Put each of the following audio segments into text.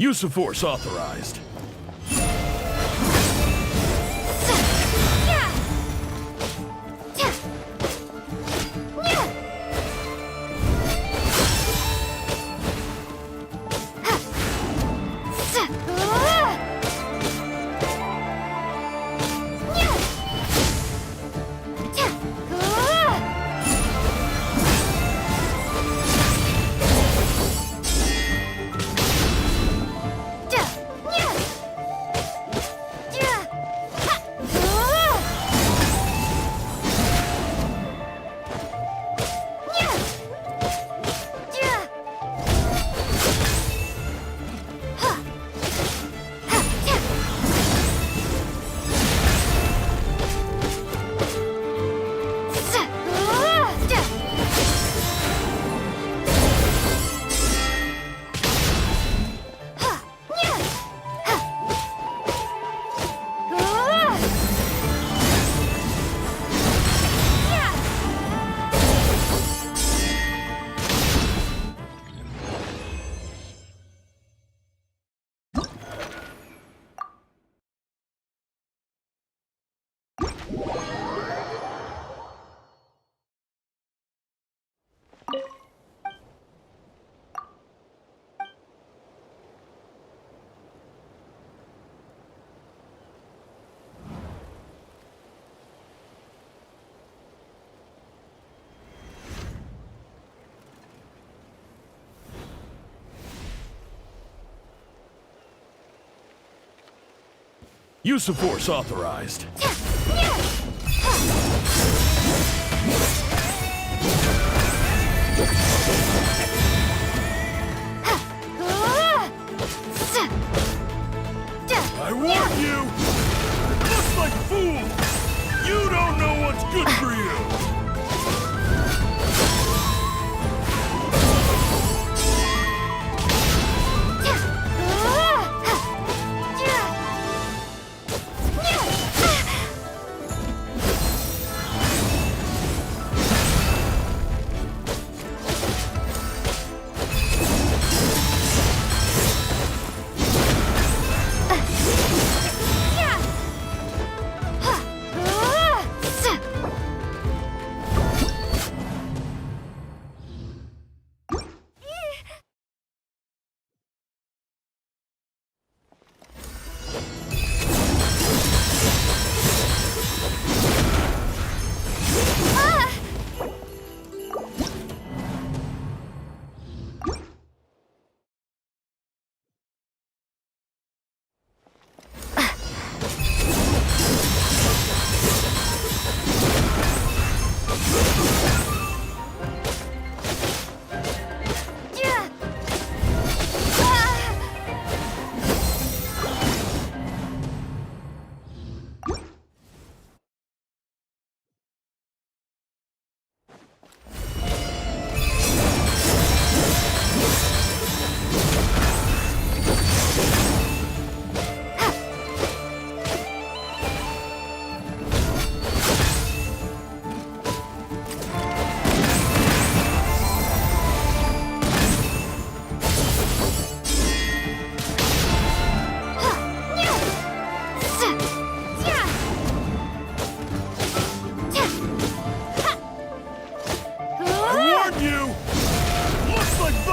Use of force authorized. Use of force authorized. I warn you! It looks like a fool! You don't know what's good for you!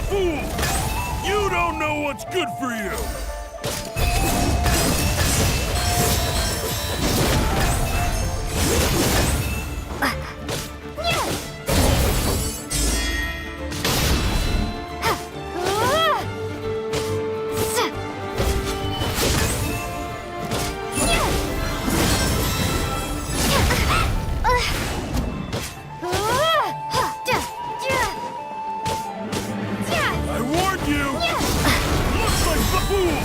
Fool! You don't know what's good for you! Fool!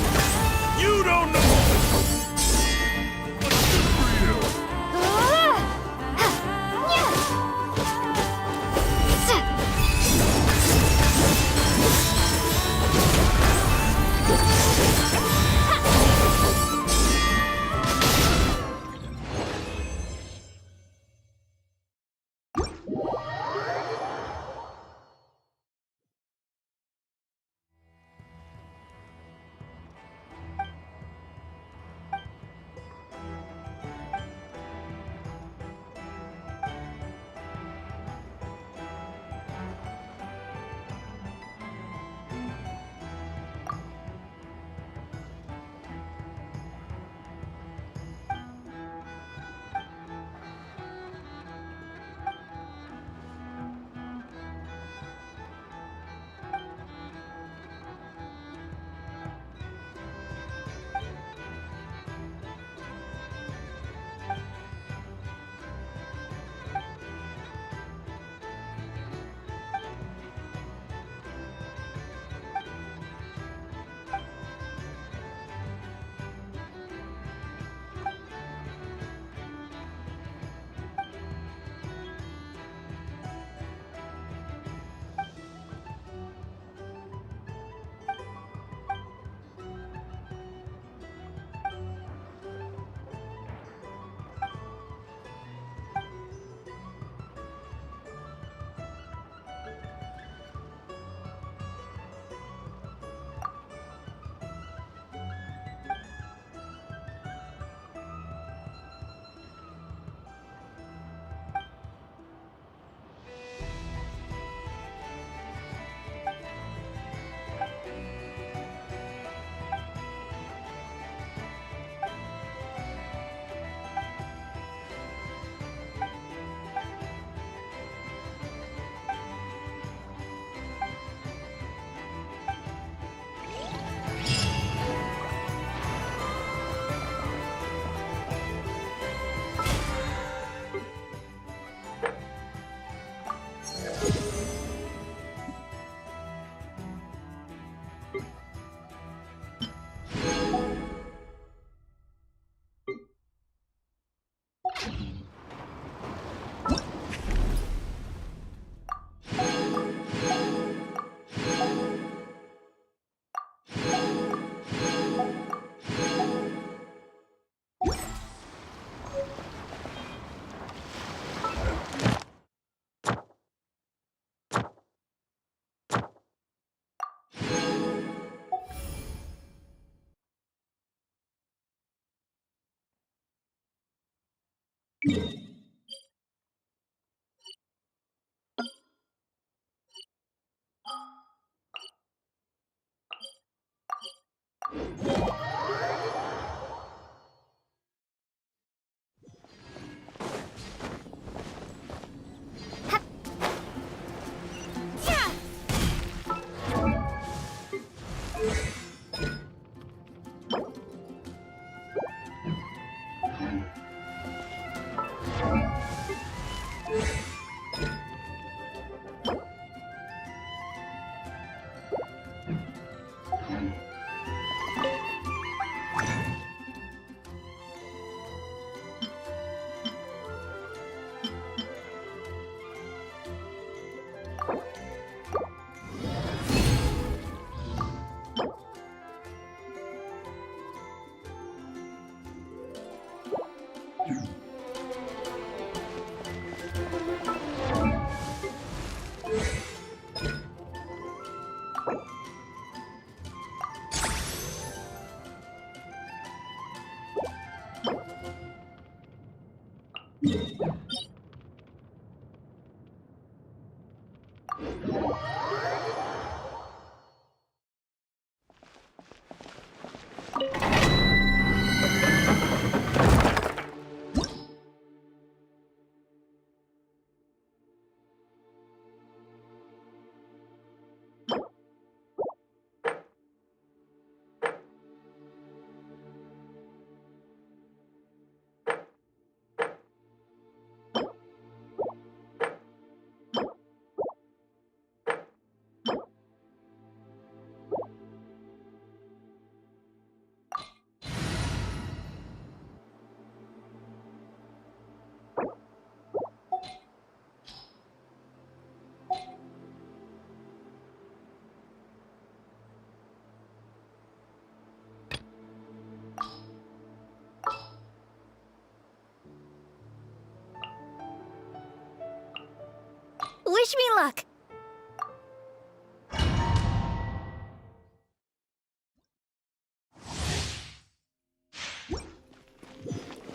Wish me luck!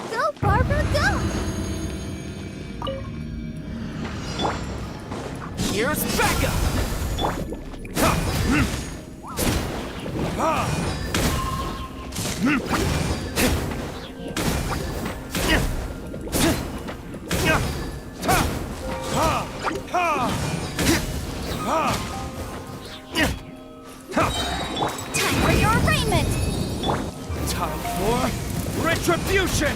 Go, Barbara, go! Here's Becca! Time for your arraignment! Time for retribution!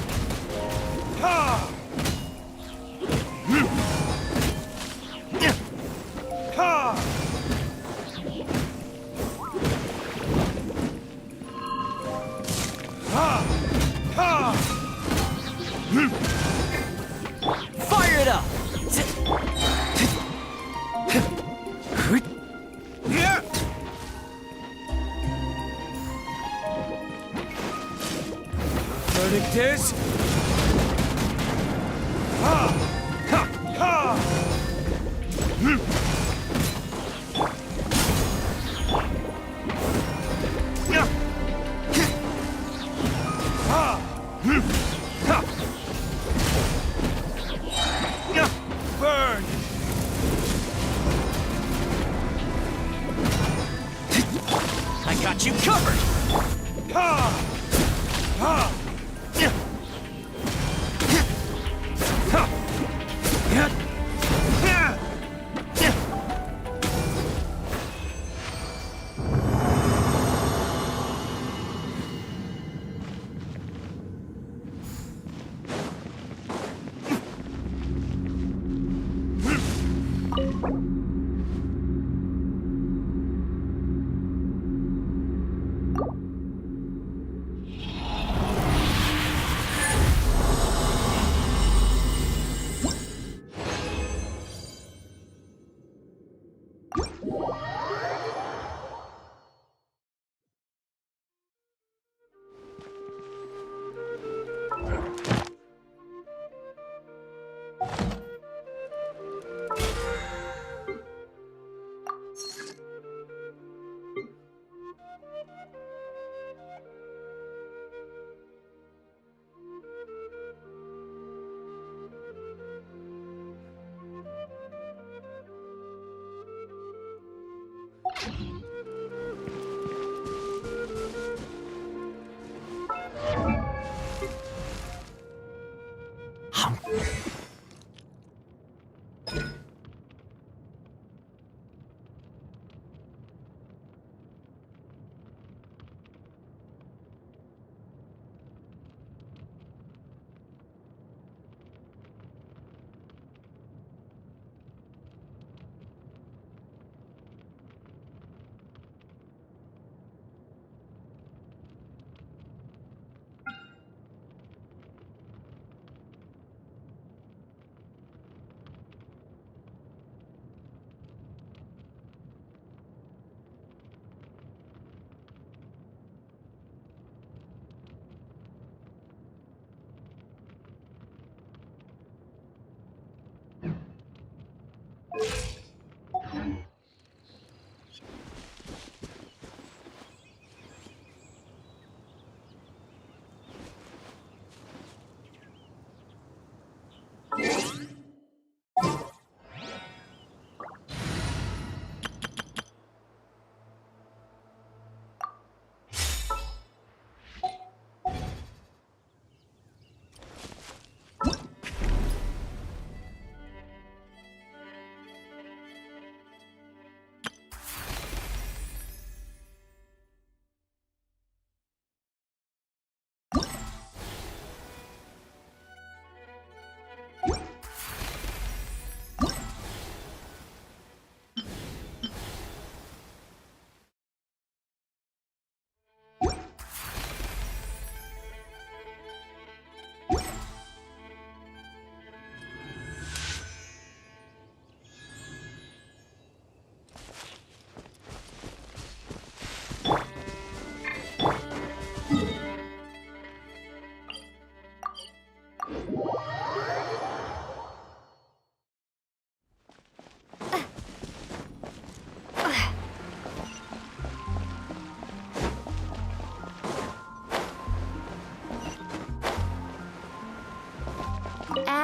Fire it up! Verdict is... Burn! I got you covered!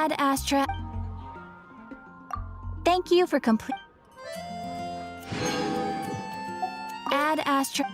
Ad Astra. Thank you for complete. Ad Astra.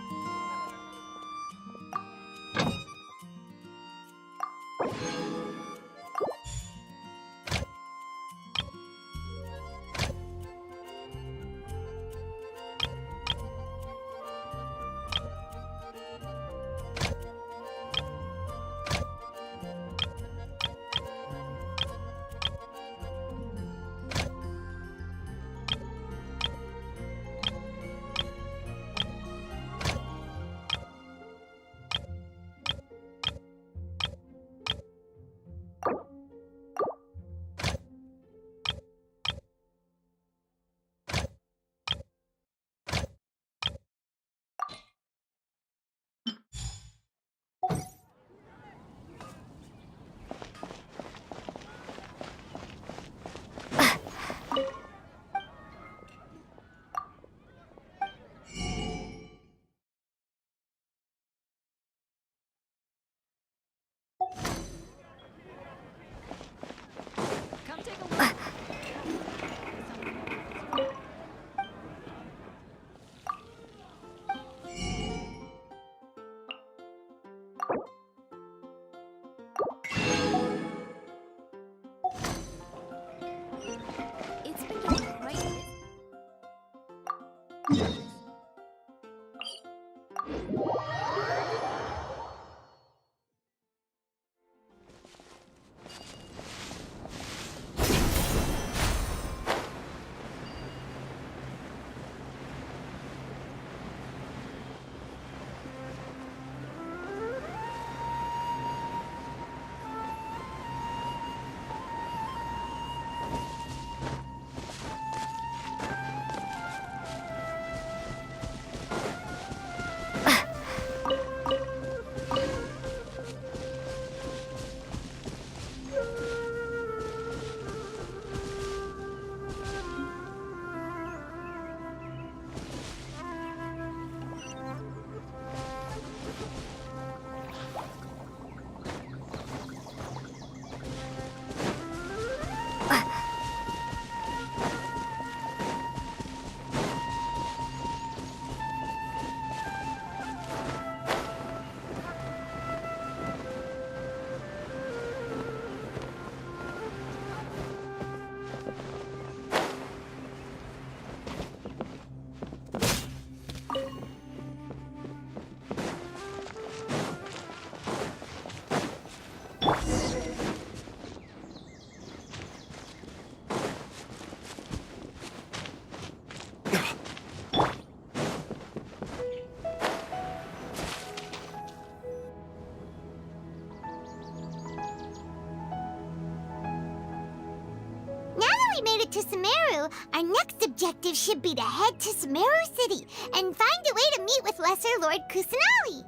we made it to Sumeru, our next objective should be to head to Sumeru City and find a way to meet with Lesser Lord Kusanali.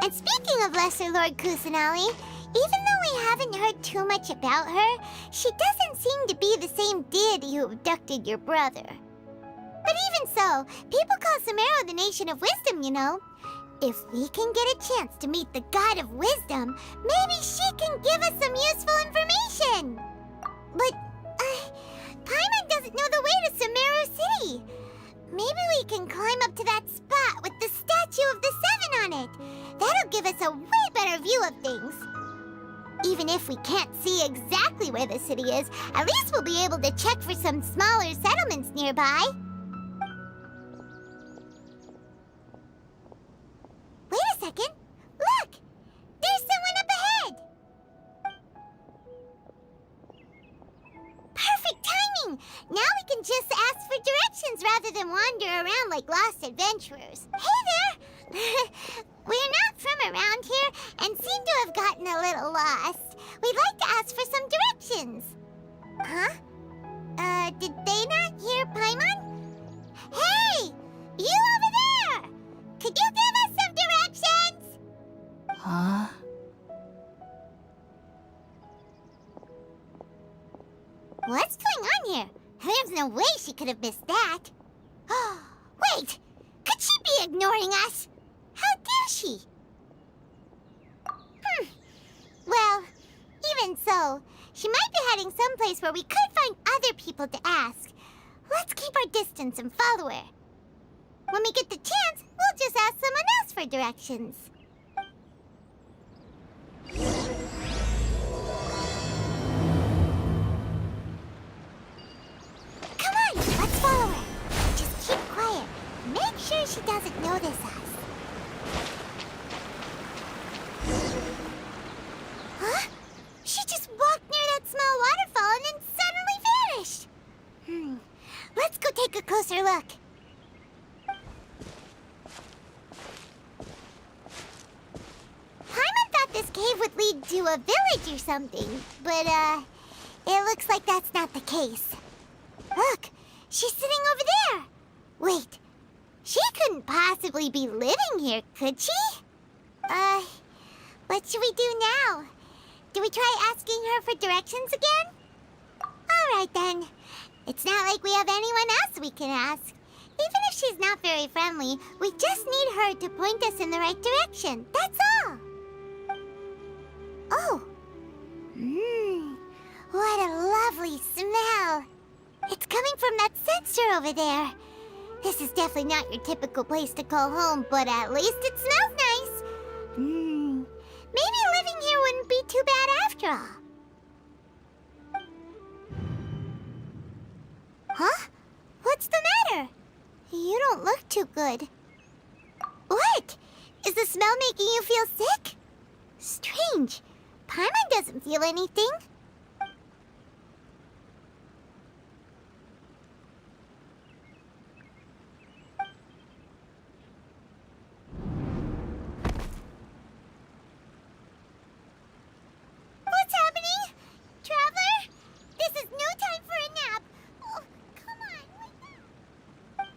And speaking of Lesser Lord Kusanali, even though we haven't heard too much about her, she doesn't seem to be the same deity who abducted your brother. But even so, people call Sumeru the Nation of Wisdom, you know. If we can get a chance to meet the God of Wisdom, maybe she can give us some useful information. But, Paimon doesn't know the way to Sumeru City. Maybe we can climb up to that spot with the statue of the Seven on it. That'll give us a way better view of things. Even if we can't see exactly where the city is, at least we'll be able to check for some smaller settlements nearby. Wait a second. Look! There's someone up ahead! Perfect timing! Now we can just ask for directions rather than wander around like lost adventurers. Hey there! We're not from around here and seem to have gotten a little lost. We'd like to ask for some directions. Huh? Did they not hear Paimon? Hey! You over there! Could you give us some directions? Huh? What's going on here? There's no way she could have missed that. Wait! Could she be ignoring us? How dare she? Well, even so, she might be heading someplace where we could find other people to ask. Let's keep our distance and follow her. When we get the chance, we'll just ask someone else for directions. Come on, let's follow her. Just keep quiet. Make sure she doesn't notice us. Huh? She just walked near that small waterfall and then suddenly vanished. Let's go take a closer look. Paimon thought this cave would lead to a village or something, but, it looks like that's not the case. Look, she's sitting over there. Wait, she couldn't possibly be living here, could she? What should we do now? Do we try asking her for directions again? All right, then. It's not like we have anyone else we can ask. Even if she's not very friendly, we just need her to point us in the right direction. That's all. Oh. What a lovely smell. It's coming from that sensor over there. This is definitely not your typical place to call home, but at least it smells nice. Maybe living here wouldn't be too bad after all. Huh? What's the matter? You don't look too good. What? Is the smell making you feel sick? Strange. Paimon doesn't feel anything. What's happening? Traveler? This is no time for a nap. Oh, come on, wake up.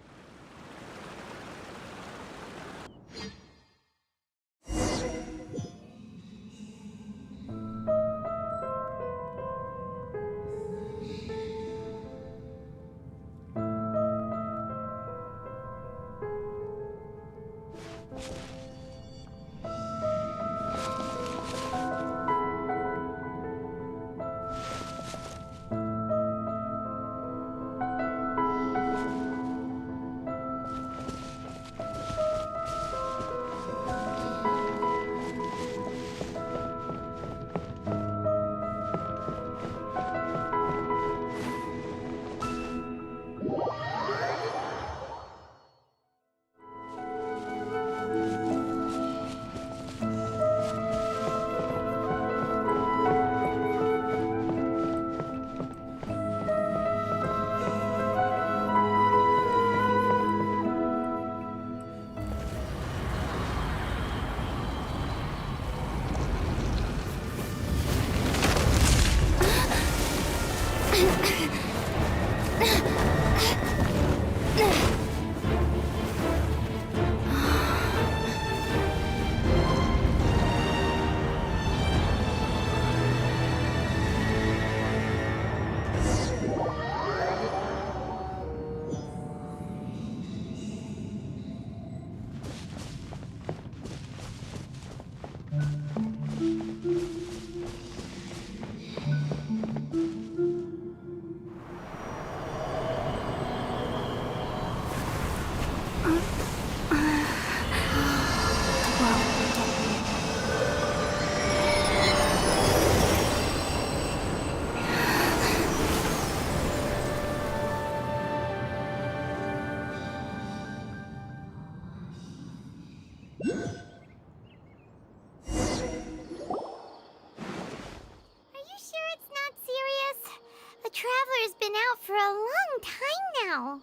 Traveler's been out for a long time now.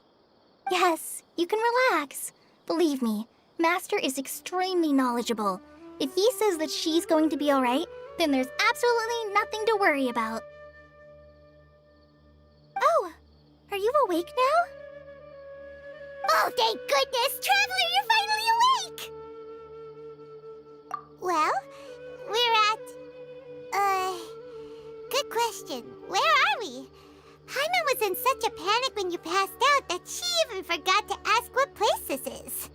Yes, you can relax. Believe me, Master is extremely knowledgeable. If he says that she's going to be alright, then there's absolutely nothing to worry about. Oh, are you awake now? Oh, thank goodness! Traveler, you're finally awake! Well, we're at... Good question. Where are we? Paimon was in such a panic when you passed out that she even forgot to ask what place this is.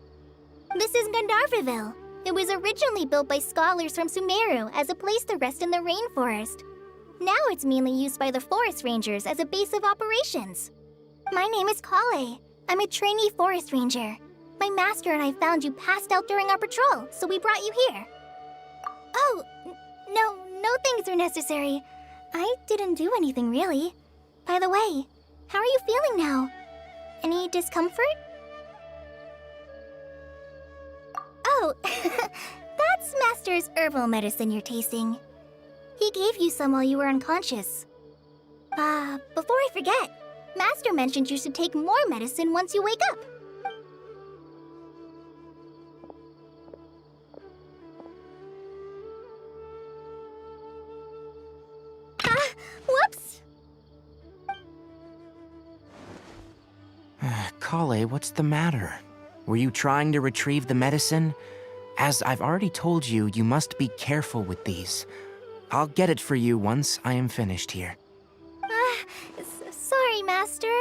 This is Gandharvaville. It was originally built by scholars from Sumeru as a place to rest in the rainforest. Now it's mainly used by the forest rangers as a base of operations. My name is Kale. I'm a trainee forest ranger. My master and I found you passed out during our patrol, so we brought you here. Oh, no things are necessary. I didn't do anything, really. By the way, how are you feeling now? Any discomfort? Oh, that's Master's herbal medicine you're tasting. He gave you some while you were unconscious. Before I forget, Master mentioned you should take more medicine once you wake up. Whoops! Kale, what's the matter? Were you trying to retrieve the medicine? As I've already told you, you must be careful with these. I'll get it for you once I am finished here. Sorry, Master.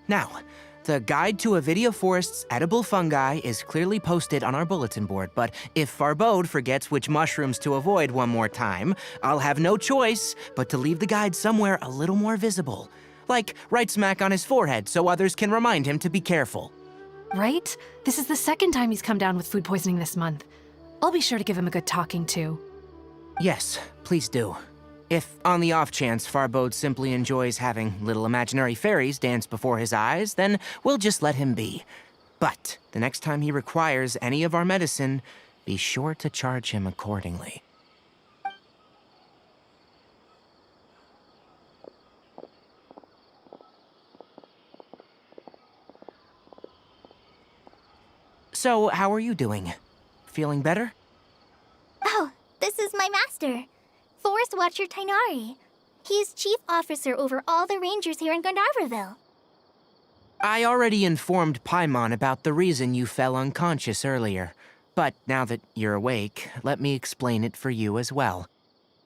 Now, the guide to Avidia Forest's edible fungi is clearly posted on our bulletin board, but if Farbode forgets which mushrooms to avoid one more time, I'll have no choice but to leave the guide somewhere a little more visible. Like right smack on his forehead so others can remind him to be careful. Right? This is the second time he's come down with food poisoning this month. I'll be sure to give him a good talking to. Yes, please do. If, on the off chance, Farbode simply enjoys having little imaginary fairies dance before his eyes, then we'll just let him be. But the next time he requires any of our medicine, be sure to charge him accordingly. So, how are you doing? Feeling better? Oh, this is my master, Forest Watcher Tainari. He's chief officer over all the rangers here in Gandharvaville. I already informed Paimon about the reason you fell unconscious earlier. But now that you're awake, let me explain it for you as well.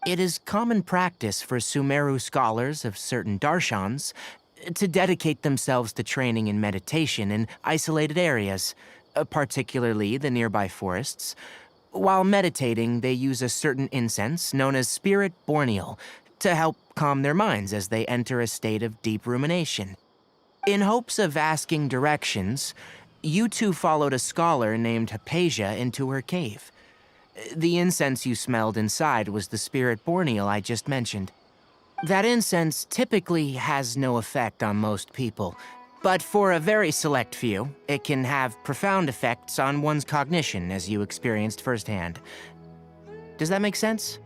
It is common practice for Sumeru scholars of certain darshans to dedicate themselves to training in meditation in isolated areas, particularly the nearby forests. While meditating, they use a certain incense known as Spirit Borneal to help calm their minds as they enter a state of deep rumination. In hopes of asking directions, you two followed a scholar named Hypatia into her cave. The incense you smelled inside was the Spirit Borneal I just mentioned. That incense typically has no effect on most people, but for a very select few, it can have profound effects on one's cognition, as you experienced firsthand. Does that make sense?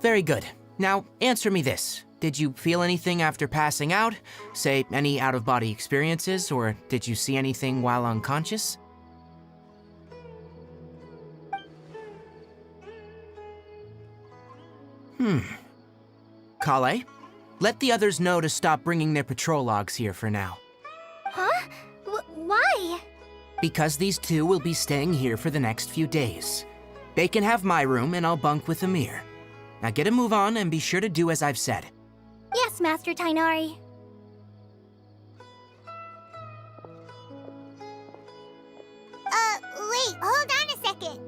Very good. Now, answer me this. Did you feel anything after passing out? Say, any out-of-body experiences, or did you see anything while unconscious? Kale, let the others know to stop bringing their patrol logs here for now. Huh? Why? Because these two will be staying here for the next few days. They can have my room and I'll bunk with Amir. Now get a move on and be sure to do as I've said. Yes, Master Tainari. Wait, hold on a second.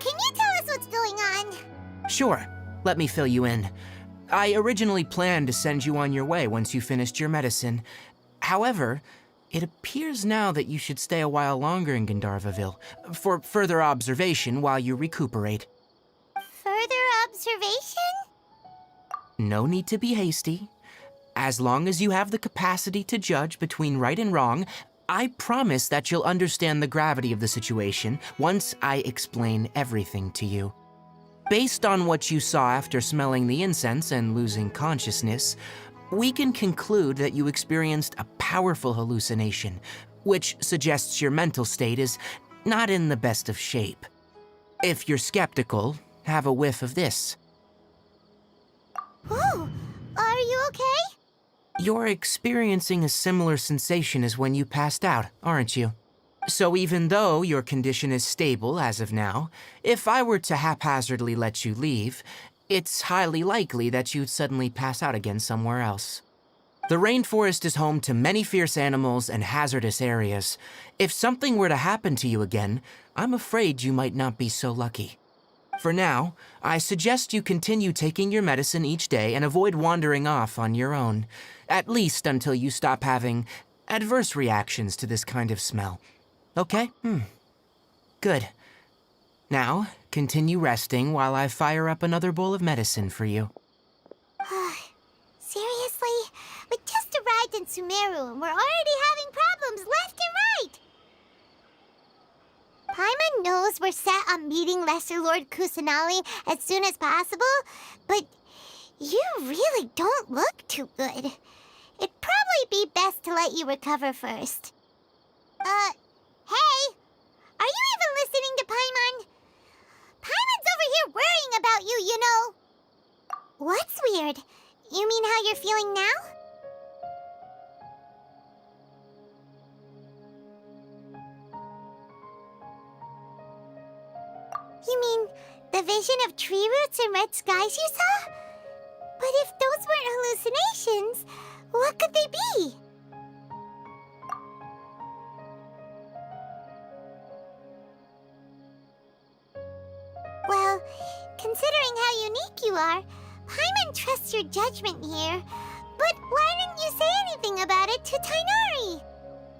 Can you tell us what's going on? Sure, let me fill you in. I originally planned to send you on your way once you finished your medicine. However, it appears now that you should stay a while longer in Gandharvaville for further observation while you recuperate. Further observation? No need to be hasty. As long as you have the capacity to judge between right and wrong, I promise that you'll understand the gravity of the situation once I explain everything to you. Based on what you saw after smelling the incense and losing consciousness, we can conclude that you experienced a powerful hallucination, which suggests your mental state is not in the best of shape. If you're skeptical, have a whiff of this. Whoa, are you okay? You're experiencing a similar sensation as when you passed out, aren't you? So even though your condition is stable as of now, if I were to haphazardly let you leave, it's highly likely that you'd suddenly pass out again somewhere else. The rainforest is home to many fierce animals and hazardous areas. If something were to happen to you again, I'm afraid you might not be so lucky. For now, I suggest you continue taking your medicine each day and avoid wandering off on your own, at least until you stop having adverse reactions to this kind of smell. Okay? Good. Now, continue resting while I fire up another bowl of medicine for you. Seriously? We just arrived in Sumeru and we're already having problems left and right! Paimon knows we're set on meeting Lesser Lord Kusanali as soon as possible, but you really don't look too good. It'd probably be best to let you recover first. Hey! Are you even listening to Paimon? Paimon's over here worrying about you, you know. What's weird? You mean how you're feeling now? You mean the vision of tree roots and red skies you saw? But if those weren't hallucinations, what could they be? Well, considering how unique you are, Paimon trusts your judgment here. But why didn't you say anything about it to Tainari?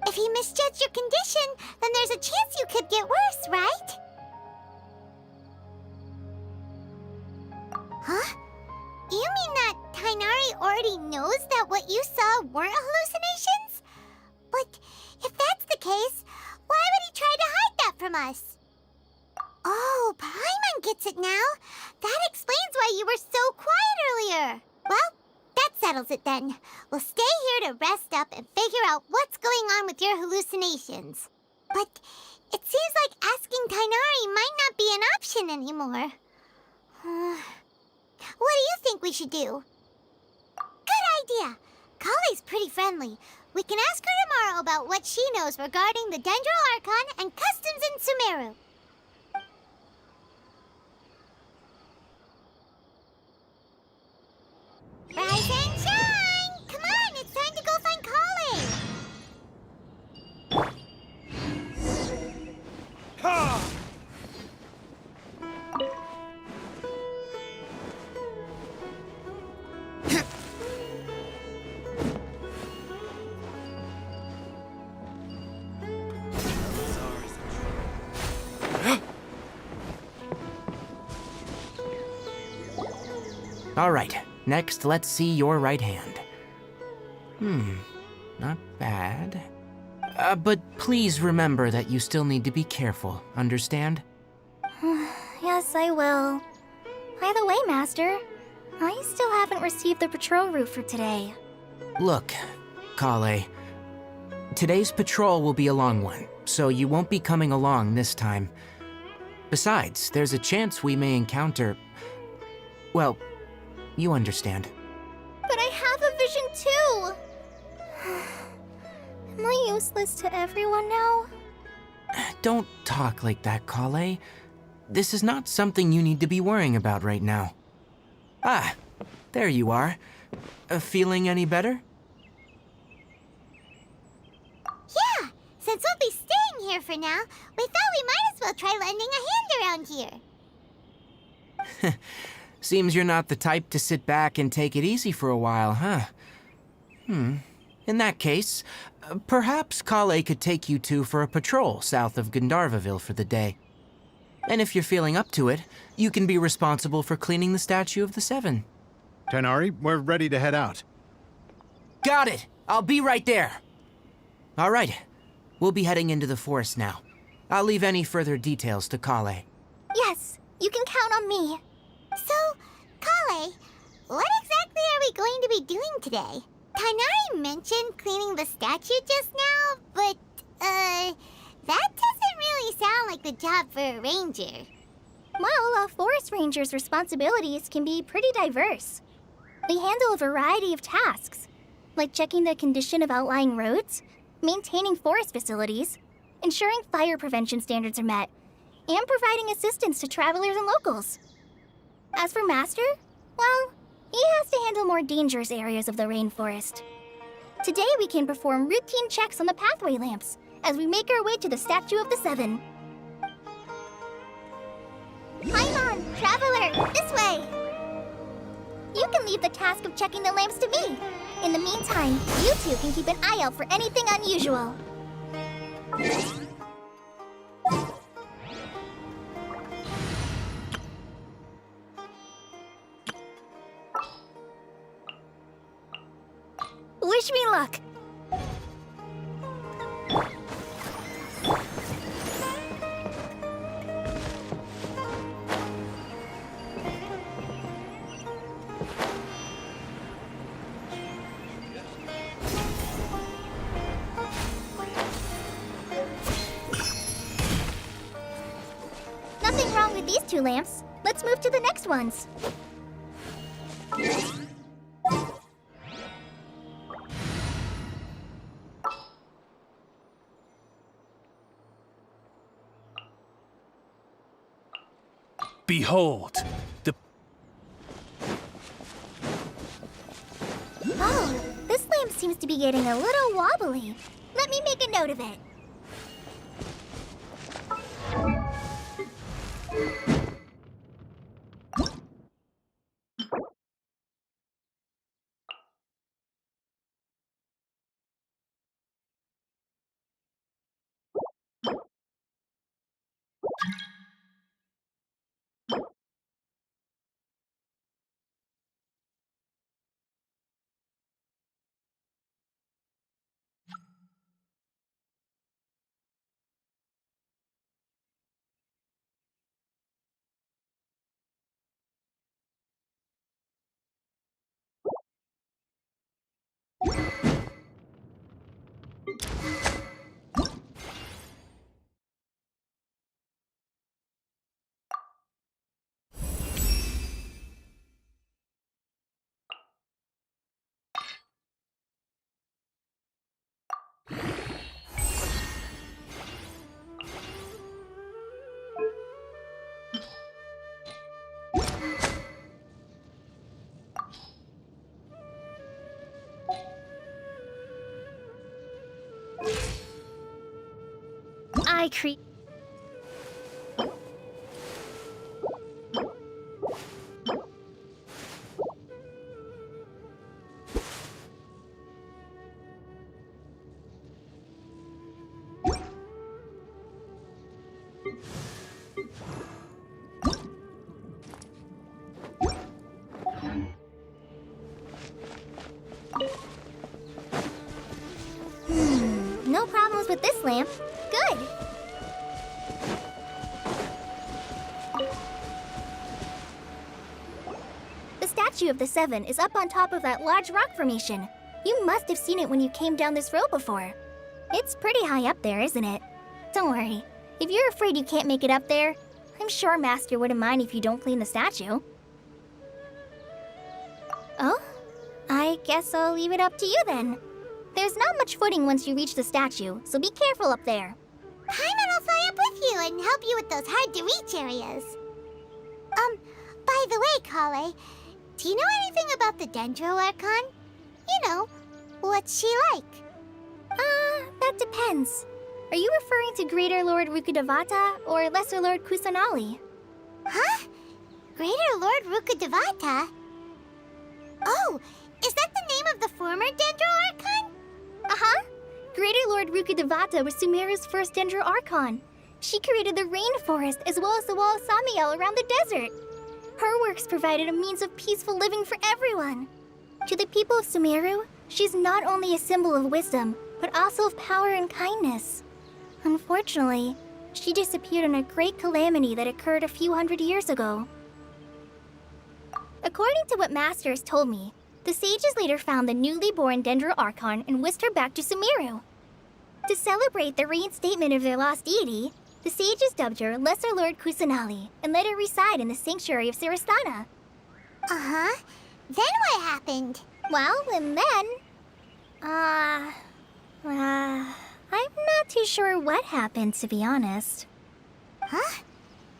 If he misjudged your condition, then there's a chance you could get worse, right? Huh? You mean that Tainari already knows that what you saw weren't hallucinations? But if that's the case, why would he try to hide that from us? Oh, Paimon gets it now. That explains why you were so quiet earlier. Well, that settles it then. We'll stay here to rest up and figure out what's going on with your hallucinations. But it seems like asking Tainari might not be an option anymore. What do you think we should do? Good idea. Kale's pretty friendly. We can ask her tomorrow about what she knows regarding the Dendro Archon and customs in Sumeru. Rise and shine! Come on, it's time to go find Kale! Ha! All right, next let's see your right hand. Not bad. But please remember that you still need to be careful, understand? Yes, I will. By the way, Master, I still haven't received the patrol route for today. Look, Kale, today's patrol will be a long one, so you won't be coming along this time. Besides, there's a chance we may encounter... well, you understand. But I have a vision too! Am I useless to everyone now? Don't talk like that, Kale. This is not something you need to be worrying about right now. Ah, there you are. Feeling any better? Yeah, since we'll be staying here for now, we thought we might as well try lending a hand around here. Seems you're not the type to sit back and take it easy for a while, huh? In that case, perhaps Kale could take you two for a patrol south of Gandharvaville for the day. And if you're feeling up to it, you can be responsible for cleaning the Statue of the Seven. Tainari, we're ready to head out. Got it! I'll be right there! All right, we'll be heading into the forest now. I'll leave any further details to Kale. Yes, you can count on me. So, Kale, what exactly are we going to be doing today? Tainari mentioned cleaning the statue just now, but, that doesn't really sound like the job for a ranger. Well, a forest ranger's responsibilities can be pretty diverse. They handle a variety of tasks, like checking the condition of outlying roads, maintaining forest facilities, ensuring fire prevention standards are met, and providing assistance to travelers and locals. As for Master, well, he has to handle more dangerous areas of the rainforest. Today we can perform routine checks on the pathway lamps as we make our way to the Statue of the Seven. Paimon, traveler, this way! You can leave the task of checking the lamps to me. In the meantime, you two can keep an eye out for anything unusual. Wish me luck! Nothing wrong with these two lamps. Let's move to the next ones. Behold, the... Oh, this lamp seems to be getting a little wobbly. Let me make a note of it. I creep. No problems with this lamp. Good. The Statue of the Seven is up on top of that large rock formation. You must have seen it when you came down this road before. It's pretty high up there, isn't it? Don't worry. If you're afraid you can't make it up there, I'm sure Master wouldn't mind if you don't clean the statue. Oh? I guess I'll leave it up to you then. There's not much footing once you reach the statue, so be careful up there. Paimon will fly up with you and help you with those hard-to-reach areas. By the way, Kale, do you know anything about the Dendro Archon? You know, what's she like? That depends. Are you referring to Greater Lord Rukkhadevata or Lesser Lord Kusanali? Huh? Greater Lord Rukkhadevata? Oh, is that the name of the former Dendro Archon? Uh-huh. Greater Lord Rukkhadevata was Sumeru's first Dendro Archon. She created the rainforest as well as the wall of Samiel around the desert. Her works provided a means of peaceful living for everyone. To the people of Sumeru, she's not only a symbol of wisdom, but also of power and kindness. Unfortunately, she disappeared in a great calamity that occurred a few hundred years ago. According to what Master has told me, the sages later found the newly born Dendro Archon and whisked her back to Sumeru. To celebrate the reinstatement of their lost deity, the sages dubbed her Lesser Lord Kusanali and let her reside in the sanctuary of Siristana. Uh-huh. Then what happened? Well, and then... I'm not too sure what happened, to be honest. Huh?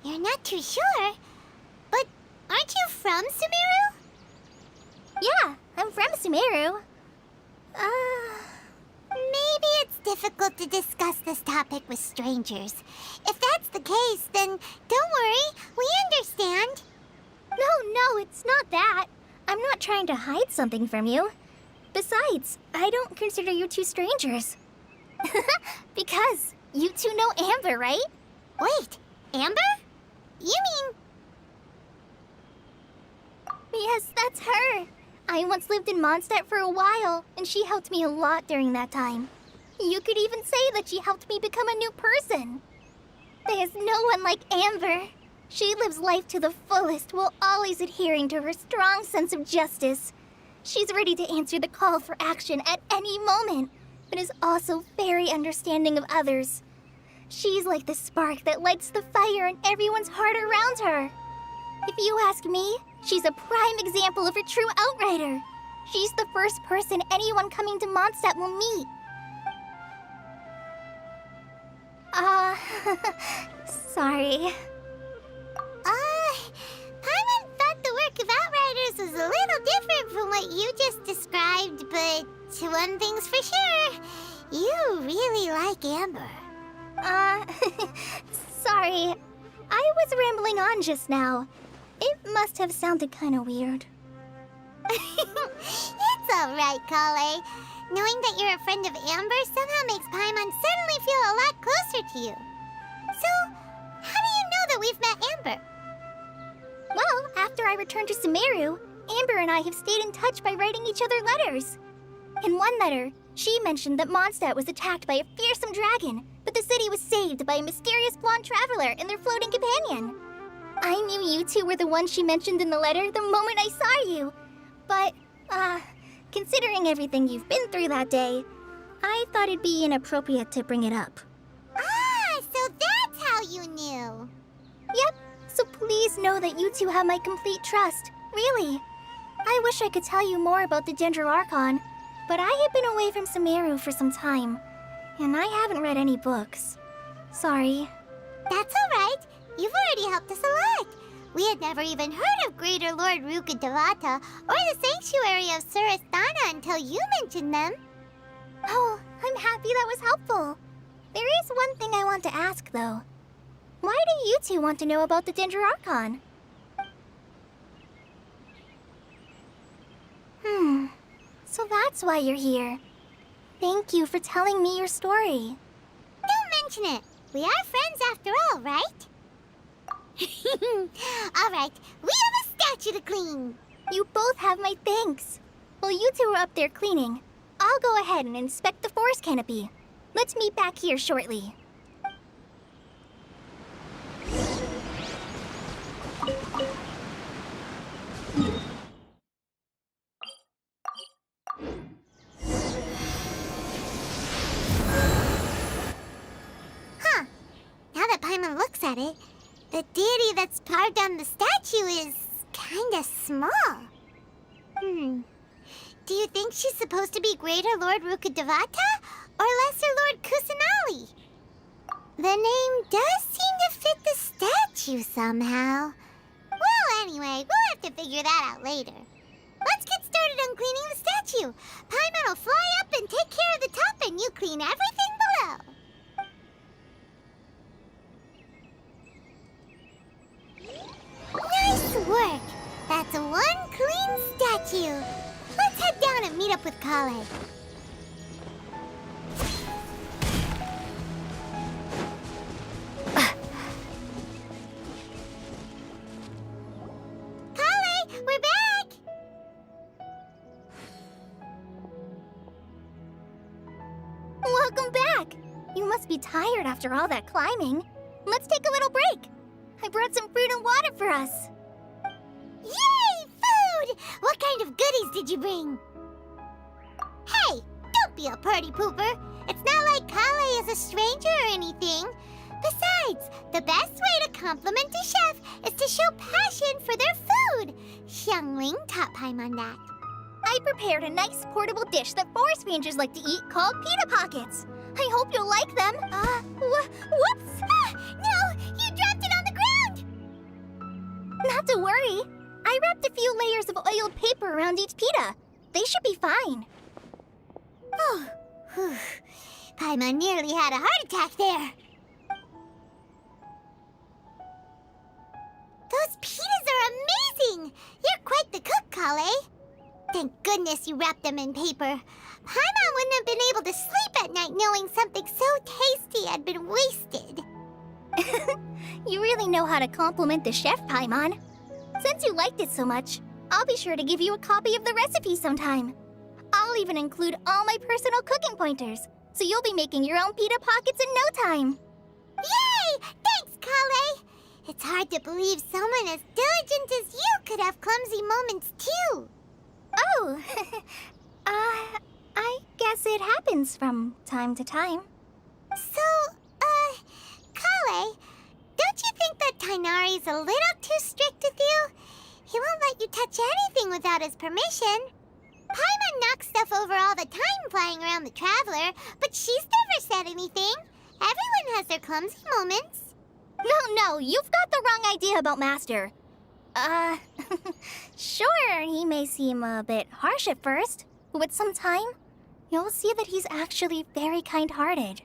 You're not too sure? But aren't you from Sumeru? Yeah, I'm from Sumeru. Maybe it's difficult to discuss this topic with strangers. If that's the case, then don't worry, we understand. No, it's not that. I'm not trying to hide something from you. Besides, I don't consider you two strangers. Because you two know Amber, right? Wait, Amber? You mean... Yes, that's her. I once lived in Mondstadt for a while, and she helped me a lot during that time. You could even say that she helped me become a new person. There's no one like Amber. She lives life to the fullest while always adhering to her strong sense of justice. She's ready to answer the call for action at any moment, but is also very understanding of others. She's like the spark that lights the fire in everyone's heart around her. If you ask me, she's a prime example of a true outrider. She's the first person anyone coming to Mondstadt will meet. Sorry. Paimon thought the work of Outriders was a little different from what you just described, but one thing's for sure, you really like Amber. Sorry. I was rambling on just now. It must have sounded kind of weird. It's alright, Kale. Knowing that you're a friend of Amber somehow makes Paimon suddenly feel a lot closer to you. So, how do you know that we've met Amber? Well, after I returned to Sumeru, Amber and I have stayed in touch by writing each other letters. In one letter, she mentioned that Mondstadt was attacked by a fearsome dragon, but the city was saved by a mysterious blonde traveler and their floating companion. I knew you two were the ones she mentioned in the letter the moment I saw you. But, considering everything you've been through that day, I thought it'd be inappropriate to bring it up. So that's how you knew. Yep, so please know that you two have my complete trust, really. I wish I could tell you more about the Dendro Archon, but I have been away from Sumeru for some time, and I haven't read any books. Sorry. That's alright. You've already helped us a lot. We had never even heard of Greater Lord Rukkhadevata or the Sanctuary of Surasthana until you mentioned them. Oh, I'm happy that was helpful. There is one thing I want to ask, though. Why do you two want to know about the Dendro Archon? So that's why you're here. Thank you for telling me your story. Don't mention it. We are friends after all, right? Alright, we have a statue to clean. You both have my thanks. While you two are up there cleaning, I'll go ahead and inspect the forest canopy. Let's meet back here shortly. Huh. Now that Paimon looks at it, the deity that's carved on the statue is kinda small. Do you think she's supposed to be Greater Lord Rukkhadevata or Lesser Lord Kusanali? The name does seem to fit the statue somehow. Well, anyway, we'll have to figure that out later. Let's get started on cleaning the statue. Paimon will fly up and take care of the top, and you clean everything below. Nice work! That's one clean statue. Let's head down and meet up with Kale. Kale, we're back! Welcome back! You must be tired after all that climbing. Let's take a little break. I brought some fruit and water for us. Yay, of goodies did you bring? Hey, don't be a party pooper. It's not like Kale is a stranger or anything. Besides, the best way to compliment a chef is to show passion for their food. Xiangling taught Paimon that. I prepared a nice portable dish that forest rangers like to eat called pita pockets. I hope you'll like them. Whoops! No! You dropped it on the ground! Not to worry. I wrapped a few layers of oiled paper around each pita. They should be fine. Oh, whew. Paimon nearly had a heart attack there. Those pitas are amazing! You're quite the cook, Kale. Thank goodness you wrapped them in paper. Paimon wouldn't have been able to sleep at night knowing something so tasty had been wasted. You really know how to compliment the chef, Paimon. Since you liked it so much, I'll be sure to give you a copy of the recipe sometime. I'll even include all my personal cooking pointers, so you'll be making your own pita pockets in no time. Yay! Thanks, Kale! It's hard to believe someone as diligent as you could have clumsy moments, too. Oh, I guess it happens from time to time. So, Kale, don't you think that Tainari's a little too strict with you? He won't let you touch anything without his permission. Paimon knocks stuff over all the time flying around the Traveler, but she's never said anything. Everyone has their clumsy moments. No, you've got the wrong idea about Master. Sure, he may seem a bit harsh at first, but with some time, you'll see that he's actually very kind-hearted.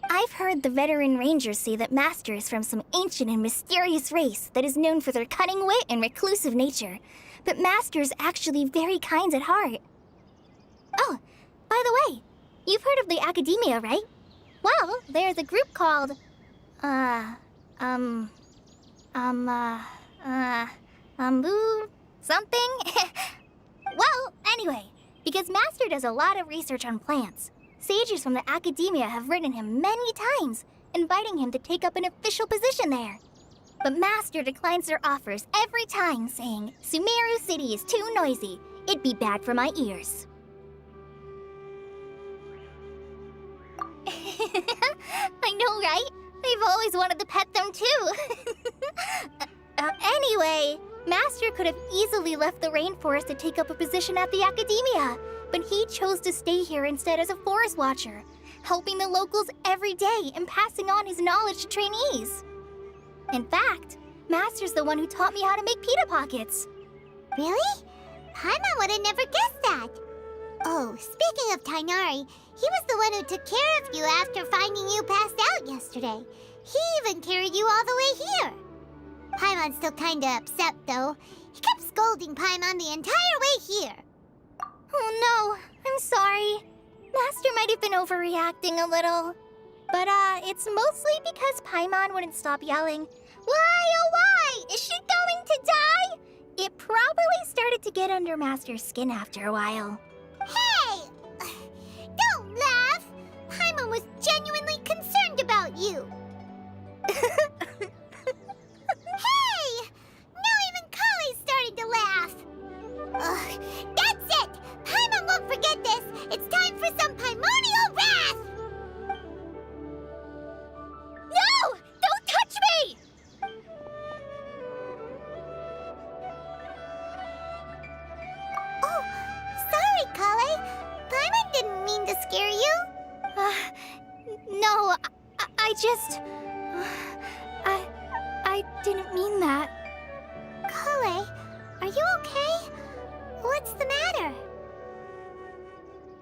I've heard the veteran rangers say that Master is from some ancient and mysterious race that is known for their cunning wit and reclusive nature, but Master's actually very kind at heart. Oh, by the way, you've heard of the Academia, right? Well, there's a group called, something? Well, anyway, because Master does a lot of research on plants, sages from the Academia have written him many times, inviting him to take up an official position there. But Master declines their offers every time, saying, Sumeru City is too noisy. It'd be bad for my ears. I know, right? I've always wanted to pet them, too. Anyway, Master could have easily left the rainforest to take up a position at the Academia, but he chose to stay here instead as a forest watcher, helping the locals every day and passing on his knowledge to trainees. In fact, Master's the one who taught me how to make pita pockets. Really? Paimon would have never guessed that. Oh, speaking of Tainari, he was the one who took care of you after finding you passed out yesterday. He even carried you all the way here. Paimon's still kinda upset, though. He kept scolding Paimon the entire way here. Oh no, I'm sorry. Master might have been overreacting a little. But, it's mostly because Paimon wouldn't stop yelling, Why, oh why? Is she going to die? It probably started to get under Master's skin after a while. Hey! Don't laugh! Paimon was genuinely concerned about you. Hey! Now even Kale's starting to laugh. Ugh, that's it! Paimon won't forget this! It's time for some Paimonial wrath! No! Don't touch me! Oh, sorry, Kale. Paimon didn't mean to scare you. No, I just... I didn't mean that. Kale, are you okay? What's the matter?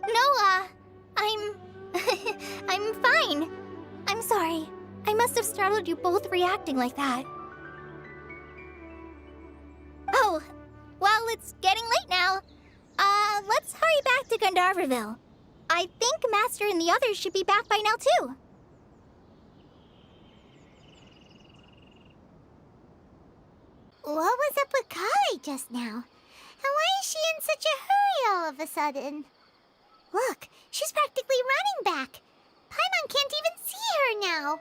No, I'm fine. I'm sorry. I must have startled you both reacting like that. Oh, well, it's getting late now. Let's hurry back to Gandharville. I think Master and the others should be back by now, too. What was up with Kale just now? And why is she in such a hurry all of a sudden? Look, she's practically running back. Paimon can't even see her now.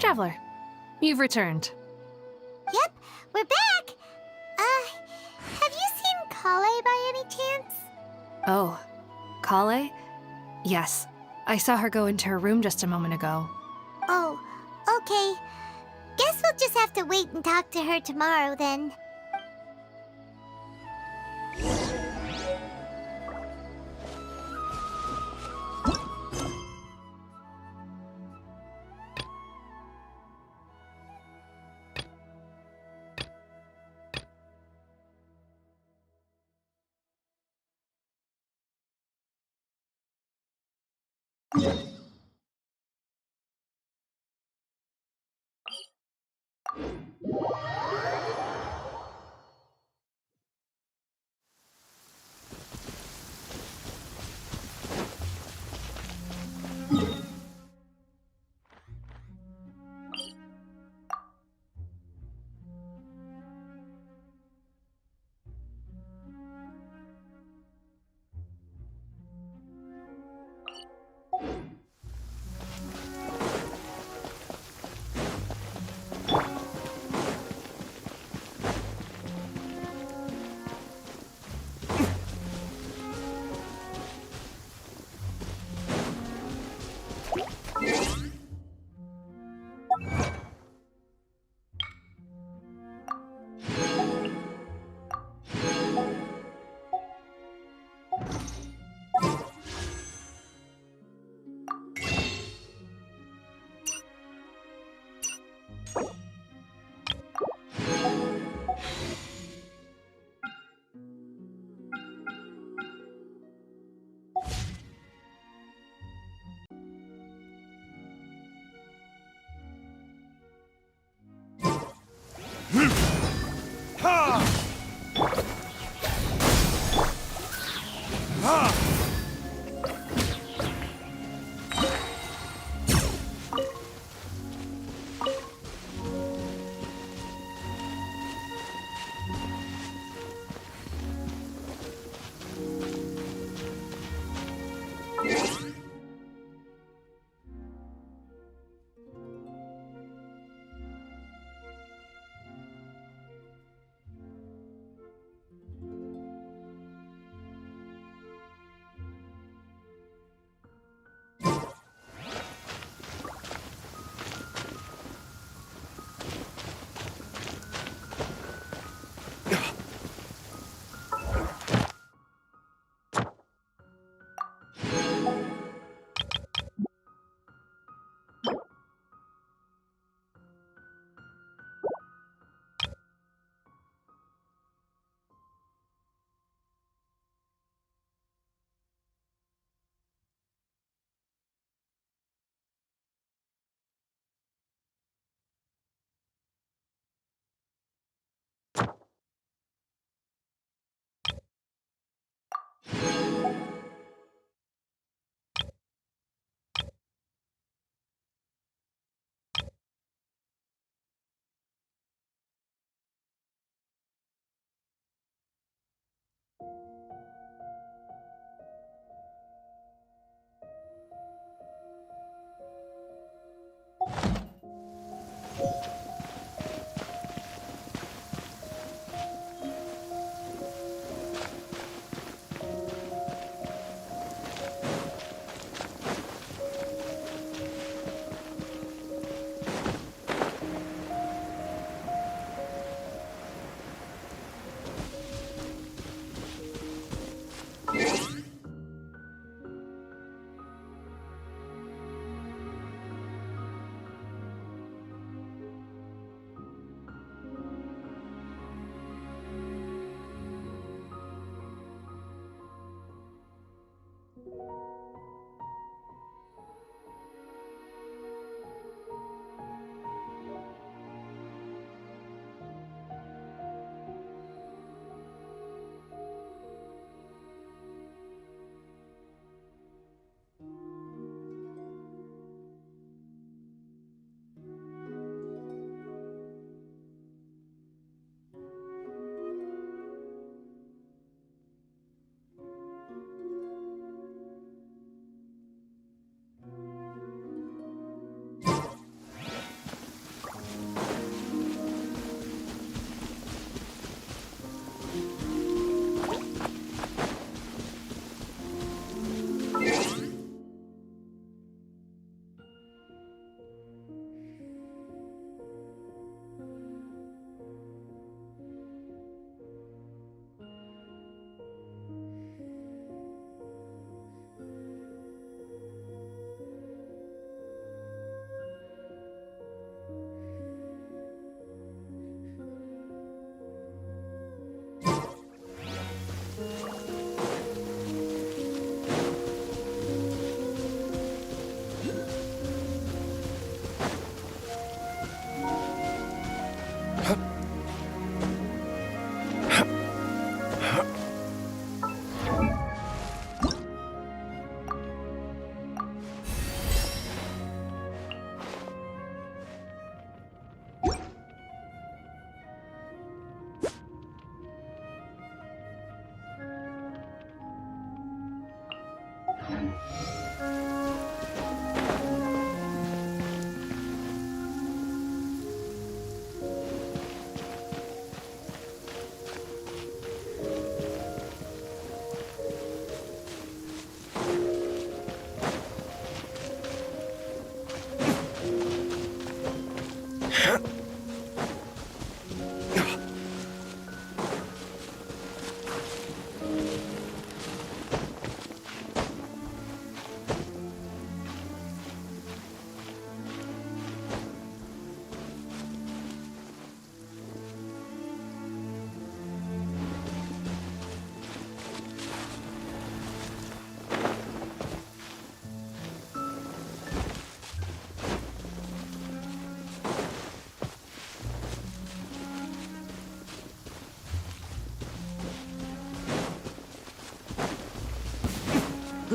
Traveler. You've returned. Yep, we're back. Have you seen Kale by any chance? Oh, Kale? Yes. I saw her go into her room just a moment ago. Oh, okay. Guess we'll just have to wait and talk to her tomorrow then.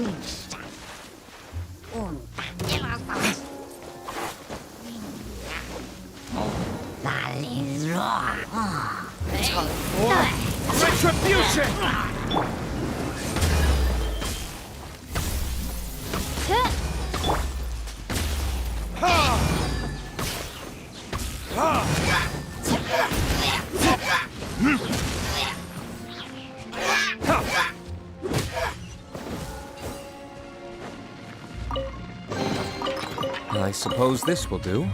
Time for retribution! I suppose this will do.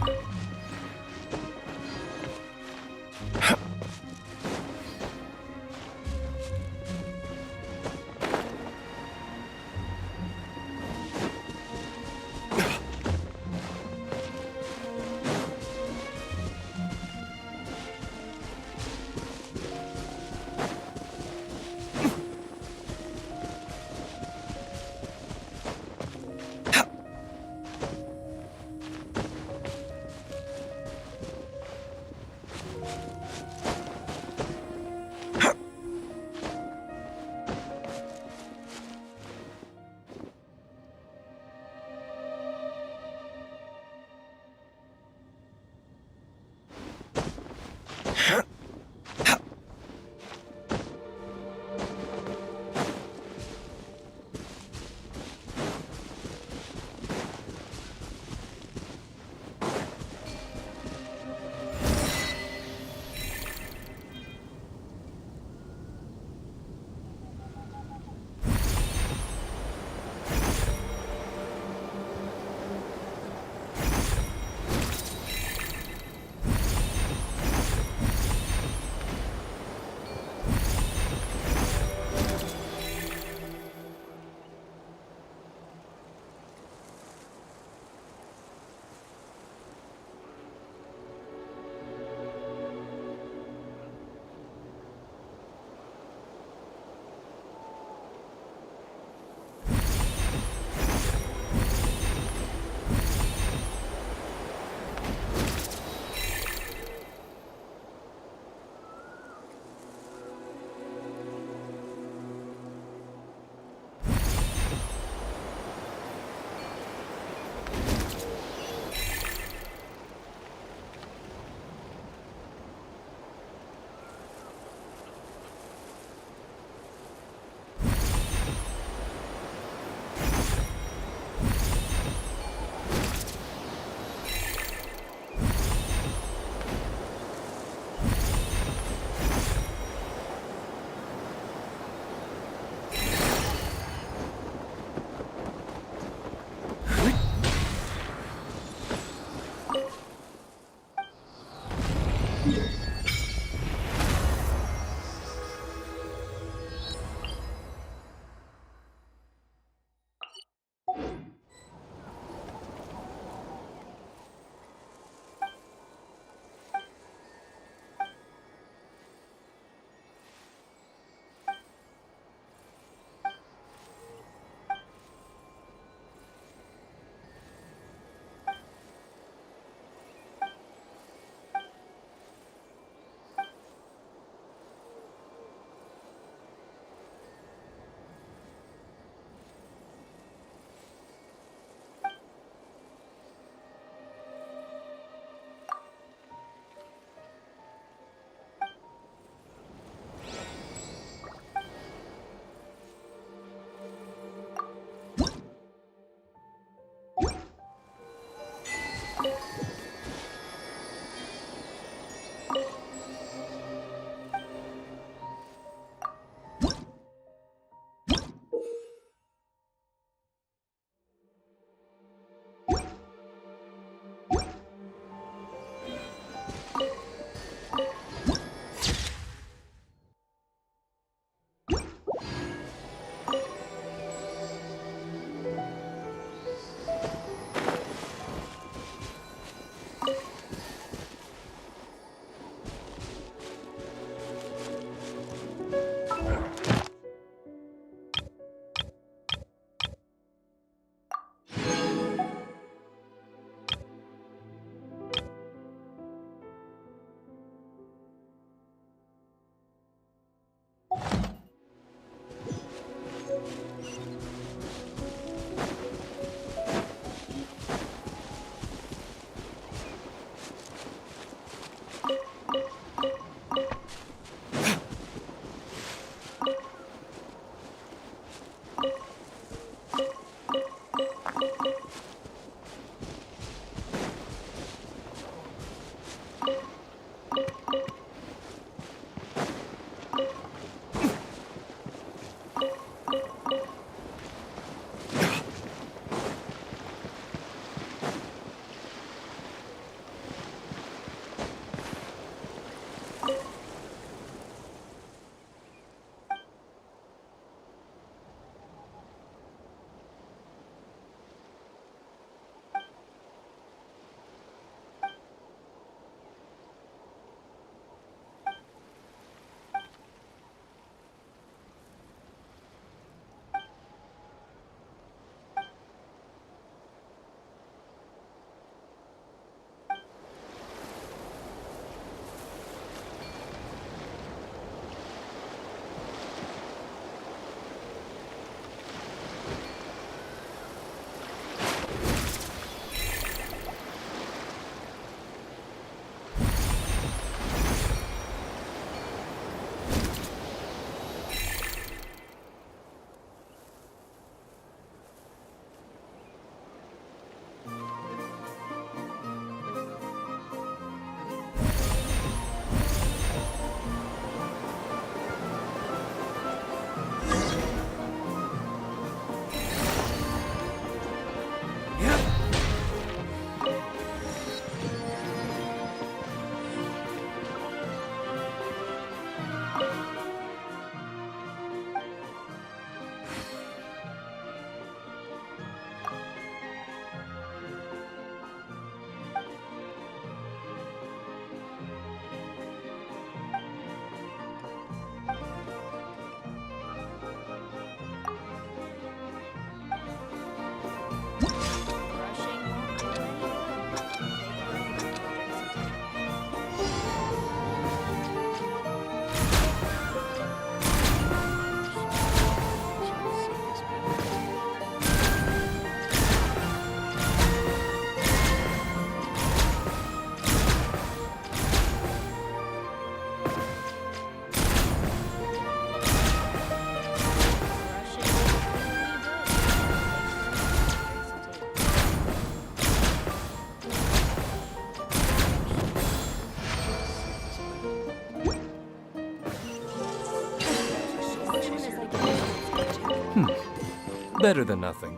Better than nothing.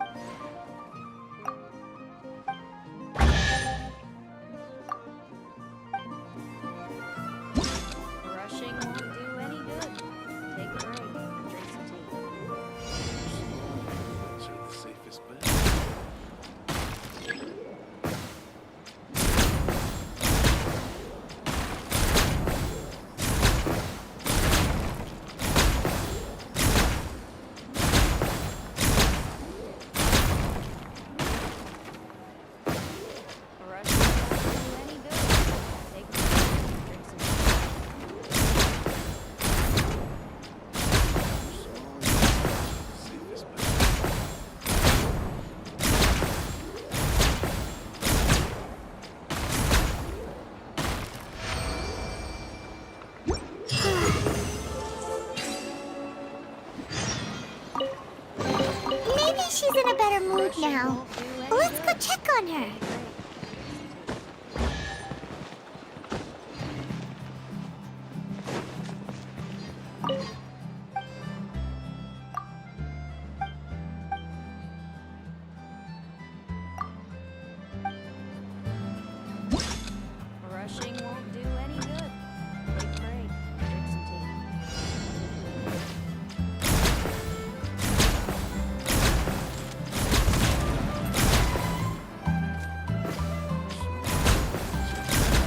Rushing won't do any good. Take a break. Drink some tea. The safest bet. Rushing won't do any good. Take a break. Drink some tea. Safest bet. Maybe she's in a better mood now. Let's go check on her. Rushing won't do any good. Take a break. Drink some tea. Rushing won't do any good. Take a break. Drink some tea. Rushing won't do any good. Take a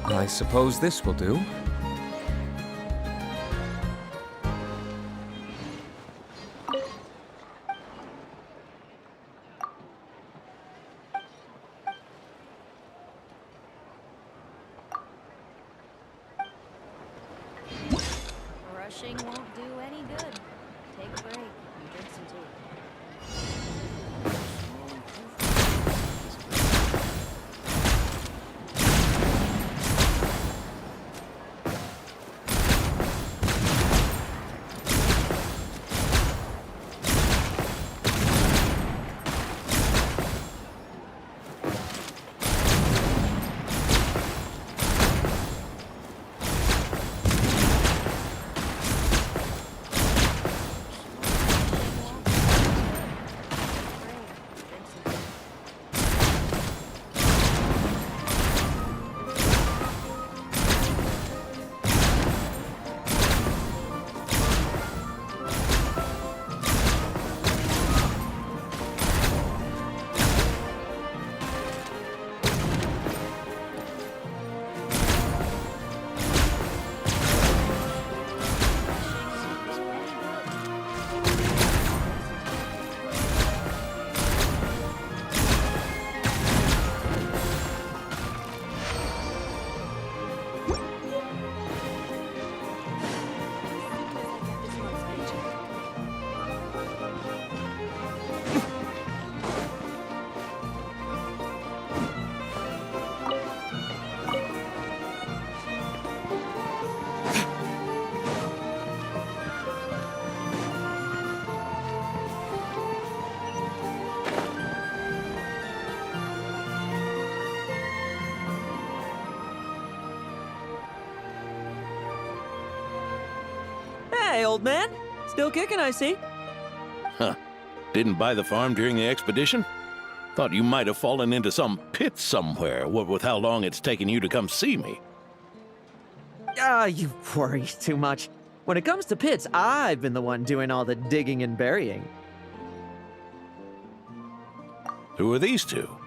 break. I suppose this will do. Rushing won't do any good. Take a break and drink some tea. Hey, old man. Still kicking, I see. Huh. Didn't buy the farm during the expedition? Thought you might have fallen into some pit somewhere, what with how long it's taken you to come see me. Ah, you worry too much. When it comes to pits, I've been the one doing all the digging and burying. Who are these two?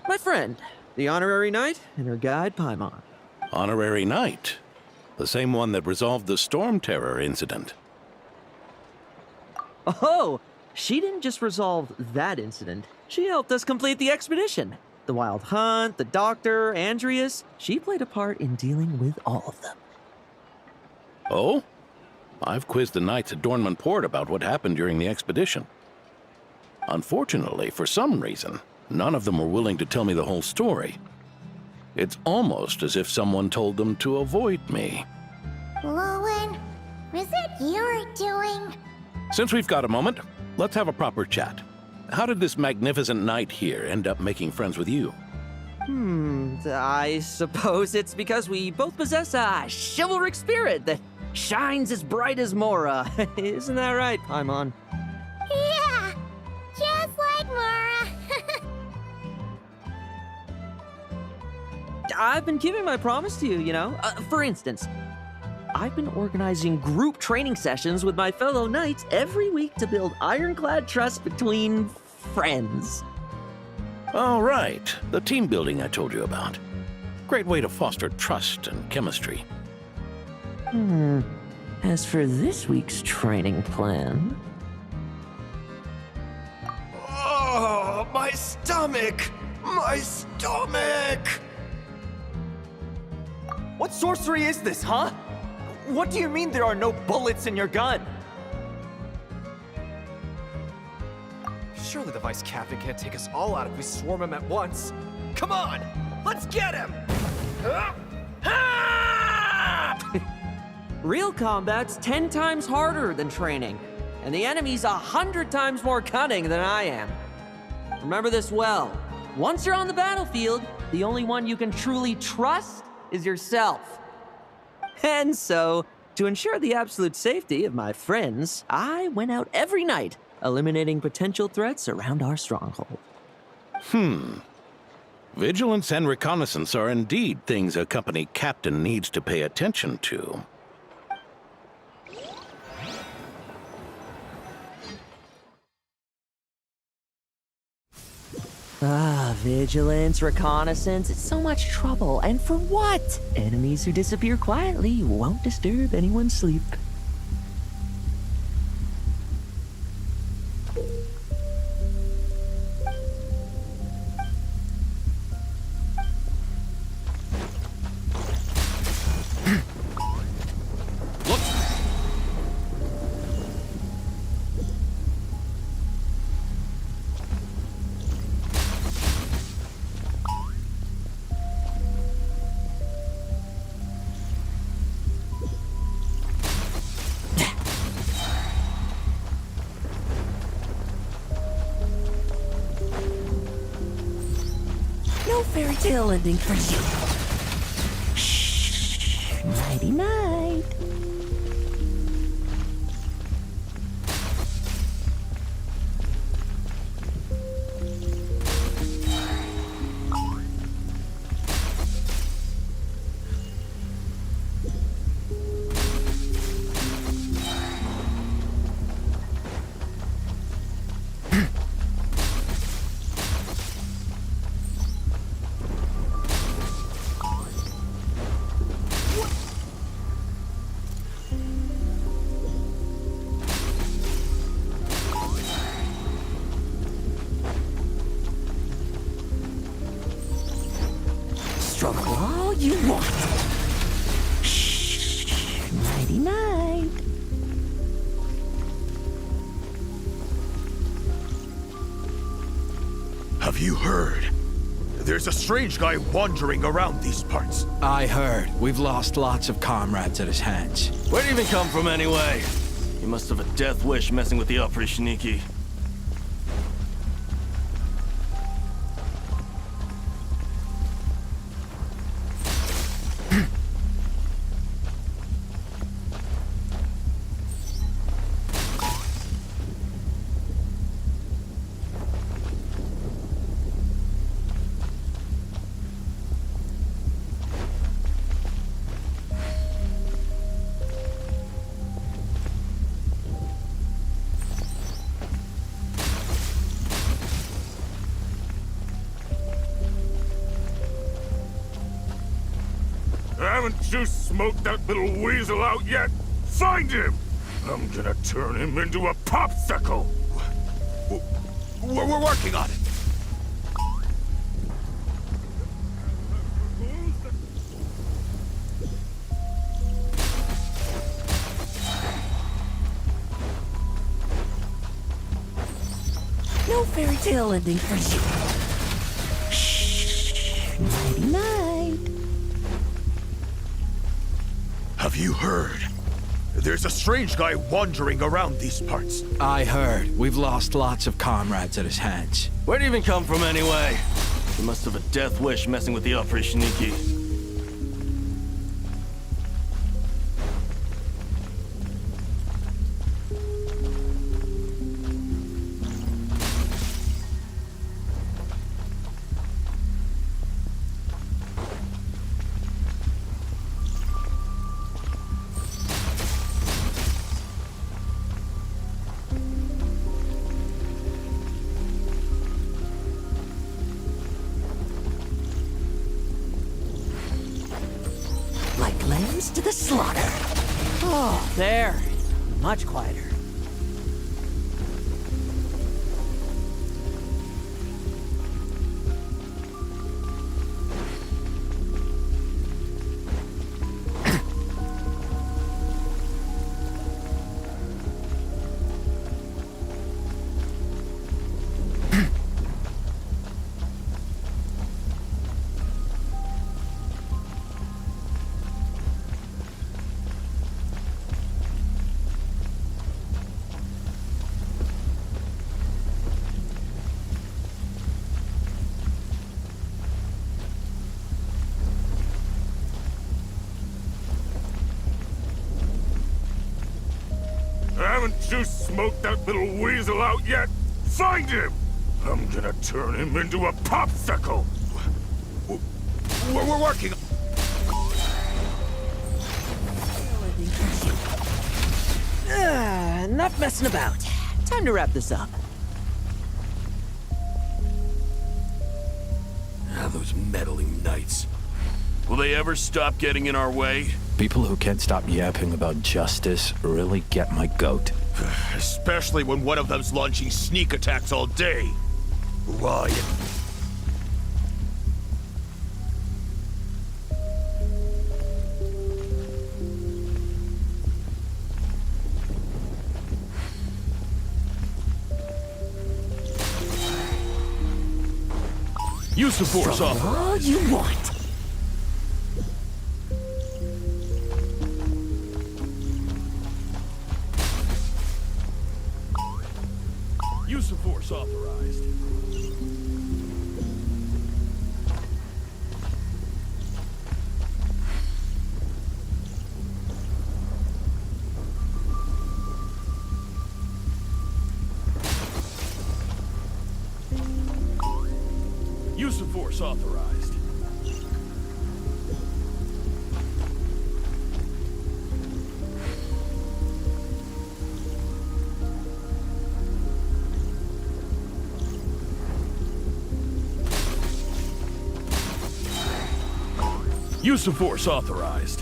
My friend, the honorary knight and her guide, Paimon. Honorary Knight. The same one that resolved the Storm Terror incident. Oh, she didn't just resolve that incident. She helped us complete the expedition. The Wild Hunt, the Doctor, Andreas. She played a part in dealing with all of them. Oh? I've quizzed the knights at Dornman Port about what happened during the expedition. Unfortunately, for some reason, none of them were willing to tell me the whole story. It's almost as if someone told them to avoid me. Lowen, was it your doing? Since we've got a moment, let's have a proper chat. How did this magnificent knight here end up making friends with you? I suppose it's because we both possess a chivalric spirit that shines as bright as Mora. Isn't that right, Paimon? Yeah, just like Mora. I've been keeping my promise to you, you know. For instance, I've been organizing group training sessions with my fellow knights every week to build ironclad trust between friends. Oh, right. The team building I told you about. Great way to foster trust and chemistry. As for this week's training plan... Oh, my stomach! My stomach! What sorcery is this, huh? What do you mean there are no bullets in your gun? Surely the Vice Captain can't take us all out if we swarm him at once. Come on! Let's get him! Real combat's 10 times harder than training, and the enemy's 100 times more cunning than I am. Remember this well. Once you're on the battlefield, the only one you can truly trust is yourself. And so, to ensure the absolute safety of my friends, I went out every night, eliminating potential threats around our stronghold. Vigilance and reconnaissance are indeed things a company captain needs to pay attention to. Vigilance, reconnaissance, it's so much trouble. And for what? Enemies who disappear quietly won't disturb anyone's sleep. No fairy tale ending for you. Shh. Nighty night. Struggle all you want. Shh. Nighty night. Have you heard? There's a strange guy wandering around these parts. I heard. We've lost lots of comrades at his hands. Where'd he even come from anyway? You must have a death wish messing with the Oprichniki. Haven't you smoked that little weasel out yet? Find him! I'm gonna turn him into a popsicle! We're working on it. No fairy tale ending for you. Shh. Nighty night. Have you heard? There's a strange guy wandering around these parts. I heard. We've lost lots of comrades at his hands. Where'd he even come from anyway? He must have a death wish messing with the Oprichniki. Like lambs to the slaughter. Oh, there. Much quieter. Haven't you smoked that little weasel out yet? Find him! I'm gonna turn him into a popsicle! We're working. Enough messing about. Time to wrap this up. Those meddling knights. Will they ever stop getting in our way? People who can't stop yapping about justice really get my goat. Especially when one of them's launching sneak attacks all day. Why? Use the force All authorized. you want. Use the force authorized. Use the force authorized. Use of force authorized.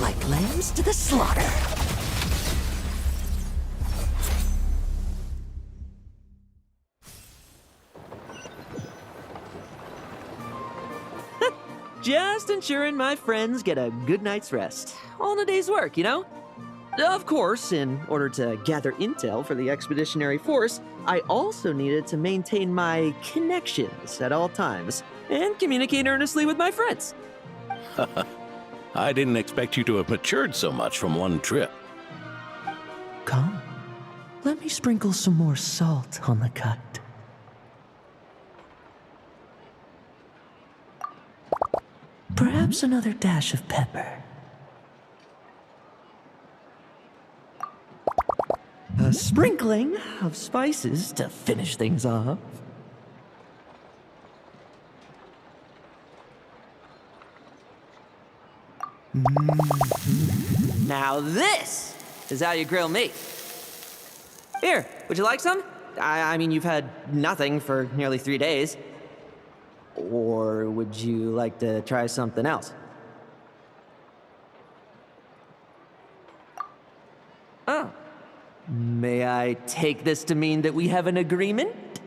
Like lambs to the slaughter. Just ensuring my friends get a good night's rest. All in a day's work, you know? Of course, in order to gather intel for the expeditionary force, I also needed to maintain my connections at all times and communicate earnestly with my friends. I didn't expect you to have matured so much from one trip. Come, let me sprinkle some more salt on the cut. Perhaps another dash of pepper. A sprinkling of spices to finish things off. Now this is how you grill me. Here, would you like some? I mean, you've had nothing for nearly 3 days. Or would you like to try something else? Oh. May I take this to mean that we have an agreement?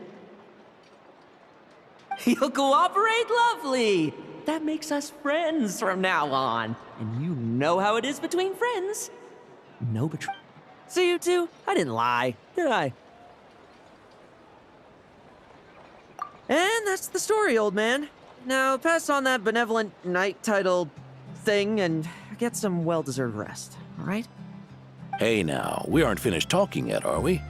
You'll cooperate? Lovely! That makes us friends from now on. And you know how it is between friends. No betrayal. So you two, I didn't lie, did I? And that's the story, old man. Now pass on that benevolent knight title thing and get some well-deserved rest, all right? Hey now, we aren't finished talking yet, are we?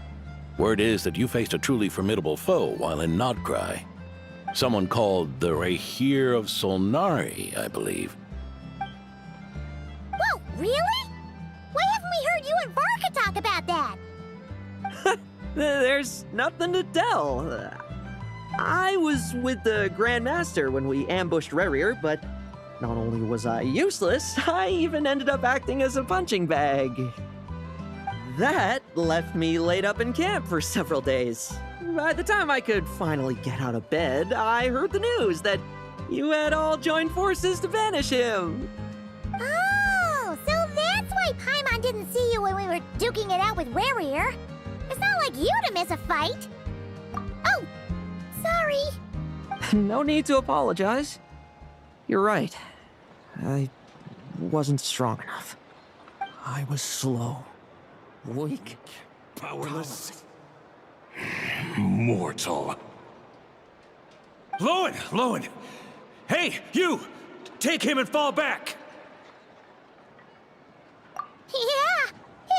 Word is that you faced a truly formidable foe while in Nodcry. Someone called the Rahir of Solnari, I believe. Whoa, really? Why haven't we heard you and Varka talk about that? There's nothing to tell. I was with the Grand Master when we ambushed Rerir, but not only was I useless, I even ended up acting as a punching bag. That left me laid up in camp for several days. By the time I could finally get out of bed, I heard the news that you had all joined forces to banish him. Oh, so that's why Paimon didn't see you when we were duking it out with Rerir. It's not like you to miss a fight. Oh, sorry. No need to apologize. You're right. I wasn't strong enough. I was slow, weak, Powerless. Mortal. Lowen! Hey, you! Take him and fall back! Yeah,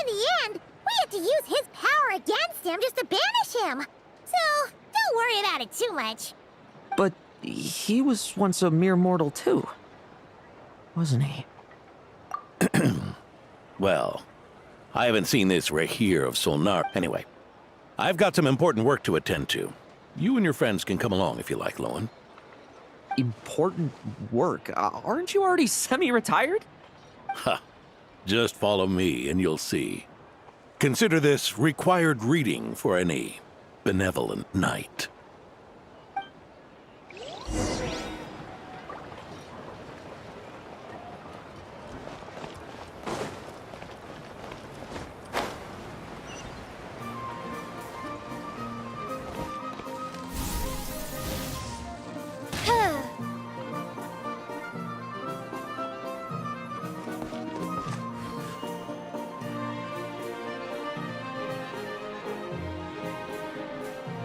in the end, we had to use his power against him just to banish him. So, don't worry about it too much. But he was once a mere mortal too, wasn't he? Well, I haven't seen this Rahir of Solnar. Anyway, I've got some important work to attend to. You and your friends can come along if you like, Lowen. Important work? Aren't you already semi-retired? Ha! Just follow me and you'll see. Consider this required reading for any benevolent knight.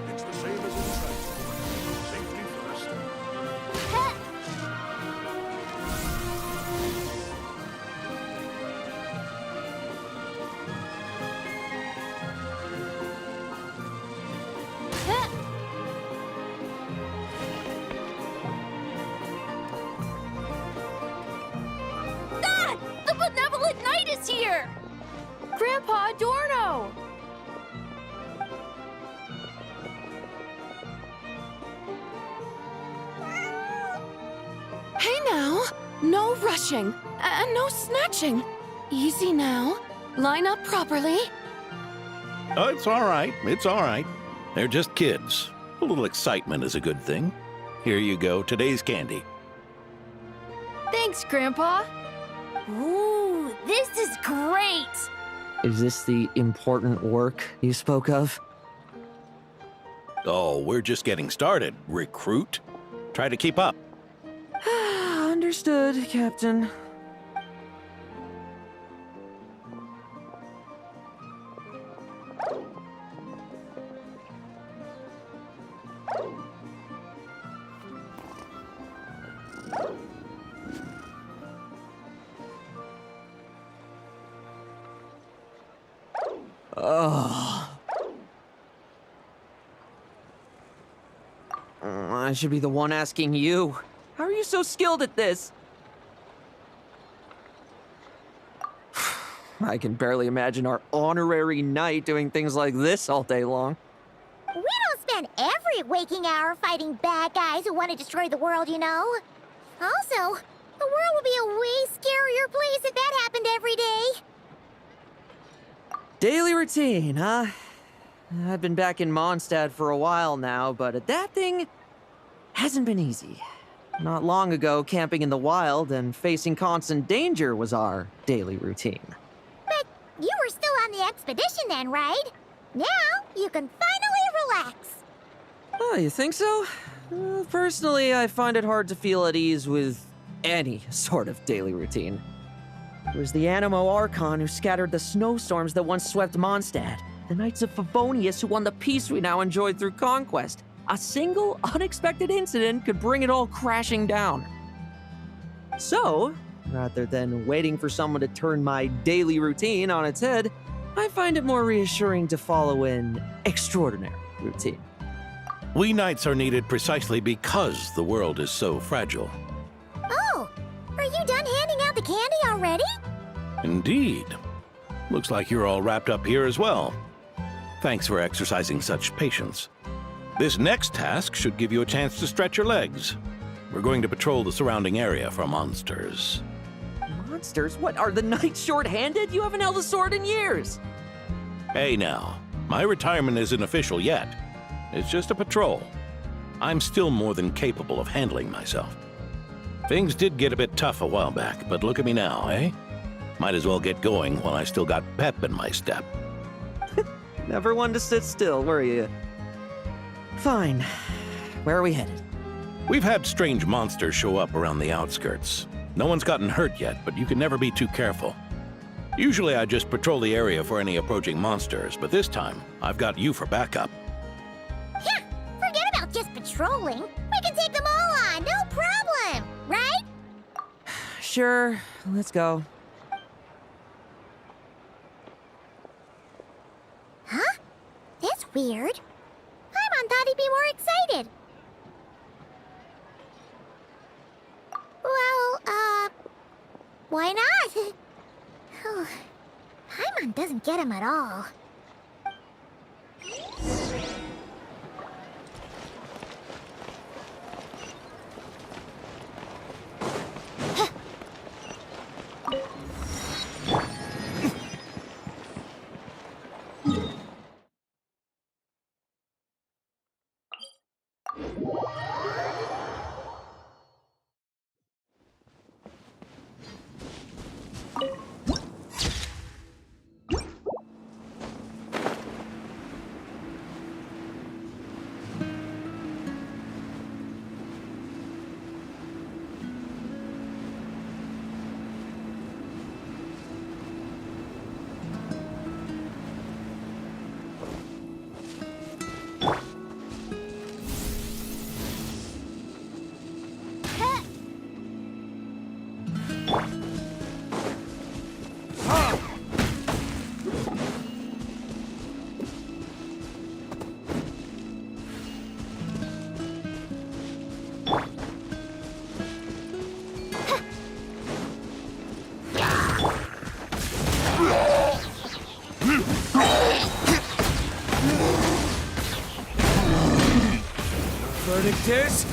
It's the same as in transport. Safety first. Ah! The benevolent knight is here! Grandpa Adorno! Hey now! No rushing, and no snatching. Easy now. Line up properly. Oh, it's all right. It's all right. They're just kids. A little excitement is a good thing. Here you go, today's candy. Thanks, Grandpa. Ooh, this is great! Is this the important work you spoke of? Oh, we're just getting started, recruit. Try to keep up. Understood, Captain. I should be the one asking you. How are you so skilled at this? I can barely imagine our honorary knight doing things like this all day long. We don't spend every waking hour fighting bad guys who want to destroy the world, you know? Also, the world would be a way scarier place if that happened every day. Daily routine, huh? I've been back in Mondstadt for a while now, but that thing hasn't been easy. Not long ago, camping in the wild and facing constant danger was our daily routine. But you were still on the expedition then, right? Now you can finally relax. Oh, you think so? Personally, I find it hard to feel at ease with any sort of daily routine. It was the Animo Archon who scattered the snowstorms that once swept Mondstadt, the Knights of Favonius who won the peace we now enjoy through conquest. A single, unexpected incident could bring it all crashing down. So, rather than waiting for someone to turn my daily routine on its head, I find it more reassuring to follow an extraordinary routine. We knights are needed precisely because the world is so fragile. Oh, are you done handing out the candy already? Indeed. Looks like you're all wrapped up here as well. Thanks for exercising such patience. This next task should give you a chance to stretch your legs. We're going to patrol the surrounding area for monsters. Monsters? What, are the knights short-handed? You haven't held a sword in years. Hey now, my retirement isn't official yet. It's just a patrol. I'm still more than capable of handling myself. Things did get a bit tough a while back, but look at me now, eh? Might as well get going while I still got pep in my step. Never one to sit still, were you? Fine. Where are we headed? We've had strange monsters show up around the outskirts. No one's gotten hurt yet, but you can never be too careful. Usually I just patrol the area for any approaching monsters, but this time I've got you for backup. Yeah, forget about just patrolling. We can take them all on, no problem, right? Sure, let's go. Huh? That's weird. Paimon thought he'd be more excited. Well, why not? Oh, Paimon doesn't get him at all. Verdict is...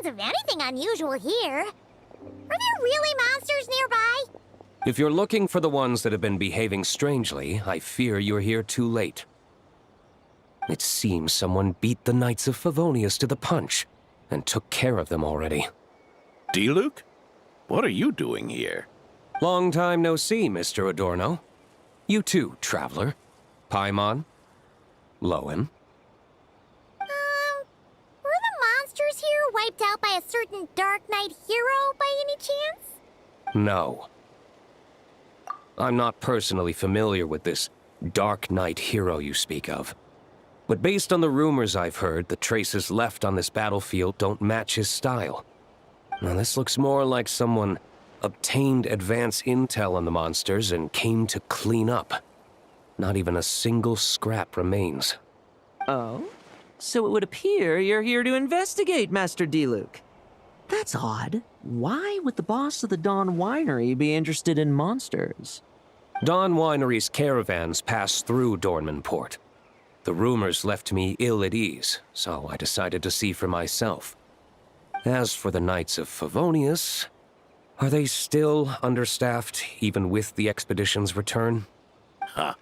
signs of anything unusual here. Are there really monsters nearby? If you're looking for the ones that have been behaving strangely, I fear you're here too late. It seems someone beat the Knights of Favonius to the punch and took care of them already. D-Luke? What are you doing here? Long time no see, Mr. Adorno. You too, traveler. Paimon. Lowen. Were the monsters here wiped out by a certain Dark Knight hero by any chance? No. I'm not personally familiar with this Dark Knight hero you speak of. But based on the rumors I've heard, the traces left on this battlefield don't match his style. Now this looks more like someone obtained advance intel on the monsters and came to clean up. Not even a single scrap remains. Oh? So it would appear you're here to investigate, Master D-Luke. That's odd. Why would the boss of the Dawn Winery be interested in monsters? Dawn Winery's caravans pass through Dornman Port. The rumors left me ill at ease, so I decided to see for myself. As for the Knights of Favonius, are they still understaffed, even with the expedition's return? Ha.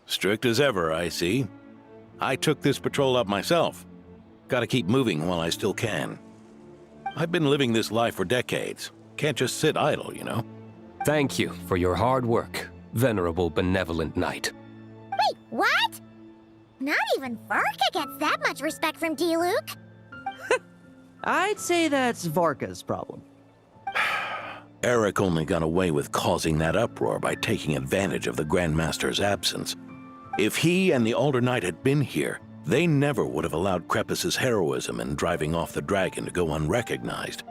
Strict as ever, I see. I took this patrol up myself. Gotta keep moving while I still can. I've been living this life for decades. Can't just sit idle, you know? Thank you for your hard work, venerable benevolent knight. Wait, what? Not even Varka gets that much respect from D-Luke. I'd say that's Varka's problem. Eric only got away with causing that uproar by taking advantage of the Grandmaster's absence. If he and the Alder Knight had been here, they never would have allowed Krepus's heroism in driving off the dragon to go unrecognized.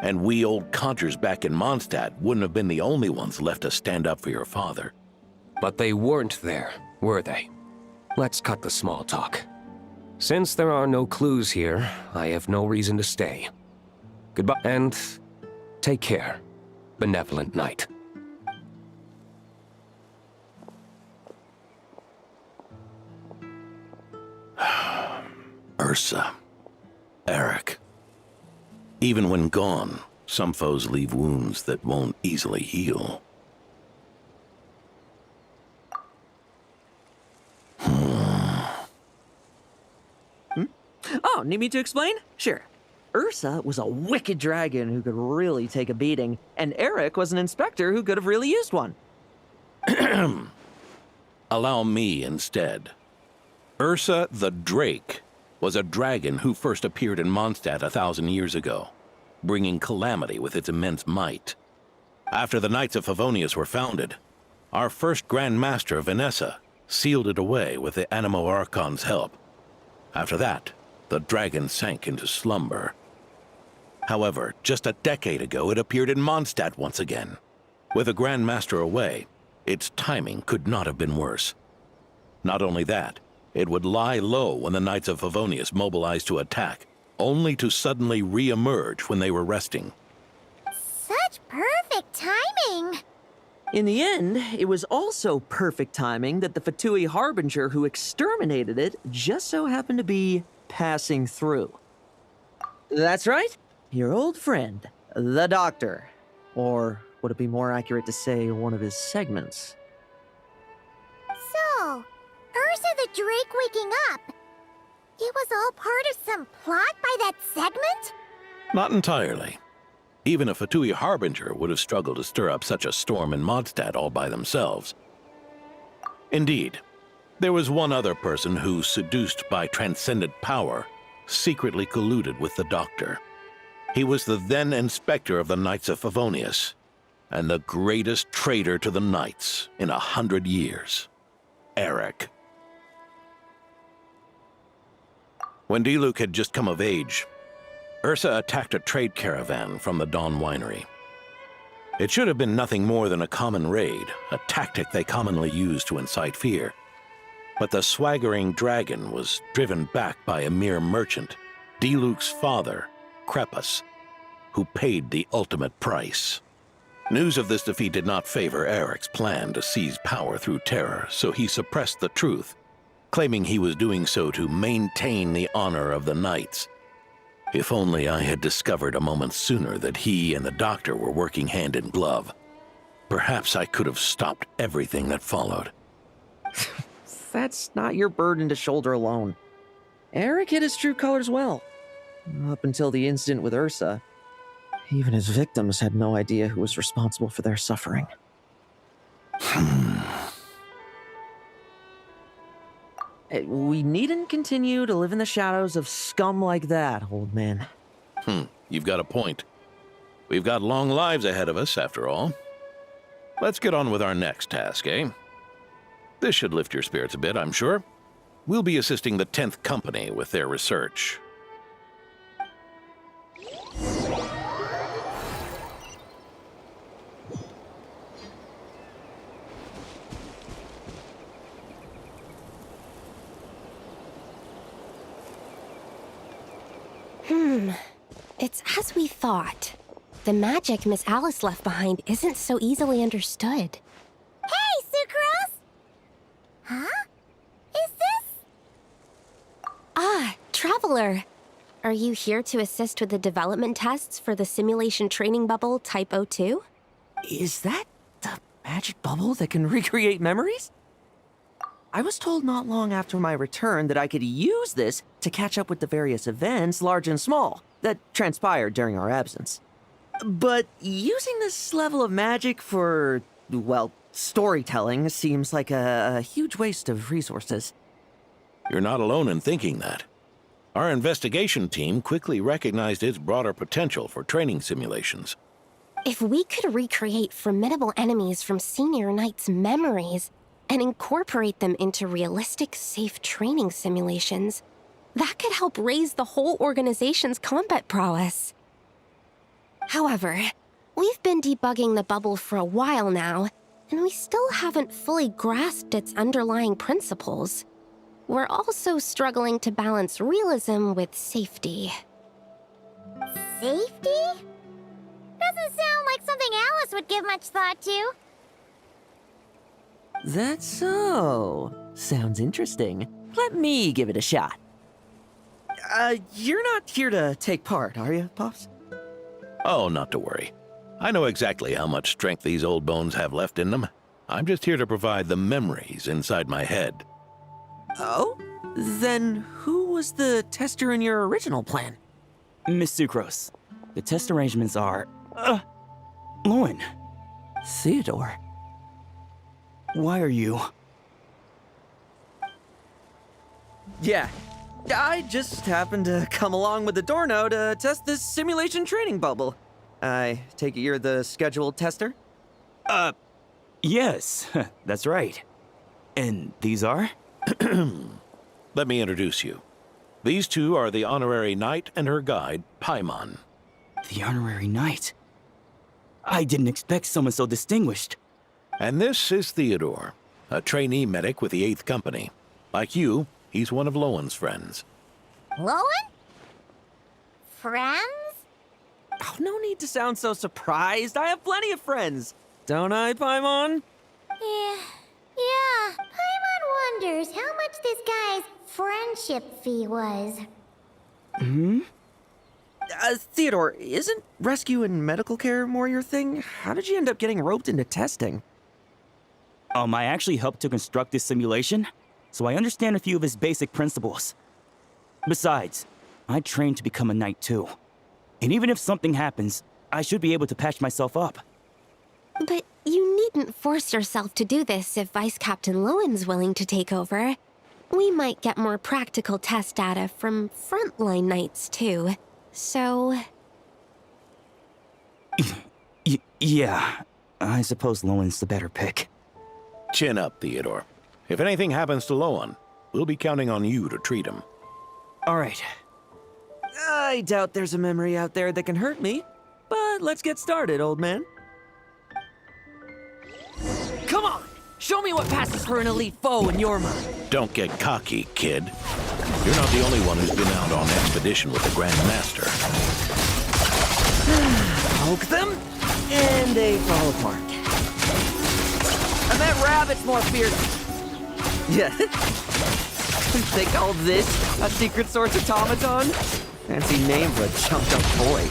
And we old codgers back in Mondstadt wouldn't have been the only ones left to stand up for your father. But they weren't there, were they? Let's cut the small talk. Since there are no clues here, I have no reason to stay. Goodbye, and take care, benevolent knight. Ursa. Eric. Even when gone, some foes leave wounds that won't easily heal. Oh, need me to explain? Sure. Ursa was a wicked dragon who could really take a beating, and Eric was an inspector who could have really used one. Allow me instead. Ursa the Drake was a dragon who first appeared in Mondstadt 1,000 years ago, bringing calamity with its immense might. After the Knights of Favonius were founded, our first Grand Master, Vanessa, sealed it away with the Animo Archon's help. After that, the dragon sank into slumber. However, just a decade ago, it appeared in Mondstadt once again. With the Grand Master away, its timing could not have been worse. Not only that, it would lie low when the Knights of Favonius mobilized to attack, only to suddenly re-emerge when they were resting. Such perfect timing! In the end, it was also perfect timing that the Fatui Harbinger who exterminated it just so happened to be passing through. That's right, your old friend, the Doctor. Or would it be more accurate to say one of his segments? So, Ursa the Drake waking up. It was all part of some plot by that segment? Not entirely. Even a Fatui Harbinger would have struggled to stir up such a storm in Mondstadt all by themselves. Indeed, there was one other person who, seduced by transcendent power, secretly colluded with the Doctor. He was the then Inspector of the Knights of Favonius, and the greatest traitor to the Knights in 100 years. Eric. When D-Luke had just come of age, Ursa attacked a trade caravan from the Dawn Winery. It should have been nothing more than a common raid, a tactic they commonly use to incite fear. But the swaggering dragon was driven back by a mere merchant, D-Luke's father, Krepus, who paid the ultimate price. News of this defeat did not favor Eric's plan to seize power through terror, so he suppressed the truth, claiming he was doing so to maintain the honor of the Knights. If only I had discovered a moment sooner that he and the doctor were working hand in glove. Perhaps I could have stopped everything that followed. That's not your burden to shoulder alone. Eric hid his true colors well. Up until the incident with Ursa, even his victims had no idea who was responsible for their suffering. We needn't continue to live in the shadows of scum like that, old man. You've got a point. We've got long lives ahead of us, after all. Let's get on with our next task, eh? This should lift your spirits a bit, I'm sure. We'll be assisting the 10th Company with their research. It's as we thought. The magic Miss Alice left behind isn't so easily understood. Hey, Sucrose! Huh? Is this? Ah, Traveler. Are you here to assist with the development tests for the simulation training bubble Type 02? Is that the magic bubble that can recreate memories? I was told not long after my return that I could use this to catch up with the various events, large and small, that transpired during our absence. But using this level of magic for, well, storytelling seems like a huge waste of resources. You're not alone in thinking that. Our investigation team quickly recognized its broader potential for training simulations. If we could recreate formidable enemies from Senior Knight's memories and incorporate them into realistic, safe training simulations, that could help raise the whole organization's combat prowess. However, we've been debugging the bubble for a while now, and we still haven't fully grasped its underlying principles. We're also struggling to balance realism with safety. Safety? Doesn't sound like something Alice would give much thought to. That's so. Sounds interesting. Let me give it a shot. You're not here to take part, are you, Pops? Oh, not to worry. I know exactly how much strength these old bones have left in them. I'm just here to provide the memories inside my head. Oh? Then who was the tester in your original plan? Miss Sucrose, the test arrangements are... Lauren. Theodore. Why are you... Yeah, I just happened to come along with the Dorno to test this simulation training bubble. I take it you're the scheduled tester? Yes, that's right. And these are? Let me introduce you. These two are the honorary knight and her guide, Paimon. The honorary knight? I didn't expect someone so distinguished. And this is Theodore, a trainee medic with the 8th Company. Like you, he's one of Lowen's friends. Lowen? Friends? Oh, no need to sound so surprised. I have plenty of friends. Don't I, Paimon? Yeah. Paimon wonders how much this guy's friendship fee was. Theodore, isn't rescue and medical care more your thing? How did you end up getting roped into testing? I actually helped to construct this simulation, so I understand a few of his basic principles. Besides, I trained to become a knight too. And even if something happens, I should be able to patch myself up. But you needn't force yourself to do this if Vice Captain Lowen's willing to take over. We might get more practical test data from frontline knights too. So... Yeah, I suppose Lowen's the better pick. Chin up, Theodore. If anything happens to Lowen, we'll be counting on you to treat him. All right. I doubt there's a memory out there that can hurt me, but let's get started, old man. Come on! Show me what passes for an elite foe in your mind. Don't get cocky, kid. You're not the only one who's been out on expedition with the Grand Master. Poke them, and they fall apart. I bet rabbit's more fearsome. Yeah. They call this a secret source automaton? Fancy name for a chumped up boy.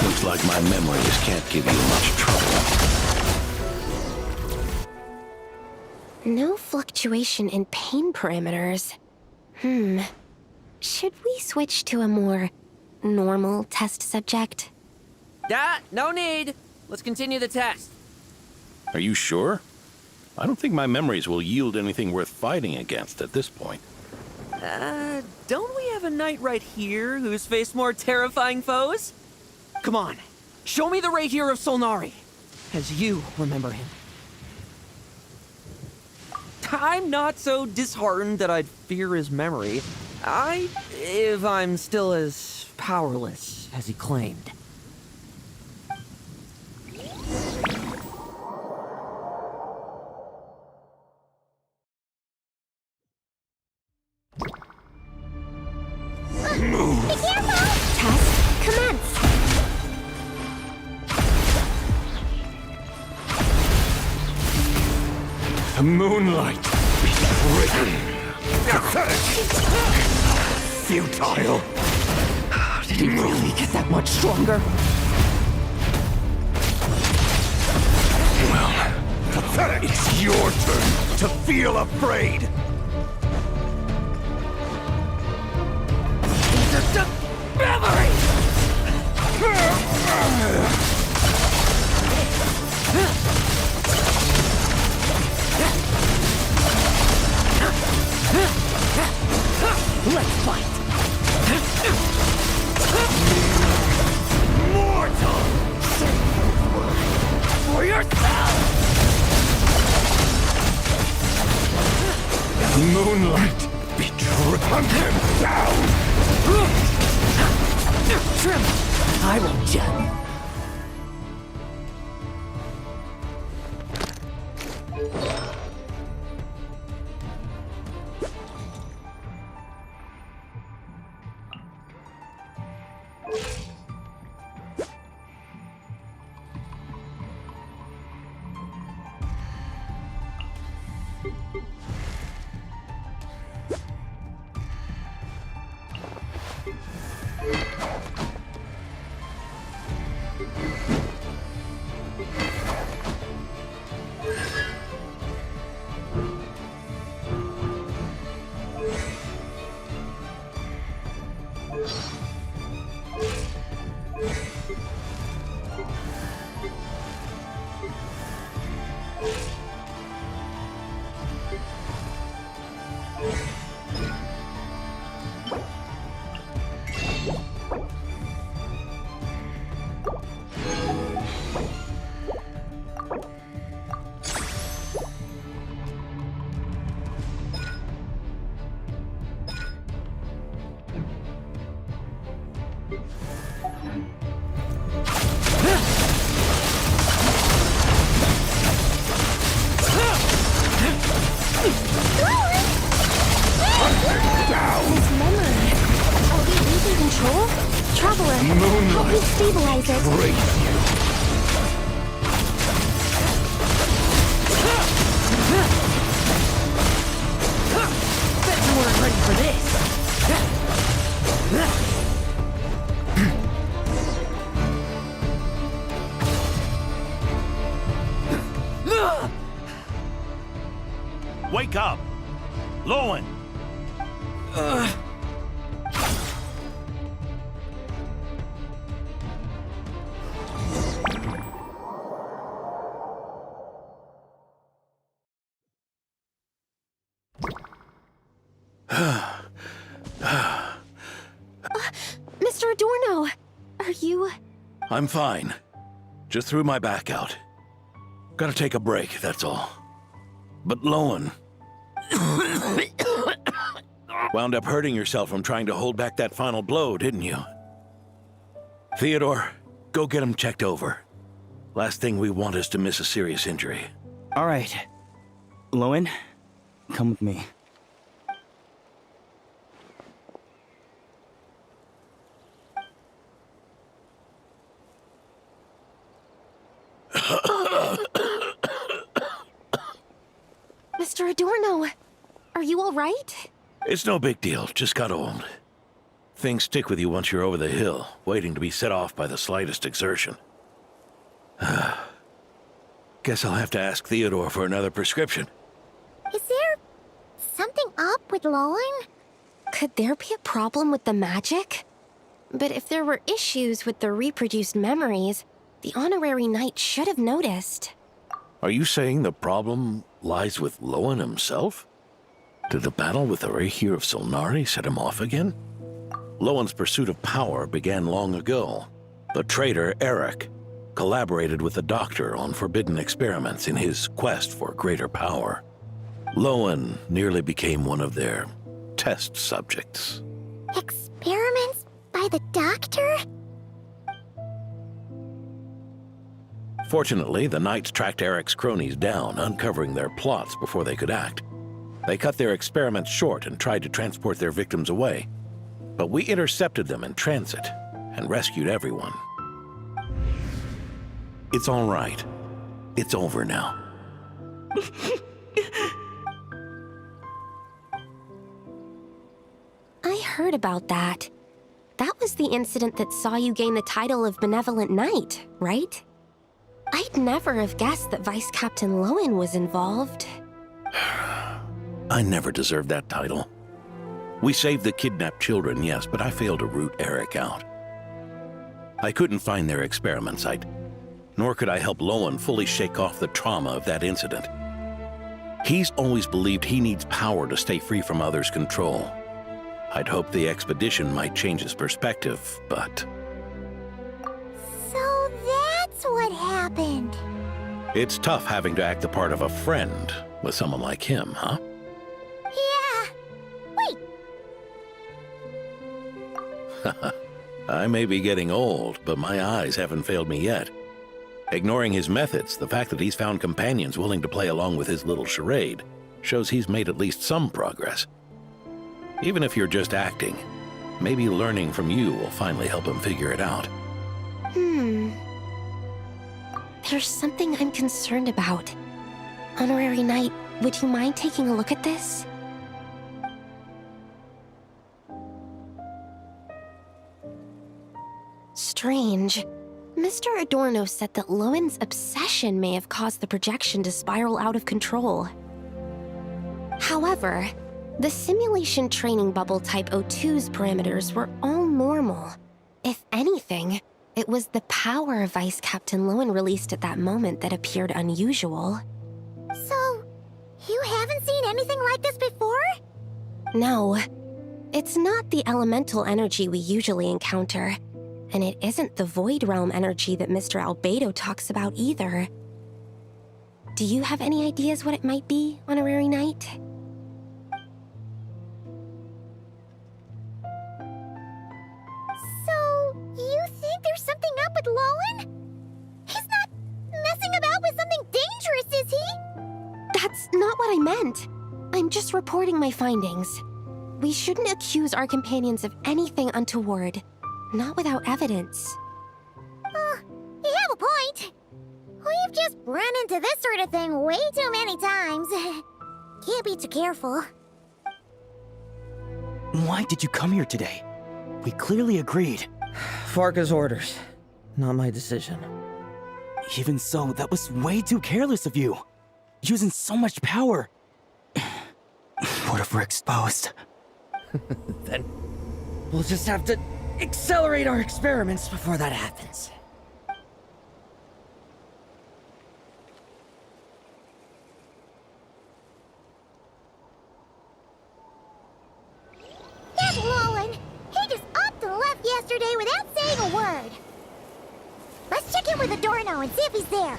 Looks like my memories can't give you much trouble. No fluctuation in pain parameters. Should we switch to a more normal test subject? No need. Let's continue the test. Are you sure? I don't think my memories will yield anything worth fighting against at this point. Don't we have a knight right here who's faced more terrifying foes? Come on, show me the Rapier of Solnari, as you remember him. I'm not so disheartened that I'd fear his memory. If I'm still as powerless as he claimed. Be careful! Test commence! The moonlight betrayed. Pathetic. Futile. Did he really get that much stronger? Well, pathetic. It's your turn to feel afraid. These are just memories! Let's fight! Mortal! For yourself! Moonlight betrayed. Hunt him down! Trim! I won't judge. Stabilize it. Bet you weren't ready for this. Wake up! Lowen! Mr. Adorno, are you... I'm fine. Just threw my back out. Gotta take a break, that's all. But Lowen... wound up hurting yourself from trying to hold back that final blow, didn't you? Theodore, go get him checked over. Last thing we want is to miss a serious injury. All right. Lowen, come with me. Mr. Adorno, are you all right? It's no big deal, just got old. Things stick with you once you're over the hill, waiting to be set off by the slightest exertion. Guess I'll have to ask Theodore for another prescription. Is there something up with Lowen? Could there be a problem with the magic? But if there were issues with the reproduced memories, the honorary knight should have noticed. Are you saying the problem lies with Lowen himself? Did the battle with the Rahir of Solnari set him off again? Lowen's pursuit of power began long ago. The traitor, Eric, collaborated with the Doctor on forbidden experiments in his quest for greater power. Lowen nearly became one of their test subjects. Experiments by the Doctor? Fortunately, the Knights tracked Eric's cronies down, uncovering their plots before they could act. They cut their experiments short and tried to transport their victims away. But we intercepted them in transit and rescued everyone. It's all right. It's over now. I heard about that. That was the incident that saw you gain the title of Benevolent Knight, right? I'd never have guessed that Vice Captain Lowen was involved. I never deserved that title. We saved the kidnapped children, yes, but I failed to root Eric out. I couldn't find their experiment site, nor could I help Lowen fully shake off the trauma of that incident. He's always believed he needs power to stay free from others' control. I'd hoped the expedition might change his perspective, but... So that's what happened. It's tough having to act the part of a friend with someone like him, huh? Yeah. Wait. I may be getting old, but my eyes haven't failed me yet. Ignoring his methods, the fact that he's found companions willing to play along with his little charade shows he's made at least some progress. Even if you're just acting, maybe learning from you will finally help him figure it out. There's something I'm concerned about. Honorary Knight, would you mind taking a look at this? Strange. Mr. Adorno said that Lowen's obsession may have caused the projection to spiral out of control. However, the simulation training bubble type O2's parameters were all normal. If anything, it was the power Vice Captain Lowen released at that moment that appeared unusual. So, you haven't seen anything like this before? No, it's not the elemental energy we usually encounter, and it isn't the Void Realm energy that Mr. Albedo talks about either. Do you have any ideas what it might be, Honorary Knight? So, you think there's something up with Lowen? He's not messing about with something dangerous, is he? That's not what I meant. I'm just reporting my findings. We shouldn't accuse our companions of anything untoward. Not without evidence. You have a point. We've just run into this sort of thing way too many times. Can't be too careful. Why did you come here today? We clearly agreed. Farka's orders. Not my decision. Even so, that was way too careless of you. Using so much power. What if we're exposed? Then we'll just have to accelerate our experiments before that happens. That's Lowen. He just upped and left yesterday without saying a word. Let's check in with Adorno and see if he's there.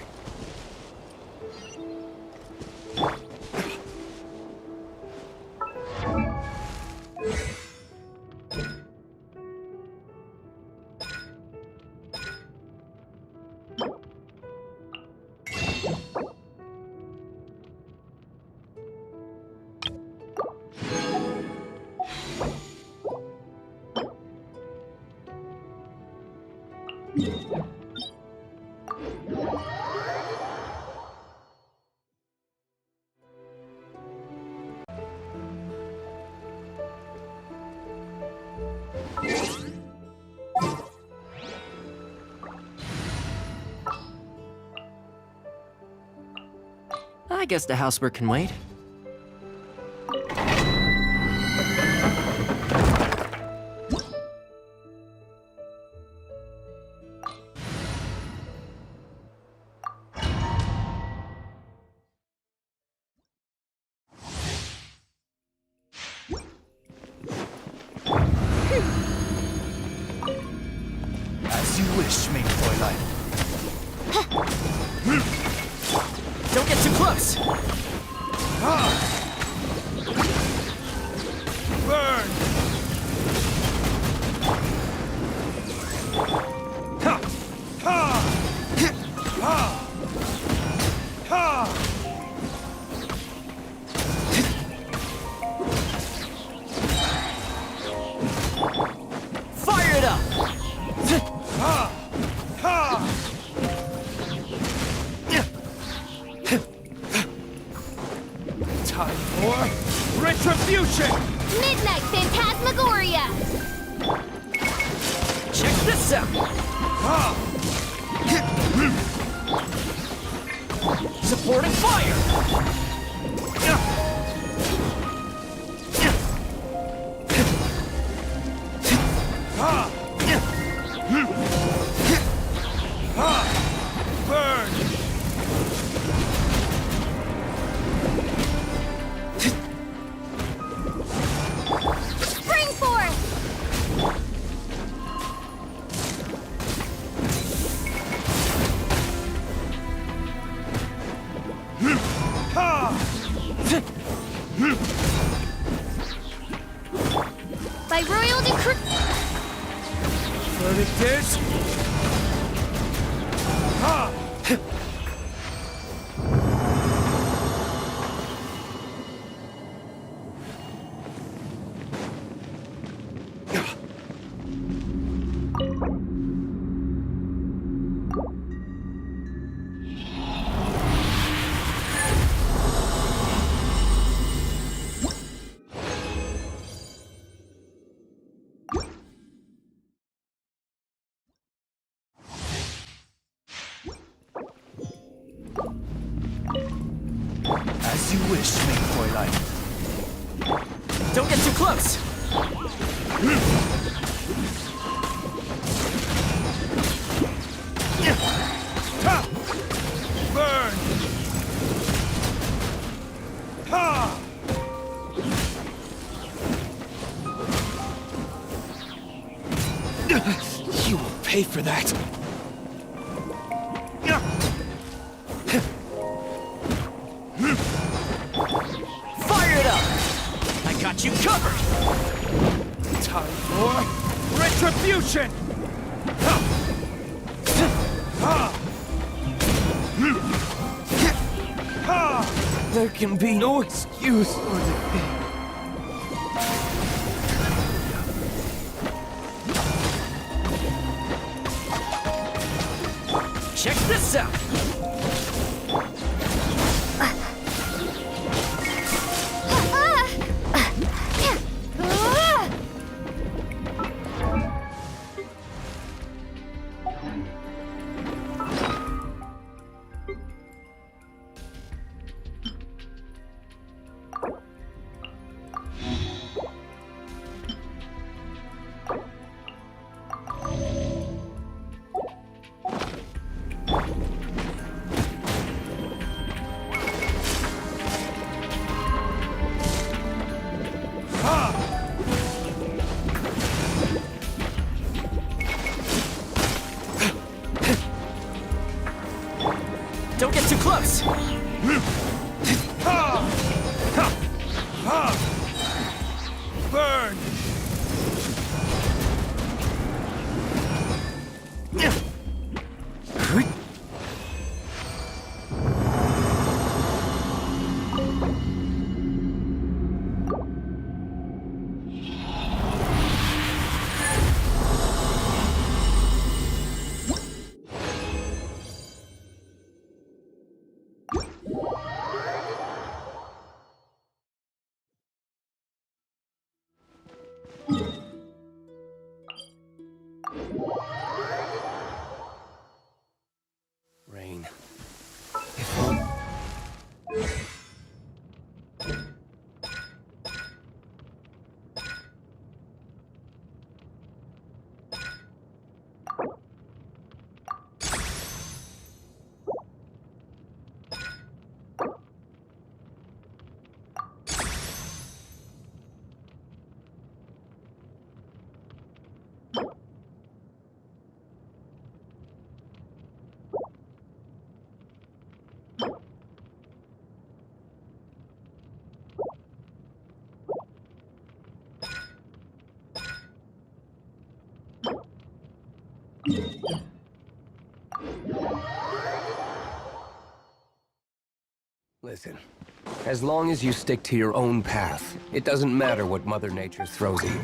I guess the housework can wait. As you wish, mein Fräulein. Don't get too close! Burn! Ha! Ha! Ha! Ha! Fire it up! Ha! Ha! Time for retribution! Midnight Phantasmagoria! Check this out! Supporting fire! Burn! Spring forth! By royal decree. Verdict is... Ha! As you wish, mein Fräulein. Don't get too close! Ha! Burn! Ha! You will pay for that. Fire it up! I got you covered! Time for retribution! There can be no excuse for the pain. Check this out! Don't get too close! Burn! Listen, as long as you stick to your own path, it doesn't matter what Mother Nature throws at you.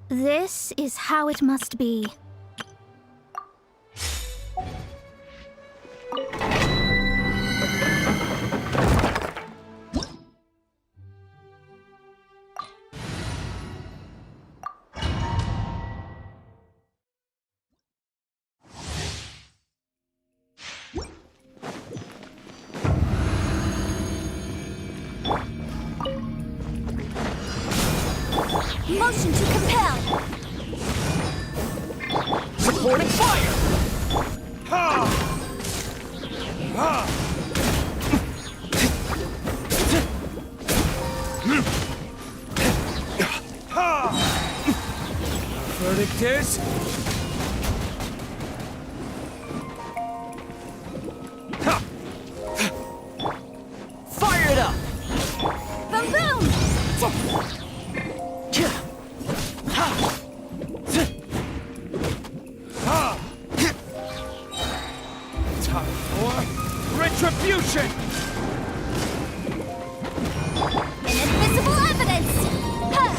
This is how it must be. Motion to compel! Supporting fire! Ha! Ha! Verdict is... Fire it up! Boom boom! Time for retribution! Inadmissible evidence! Huh.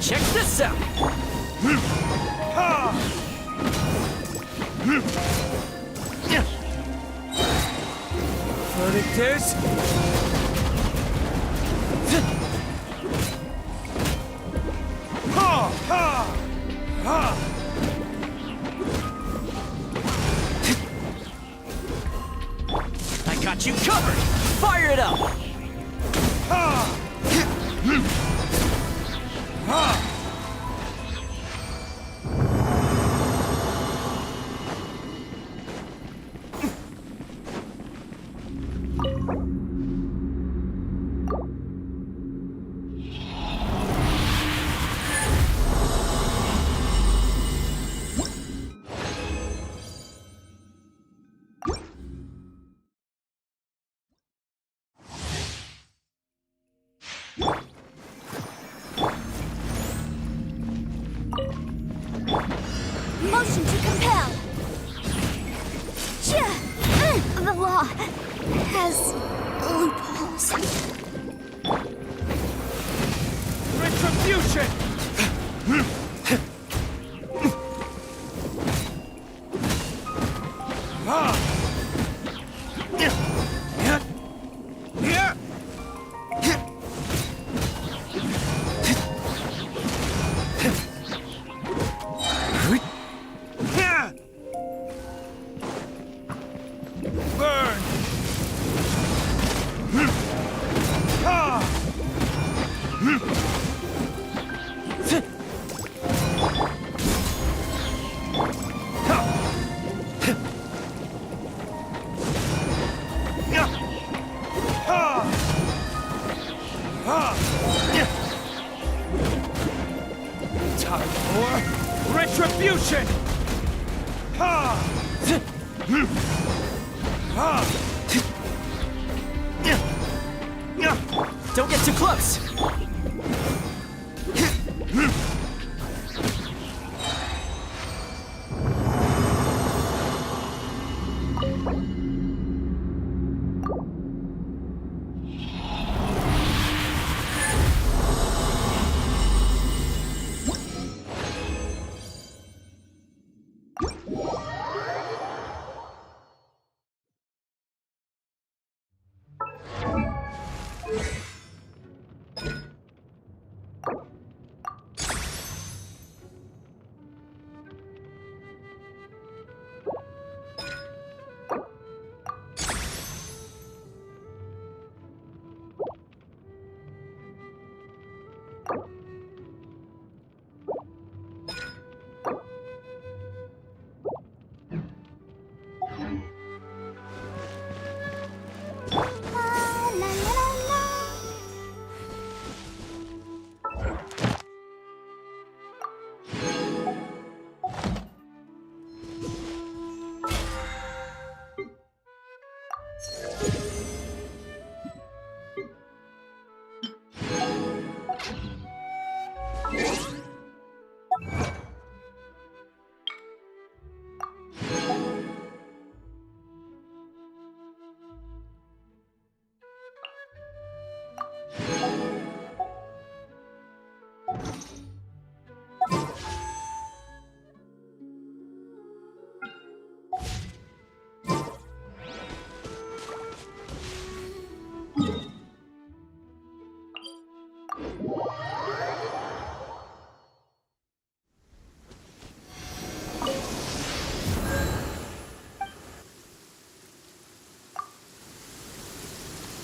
Check this out! Verdict is... Ha! Ha! Ha! I got you covered! Fire it up! Ha! Ha! Motion to compel! The law has loopholes. Retribution! Burn! Time for retribution! Don't get too close!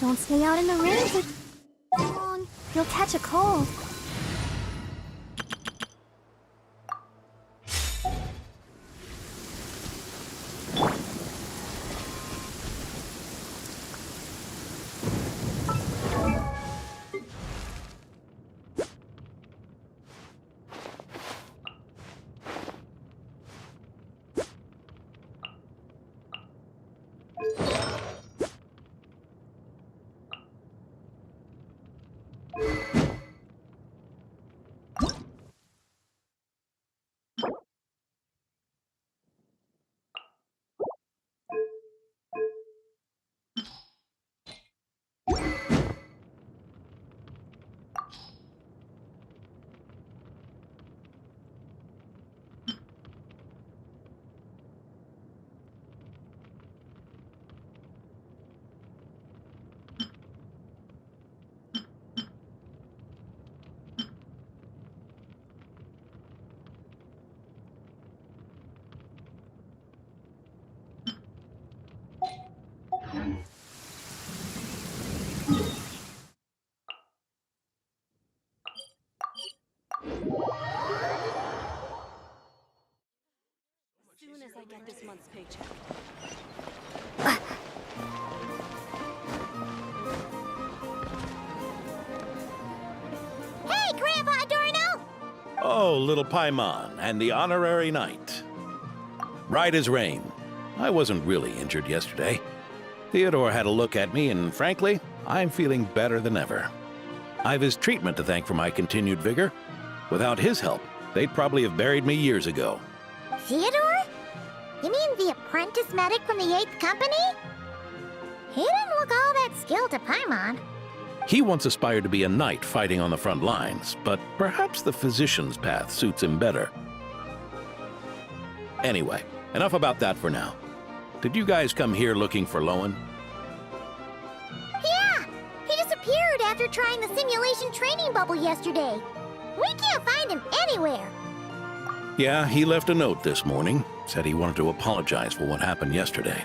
Don't stay out in the rain for too long. You'll catch a cold. Soon as I get this month's paycheck. Hey, Grandpa Adorno! Oh, little Paimon and the honorary knight. Right as rain. I wasn't really injured yesterday. Theodore had a look at me, and frankly, I'm feeling better than ever. I've his treatment to thank for my continued vigor. Without his help, they'd probably have buried me years ago. Theodore? You mean the apprentice medic from the 8th Company? He didn't look all that skilled to Paimon. He once aspired to be a knight fighting on the front lines, but perhaps the physician's path suits him better. Anyway, enough about that for now. Did you guys come here looking for Lowen? Yeah! He disappeared after trying the simulation training bubble yesterday. We can't find him anywhere. Yeah, he left a note this morning. Said he wanted to apologize for what happened yesterday.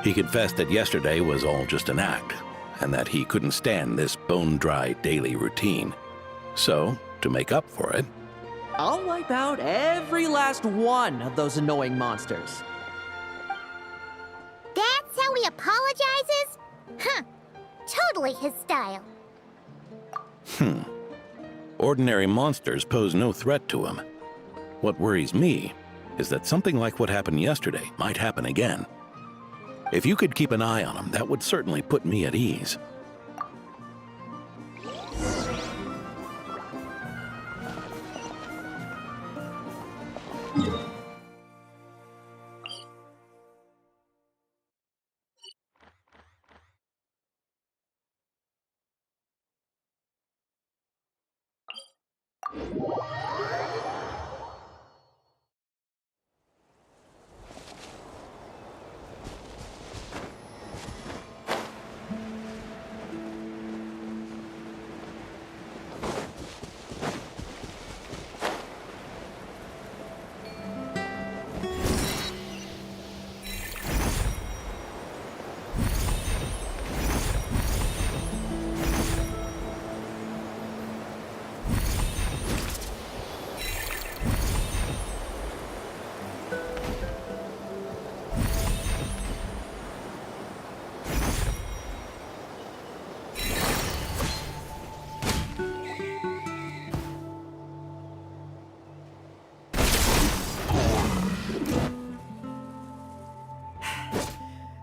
He confessed that yesterday was all just an act, and that he couldn't stand this bone-dry daily routine. So, to make up for it, I'll wipe out every last one of those annoying monsters. That's how he apologizes? Huh. Totally his style. Ordinary monsters pose no threat to him. What worries me is that something like what happened yesterday might happen again. If you could keep an eye on him, that would certainly put me at ease.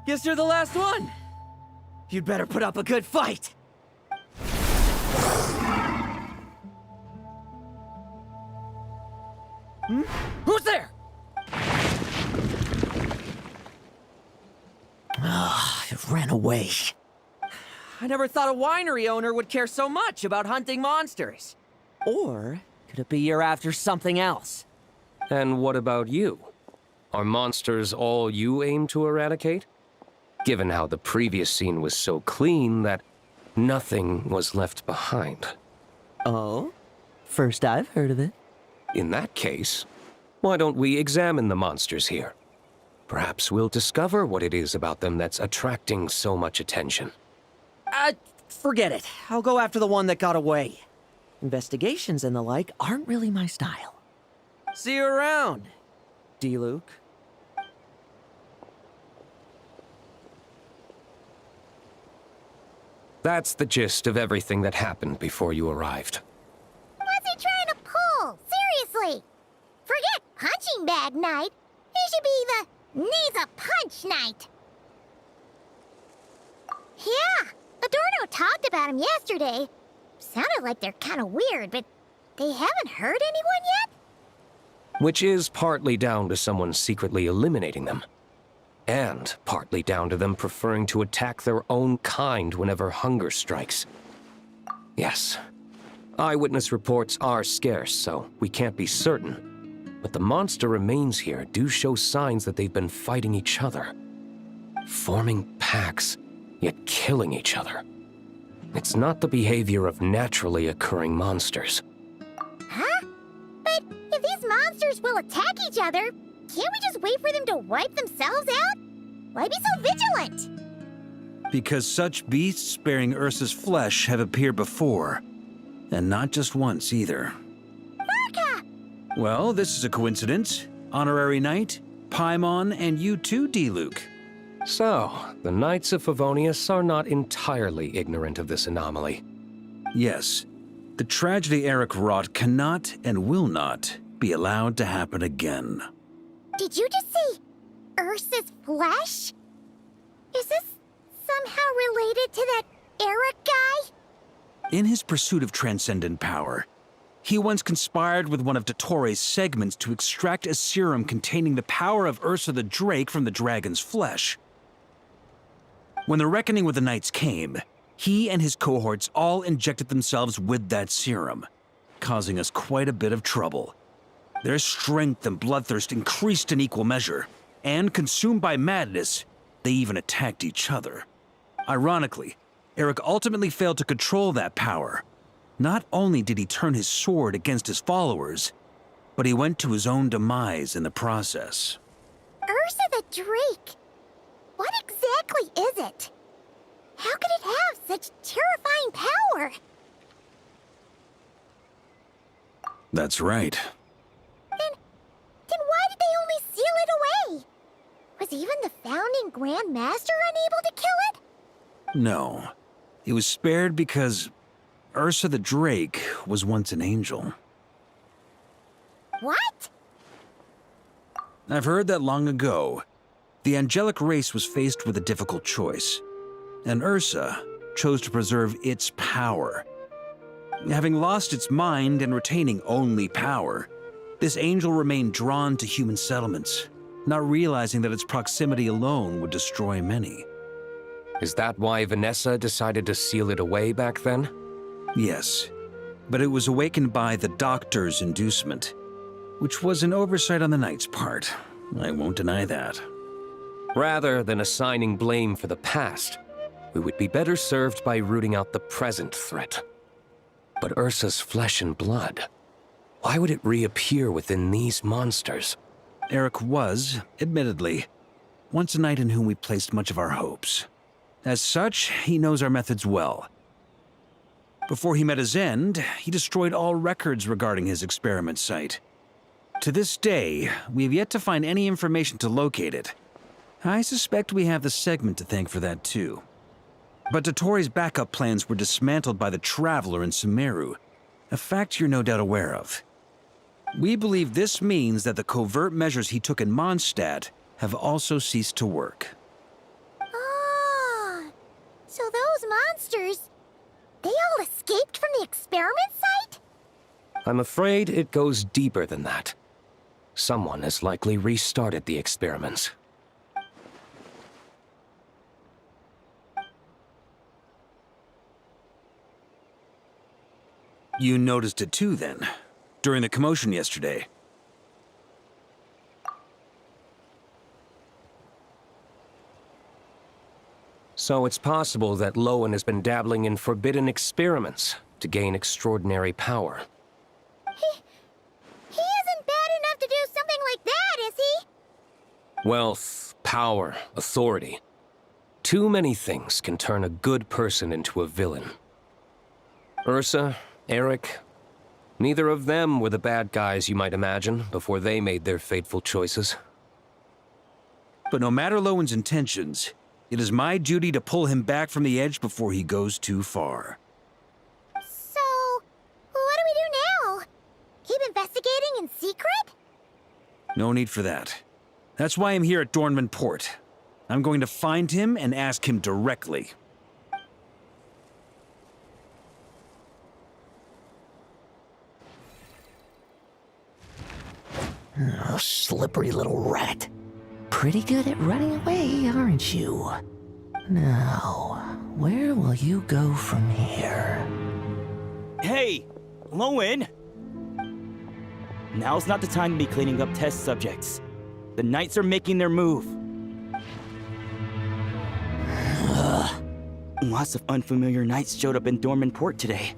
Guess you're the last one. You'd better put up a good fight! Hmm? Who's there? It ran away. I never thought a winery owner would care so much about hunting monsters. Or could it be you're after something else? And what about you? Are monsters all you aim to eradicate? Given how the previous scene was so clean that nothing was left behind. Oh? First I've heard of it. In that case, why don't we examine the monsters here? Perhaps we'll discover what it is about them that's attracting so much attention. Forget it. I'll go after the one that got away. Investigations and the like aren't really my style. See you around, D-Luke. That's the gist of everything that happened before you arrived. What's he trying to pull? Seriously! Forget punching bag night. It should be the needs a punch night. Yeah, Adorno talked about him yesterday. Sounded like they're kind of weird, but they haven't hurt anyone yet? Which is partly down to someone secretly eliminating them. And partly down to them preferring to attack their own kind whenever hunger strikes. Yes, eyewitness reports are scarce, so we can't be certain. But the monster remains here do show signs that they've been fighting each other. Forming packs, yet killing each other. It's not the behavior of naturally occurring monsters. Huh? But if these monsters will attack each other, can't we just wait for them to wipe themselves out? Why be so vigilant? Because such beasts bearing Ursa's flesh have appeared before. And not just once, either. Vorka! Well, this is a coincidence. Honorary Knight, Paimon, and you too, D-Luke. So, the Knights of Favonius are not entirely ignorant of this anomaly. Yes. The tragedy Eric wrought cannot and will not be allowed to happen again. Did you just say Ursa's flesh? Is this somehow related to that Eric guy? In his pursuit of transcendent power, he once conspired with one of Dottores' segments to extract a serum containing the power of Ursa the Drake from the dragon's flesh. When the reckoning with the Knights came, he and his cohorts all injected themselves with that serum, causing us quite a bit of trouble. Their strength and bloodthirst increased in equal measure, and consumed by madness, they even attacked each other. Ironically, Eric ultimately failed to control that power. Not only did he turn his sword against his followers, but he went to his own demise in the process. Ursa the Drake? What exactly is it? How could it have such terrifying power? That's right. Then why did they only seal it away? Was even the founding Grand Master unable to kill it? No. It was spared because Ursa the Drake was once an angel. What? I've heard that long ago, the angelic race was faced with a difficult choice, and Ursa chose to preserve its power. Having lost its mind and retaining only power, this angel remained drawn to human settlements, not realizing that its proximity alone would destroy many. Is that why Vanessa decided to seal it away back then? Yes, but it was awakened by the Doctor's inducement, which was an oversight on the Knight's part. I won't deny that. Rather than assigning blame for the past, we would be better served by rooting out the present threat. But Ursa's flesh and blood, why would it reappear within these monsters? Eric was, admittedly, once a knight in whom we placed much of our hopes. As such, he knows our methods well. Before he met his end, he destroyed all records regarding his experiment site. To this day, we have yet to find any information to locate it. I suspect we have the segment to thank for that too. But Dottores' backup plans were dismantled by the Traveler in Sumeru, a fact you're no doubt aware of. We believe this means that the covert measures he took in Mondstadt have also ceased to work. Oh, So those monsters, they all escaped from the experiment site? I'm afraid it goes deeper than that. Someone has likely restarted the experiments. You noticed it too, then, during the commotion yesterday. So it's possible that Lowen has been dabbling in forbidden experiments to gain extraordinary power. He isn't bad enough to do something like that, is he? Wealth, power, authority. Too many things can turn a good person into a villain. Ursa, Eric, neither of them were the bad guys you might imagine before they made their fateful choices. But no matter Lowen's intentions, it is my duty to pull him back from the edge before he goes too far. So, what do we do now? Keep investigating in secret? No need for that. That's why I'm here at Dornman Port. I'm going to find him and ask him directly. Oh, slippery little rat. Pretty good at running away, aren't you? Now, where will you go from here? Hey, Lowen! Now's not the time to be cleaning up test subjects. The Knights are making their move. Lots of unfamiliar Knights showed up in Dorman Port today.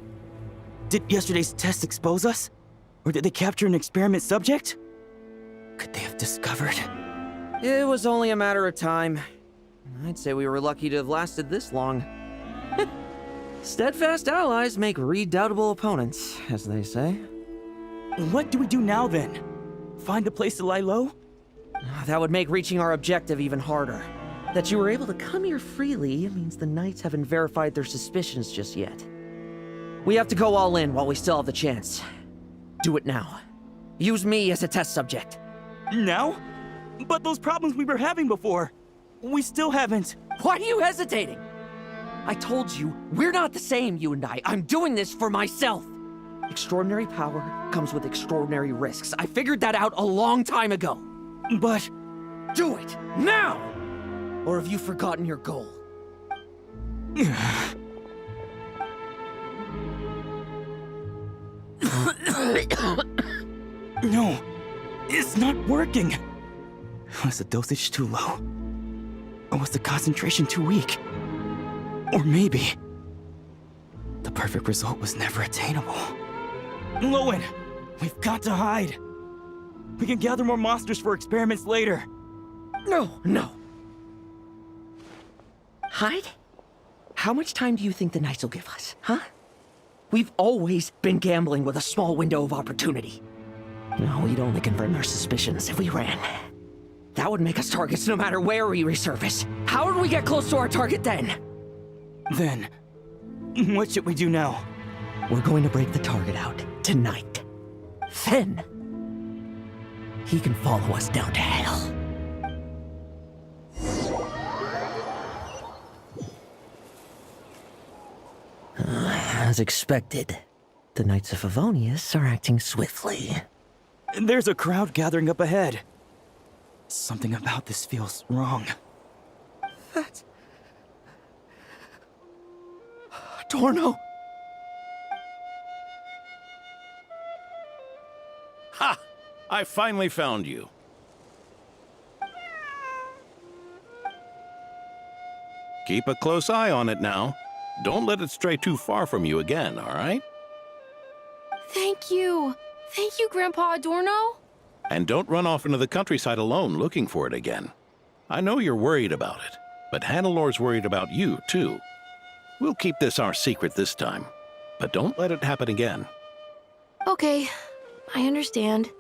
Did yesterday's test expose us? Or did they capture an experiment subject? Could they have discovered? It was only a matter of time. I'd say we were lucky to have lasted this long. Steadfast allies make redoubtable opponents, as they say. What do we do now, then? Find a place to lie low? That would make reaching our objective even harder. That you were able to come here freely means the Knights haven't verified their suspicions just yet. We have to go all in while we still have the chance. Do it now. Use me as a test subject. Now? But those problems we were having before, we still haven't. Why are you hesitating? I told you, we're not the same, you and I. I'm doing this for myself. Extraordinary power comes with extraordinary risks. I figured that out a long time ago. But... do it, now! Or have you forgotten your goal? No, it's not working. Was the dosage too low? Or was the concentration too weak? Or maybe the perfect result was never attainable. Lowen, we've got to hide. We can gather more monsters for experiments later. No. Hide? How much time do you think the Knights will give us, huh? We've always been gambling with a small window of opportunity. No, we'd only confirm their suspicions if we ran. That would make us targets no matter where we resurface. How would we get close to our target then? Then, what should we do now? We're going to break the target out tonight. Then, he can follow us down to hell. As expected, the Knights of Favonius are acting swiftly. There's a crowd gathering up ahead. Something about this feels wrong. That's... Torno! Ha! I finally found you. Keep a close eye on it now. Don't let it stray too far from you again, all right? Thank you. Thank you, Grandpa Adorno. And don't run off into the countryside alone looking for it again. I know you're worried about it, but Hannelor's worried about you, too. We'll keep this our secret this time, but don't let it happen again. Okay, I understand.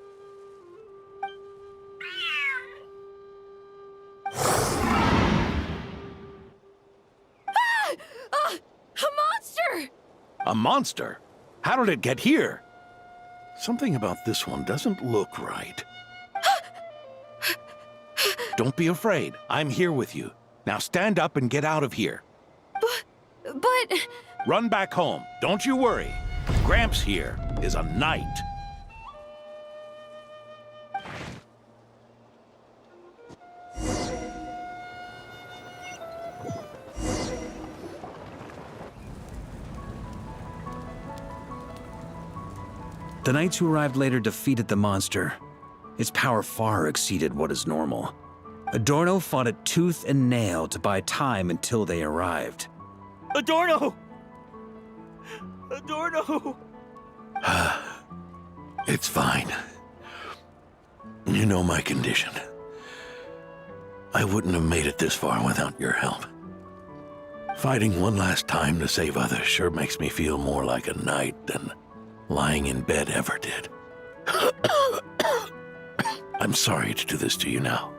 A monster! A monster? How did it get here? Something about this one doesn't look right. Don't be afraid. I'm here with you. Now stand up and get out of here. But But... Run back home. Don't you worry. Gramps here is a knight. The knights who arrived later defeated the monster. Its power far exceeded what is normal. Adorno fought it tooth and nail to buy time until they arrived. Adorno! Adorno! It's fine. You know my condition. I wouldn't have made it this far without your help. Fighting one last time to save others sure makes me feel more like a knight than lying in bed ever did. I'm sorry to do this to you now.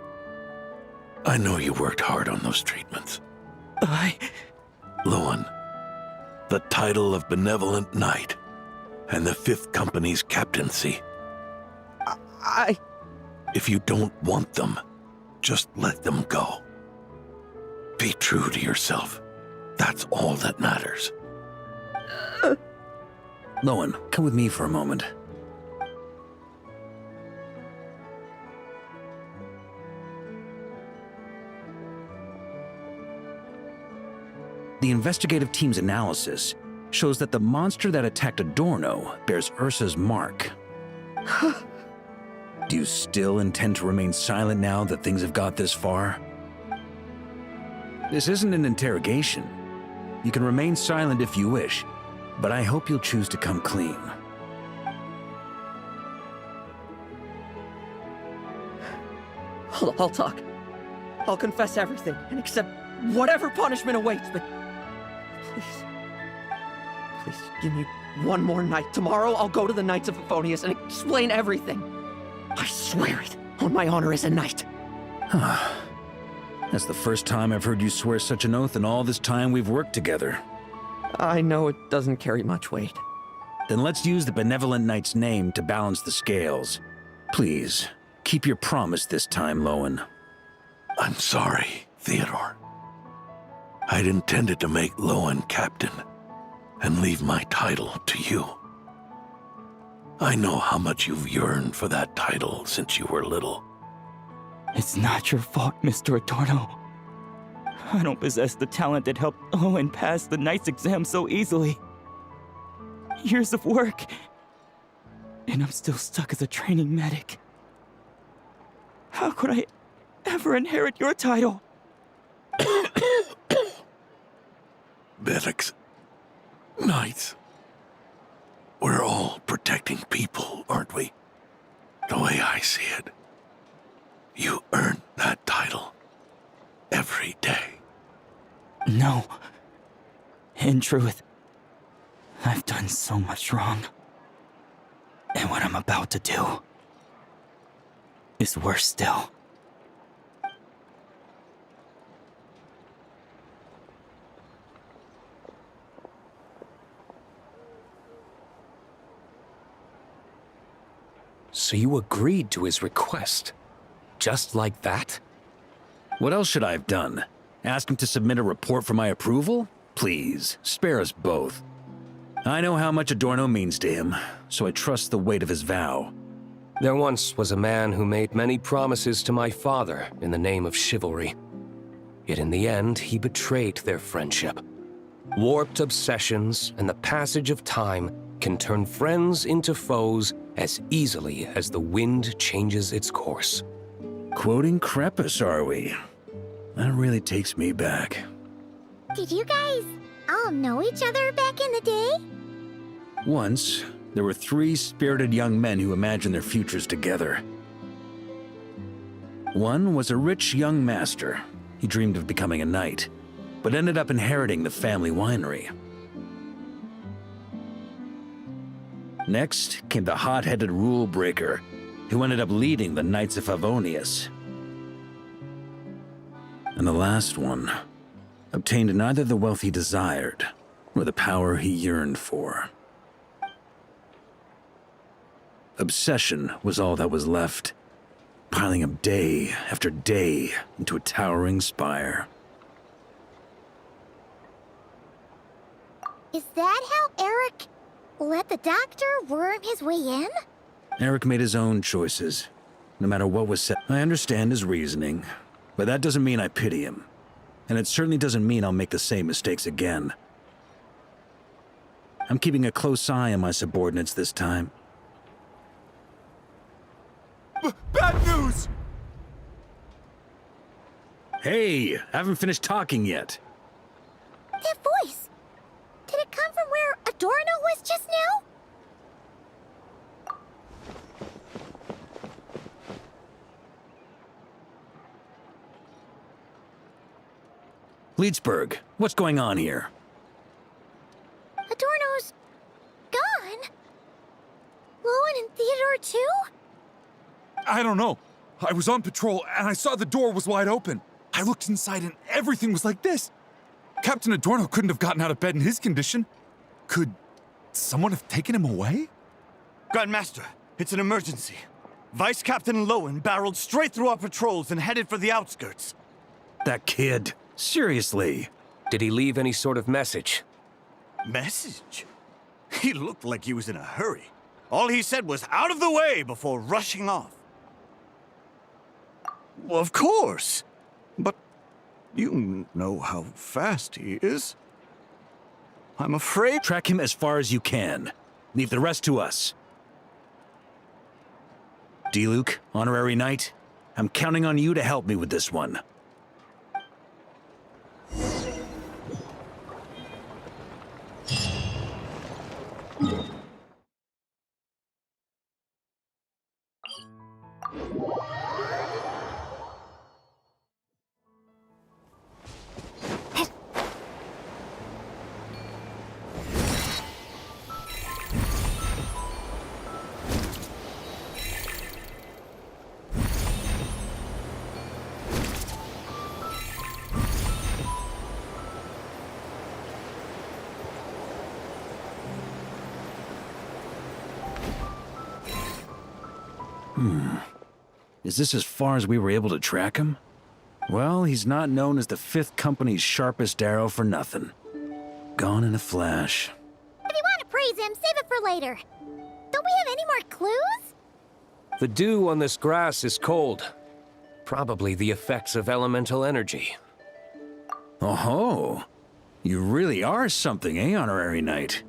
I know you worked hard on those treatments. Lowen, the title of Benevolent Knight and the 5th Company's captaincy. If you don't want them, just let them go. Be true to yourself. That's all that matters. Lowen, come with me for a moment. The investigative team's analysis shows that the monster that attacked Adorno bears Ursa's mark. Do you still intend to remain silent now that things have got this far? This isn't an interrogation. You can remain silent if you wish, but I hope you'll choose to come clean. I'll talk. I'll confess everything and accept whatever punishment awaits, but please give me one more night. Tomorrow I'll go to the Knights of Favonius and explain everything. I swear it, on my honor as a knight. That's the first time I've heard you swear such an oath in all this time we've worked together. I know it doesn't carry much weight. Then let's use the Benevolent Knight's name to balance the scales. Please, keep your promise this time, Lowen. I'm sorry, Theodore. I'd intended to make Lowen captain and leave my title to you. I know how much you've yearned for that title since you were little. It's not your fault, Mr. Adorno. I don't possess the talent that helped Owen pass the knight's exam so easily. Years of work, and I'm still stuck as a training medic. How could I ever inherit your title? Medics, knights, we're all protecting people, aren't we? The way I see it, you earn that title every day. No. In truth, I've done so much wrong. And what I'm about to do is worse still. So you agreed to his request? Just like that? What else should I have done? Ask him to submit a report for my approval? Please, spare us both. I know how much Adorno means to him, so I trust the weight of his vow. There once was a man who made many promises to my father in the name of chivalry. Yet in the end, he betrayed their friendship. Warped obsessions and the passage of time can turn friends into foes as easily as the wind changes its course. Quoting Crepus, are we? That really takes me back. Did you guys all know each other back in the day? Once, there were 3 spirited young men who imagined their futures together. One was a rich young master. He dreamed of becoming a knight, but ended up inheriting the family winery. Next came the hot-headed rule breaker, who ended up leading the Knights of Favonius. And the last one obtained neither the wealth he desired, nor the power he yearned for. Obsession was all that was left, piling up day after day into a towering spire. Is that how Eric let the doctor worm his way in? Eric made his own choices, no matter what was said. I understand his reasoning, but that doesn't mean I pity him. And it certainly doesn't mean I'll make the same mistakes again. I'm keeping a close eye on my subordinates this time. Bad news! Hey, haven't finished talking yet. That voice! Did it come from where Adorno was just now? Leedsburg, what's going on here? Adorno's gone? Lowen and Theodore too? I don't know. I was on patrol and I saw the door was wide open. I looked inside and everything was like this. Captain Adorno couldn't have gotten out of bed in his condition. Could someone have taken him away? Grandmaster, it's an emergency. Vice Captain Lowen barreled straight through our patrols and headed for the outskirts. That kid. Seriously. Did he leave any sort of message? Message? He looked like he was in a hurry. All he said was out of the way before rushing off. Well, of course. But you know how fast he is. I'm afraid... Track him as far as you can. Leave the rest to us. D-Luke, Honorary Knight, I'm counting on you to help me with this one. Is this as far as we were able to track him? Well, he's not known as the 5th Company's sharpest arrow for nothing. Gone in a flash. If you want to praise him, save it for later. Don't we have any more clues? The dew on this grass is cold. Probably the effects of elemental energy. Oh-ho! You really are something, eh, Honorary Knight?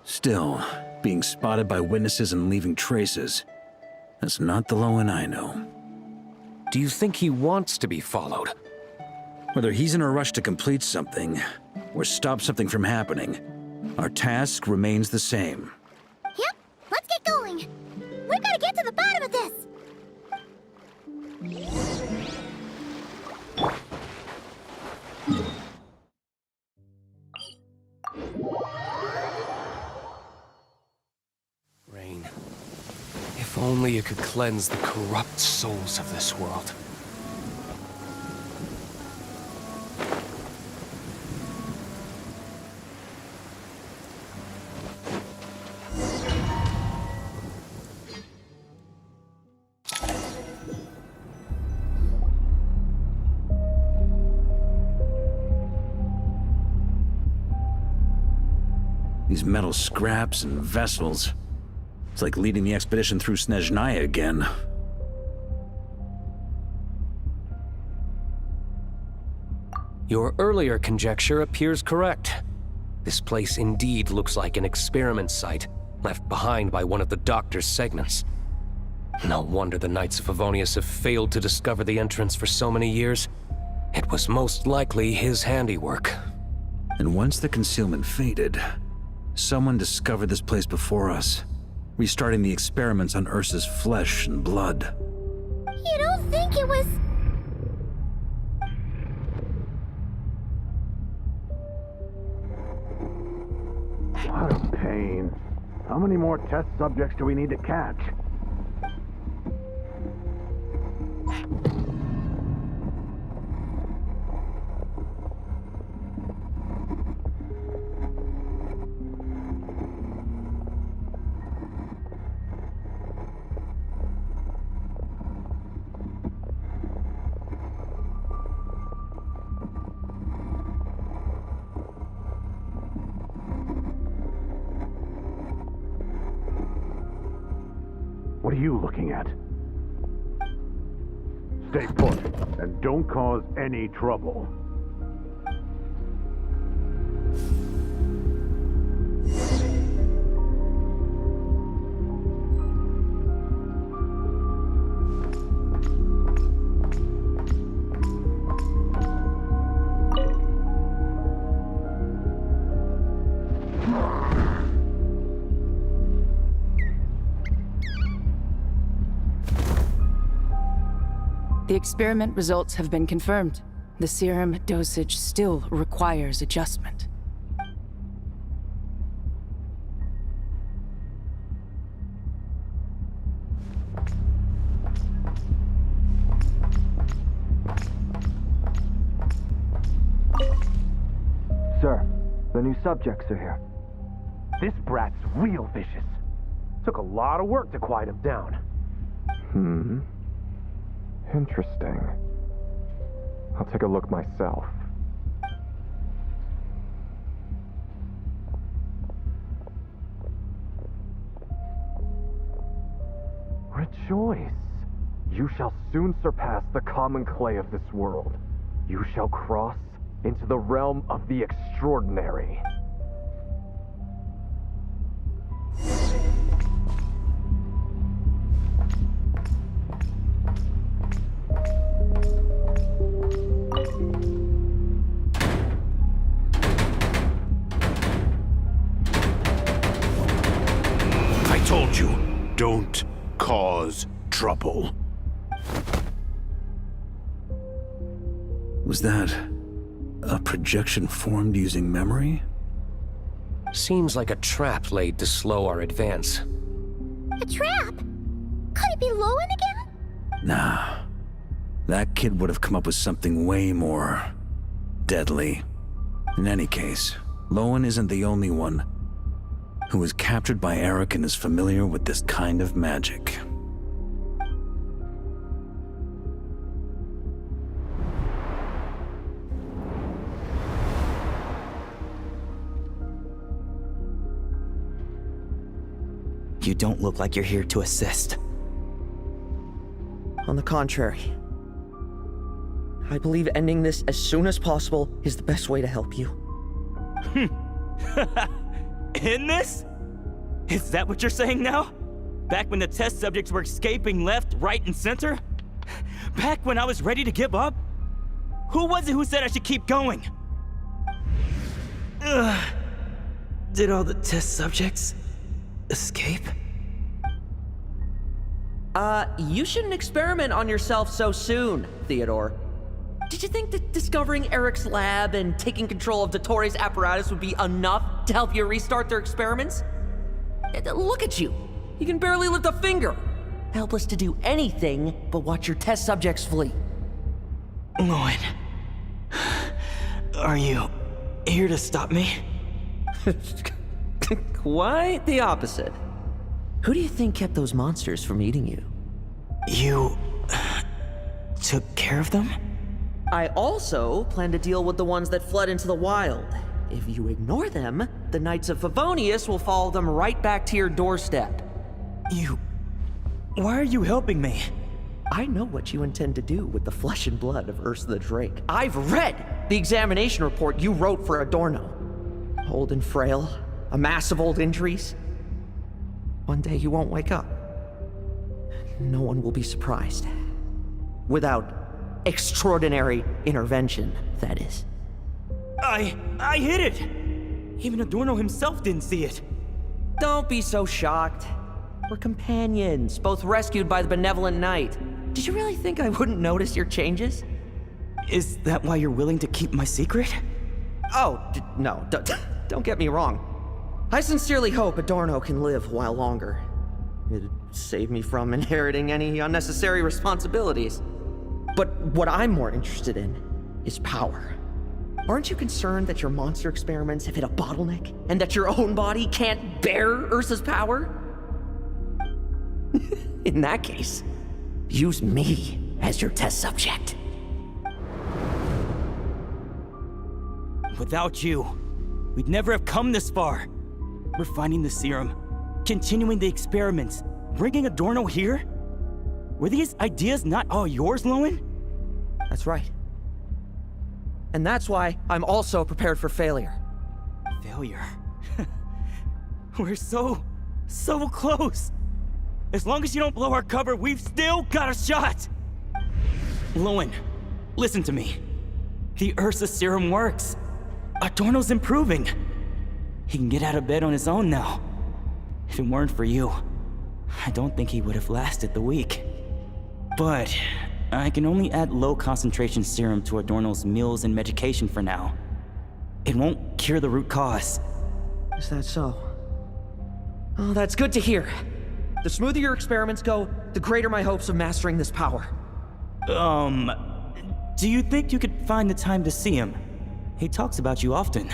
Still, being spotted by witnesses and leaving traces, that's not the Lowen I know. Do you think he wants to be followed? Whether he's in a rush to complete something, or stop something from happening, our task remains the same. Yep, let's get going. We gotta get to the bottom of this. Rain. If only you could cleanse the corrupt souls of this world. These metal scraps and vessels. It's like leading the expedition through Snezhnaya again. Your earlier conjecture appears correct. This place indeed looks like an experiment site, left behind by one of the Doctor's segments. No wonder the Knights of Favonius have failed to discover the entrance for so many years. It was most likely his handiwork. And once the concealment faded, someone discovered this place before us, restarting the experiments on Ursa's flesh and blood. You don't think it was... What a pain. How many more test subjects do we need to catch? What are you looking at? Stay put, and don't cause any trouble. The experiment results have been confirmed. The serum dosage still requires adjustment. Sir, the new subjects are here. This brat's real vicious. Took a lot of work to quiet him down. Interesting. I'll take a look myself. Rejoice! You shall soon surpass the common clay of this world. You shall cross into the realm of the extraordinary. I told you, don't cause trouble. Was that a projection formed using memory? Seems like a trap laid to slow our advance. A trap? Could it be Lowen again? Nah. That kid would have come up with something way more deadly. In any case, Lowen isn't the only one who was captured by Eric and is familiar with this kind of magic. You don't look like you're here to assist. On the contrary, I believe ending this as soon as possible is the best way to help you. In this? Is that what you're saying now? Back when the test subjects were escaping left, right, and center? Back when I was ready to give up? Who was it who said I should keep going? Did all the test subjects escape? You shouldn't experiment on yourself so soon, Theodore. Did you think that discovering Eric's lab and taking control of Dottores' apparatus would be enough to help you restart their experiments? Look at you. You can barely lift a finger. Helpless to do anything but watch your test subjects flee. Lowen, are you here to stop me? Quite the opposite. Who do you think kept those monsters from eating you? You took care of them? I also plan to deal with the ones that fled into the wild. If you ignore them, the Knights of Favonius will follow them right back to your doorstep. Why are you helping me? I know what you intend to do with the flesh and blood of Ursa the Drake. I've read the examination report you wrote for Adorno. Old and frail, a mass of old injuries. One day you won't wake up. No one will be surprised. Without extraordinary intervention, that is. I hit it! Even Adorno himself didn't see it. Don't be so shocked. We're companions, both rescued by the benevolent knight. Did you really think I wouldn't notice your changes? Is that why you're willing to keep my secret? Oh, no, don't get me wrong. I sincerely hope Adorno can live a while longer. It'd save me from inheriting any unnecessary responsibilities. But what I'm more interested in is power. Aren't you concerned that your monster experiments have hit a bottleneck and that your own body can't bear Ursa's power? In that case, use me as your test subject. Without you, we'd never have come this far. We're finding the serum, continuing the experiments, Bringing Adorno here? Were these ideas not all yours, Lowen? That's right. And that's why I'm also prepared for failure. Failure? We're so close. As long as you don't blow our cover, we've still got a shot! Lowen, listen to me. The Ursa serum works. Adorno's improving. He can get out of bed on his own now. If it weren't for you, I don't think he would have lasted the week. But I can only add low concentration serum to Adorno's meals and medication for now. It won't cure the root cause. Is that so? Oh, that's good to hear. The smoother your experiments go, the greater my hopes of mastering this power. Do you think you could find the time to see him? He talks about you often.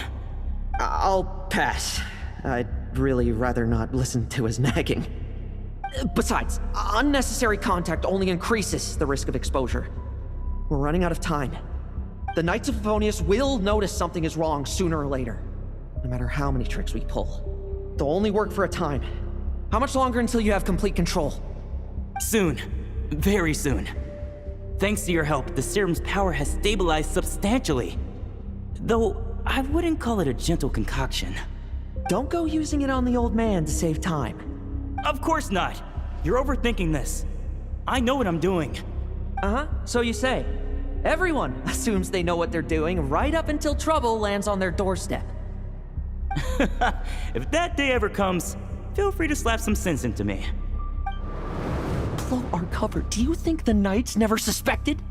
I'll pass. I'd really rather not listen to his nagging. Besides, unnecessary contact only increases the risk of exposure. We're running out of time. The Knights of Favonius will notice something is wrong sooner or later, no matter how many tricks we pull. They'll only work for a time. How much longer until you have complete control? Soon. Very soon. Thanks to your help, the serum's power has stabilized substantially. Though, I wouldn't call it a gentle concoction. Don't go using it on the old man to save time. Of course not. You're overthinking this. I know what I'm doing. Uh-huh, so you say. Everyone assumes they know what they're doing right up until trouble lands on their doorstep. If that day ever comes, feel free to slap some sense into me. Blow our cover. Do you think the Knights never suspected?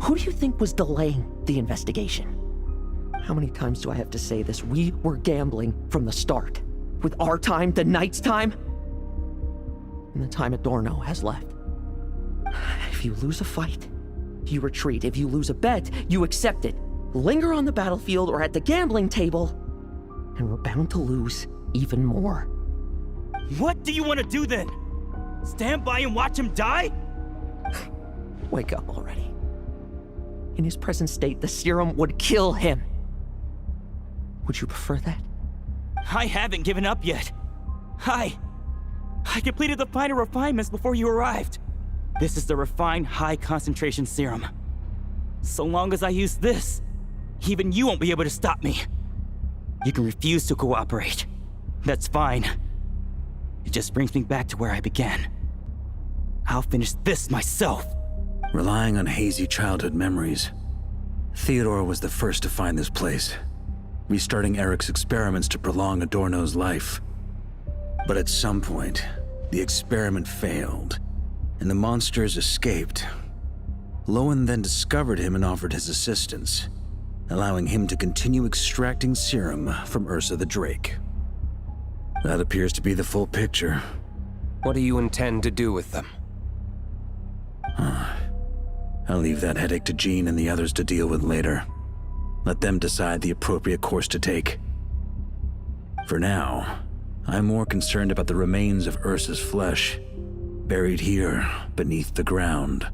Who do you think was delaying the investigation? How many times do I have to say this? We were gambling from the start. With our time, the Knights' time, and the time Adorno has left. If you lose a fight, you retreat. If you lose a bet, you accept it. Linger on the battlefield or at the gambling table, and we're bound to lose even more. What do you want to do then? Stand by and watch him die? Wake up already. In his present state, the serum would kill him. Would you prefer that? I haven't given up yet. I completed the final refinements before you arrived. This is the refined high-concentration serum. So long as I use this, even you won't be able to stop me. You can refuse to cooperate. That's fine. It just brings me back to where I began. I'll finish this myself. Relying on hazy childhood memories, Theodore was the first to find this place, restarting Eric's experiments to prolong Adorno's life. But at some point, the experiment failed, and the monsters escaped. Lowen then discovered him and offered his assistance, allowing him to continue extracting serum from Ursa the Drake. That appears to be the full picture. What do you intend to do with them? I'll leave that headache to Jean and the others to deal with later. Let them decide the appropriate course to take. For now, I'm more concerned about the remains of Ursa's flesh, buried here beneath the ground.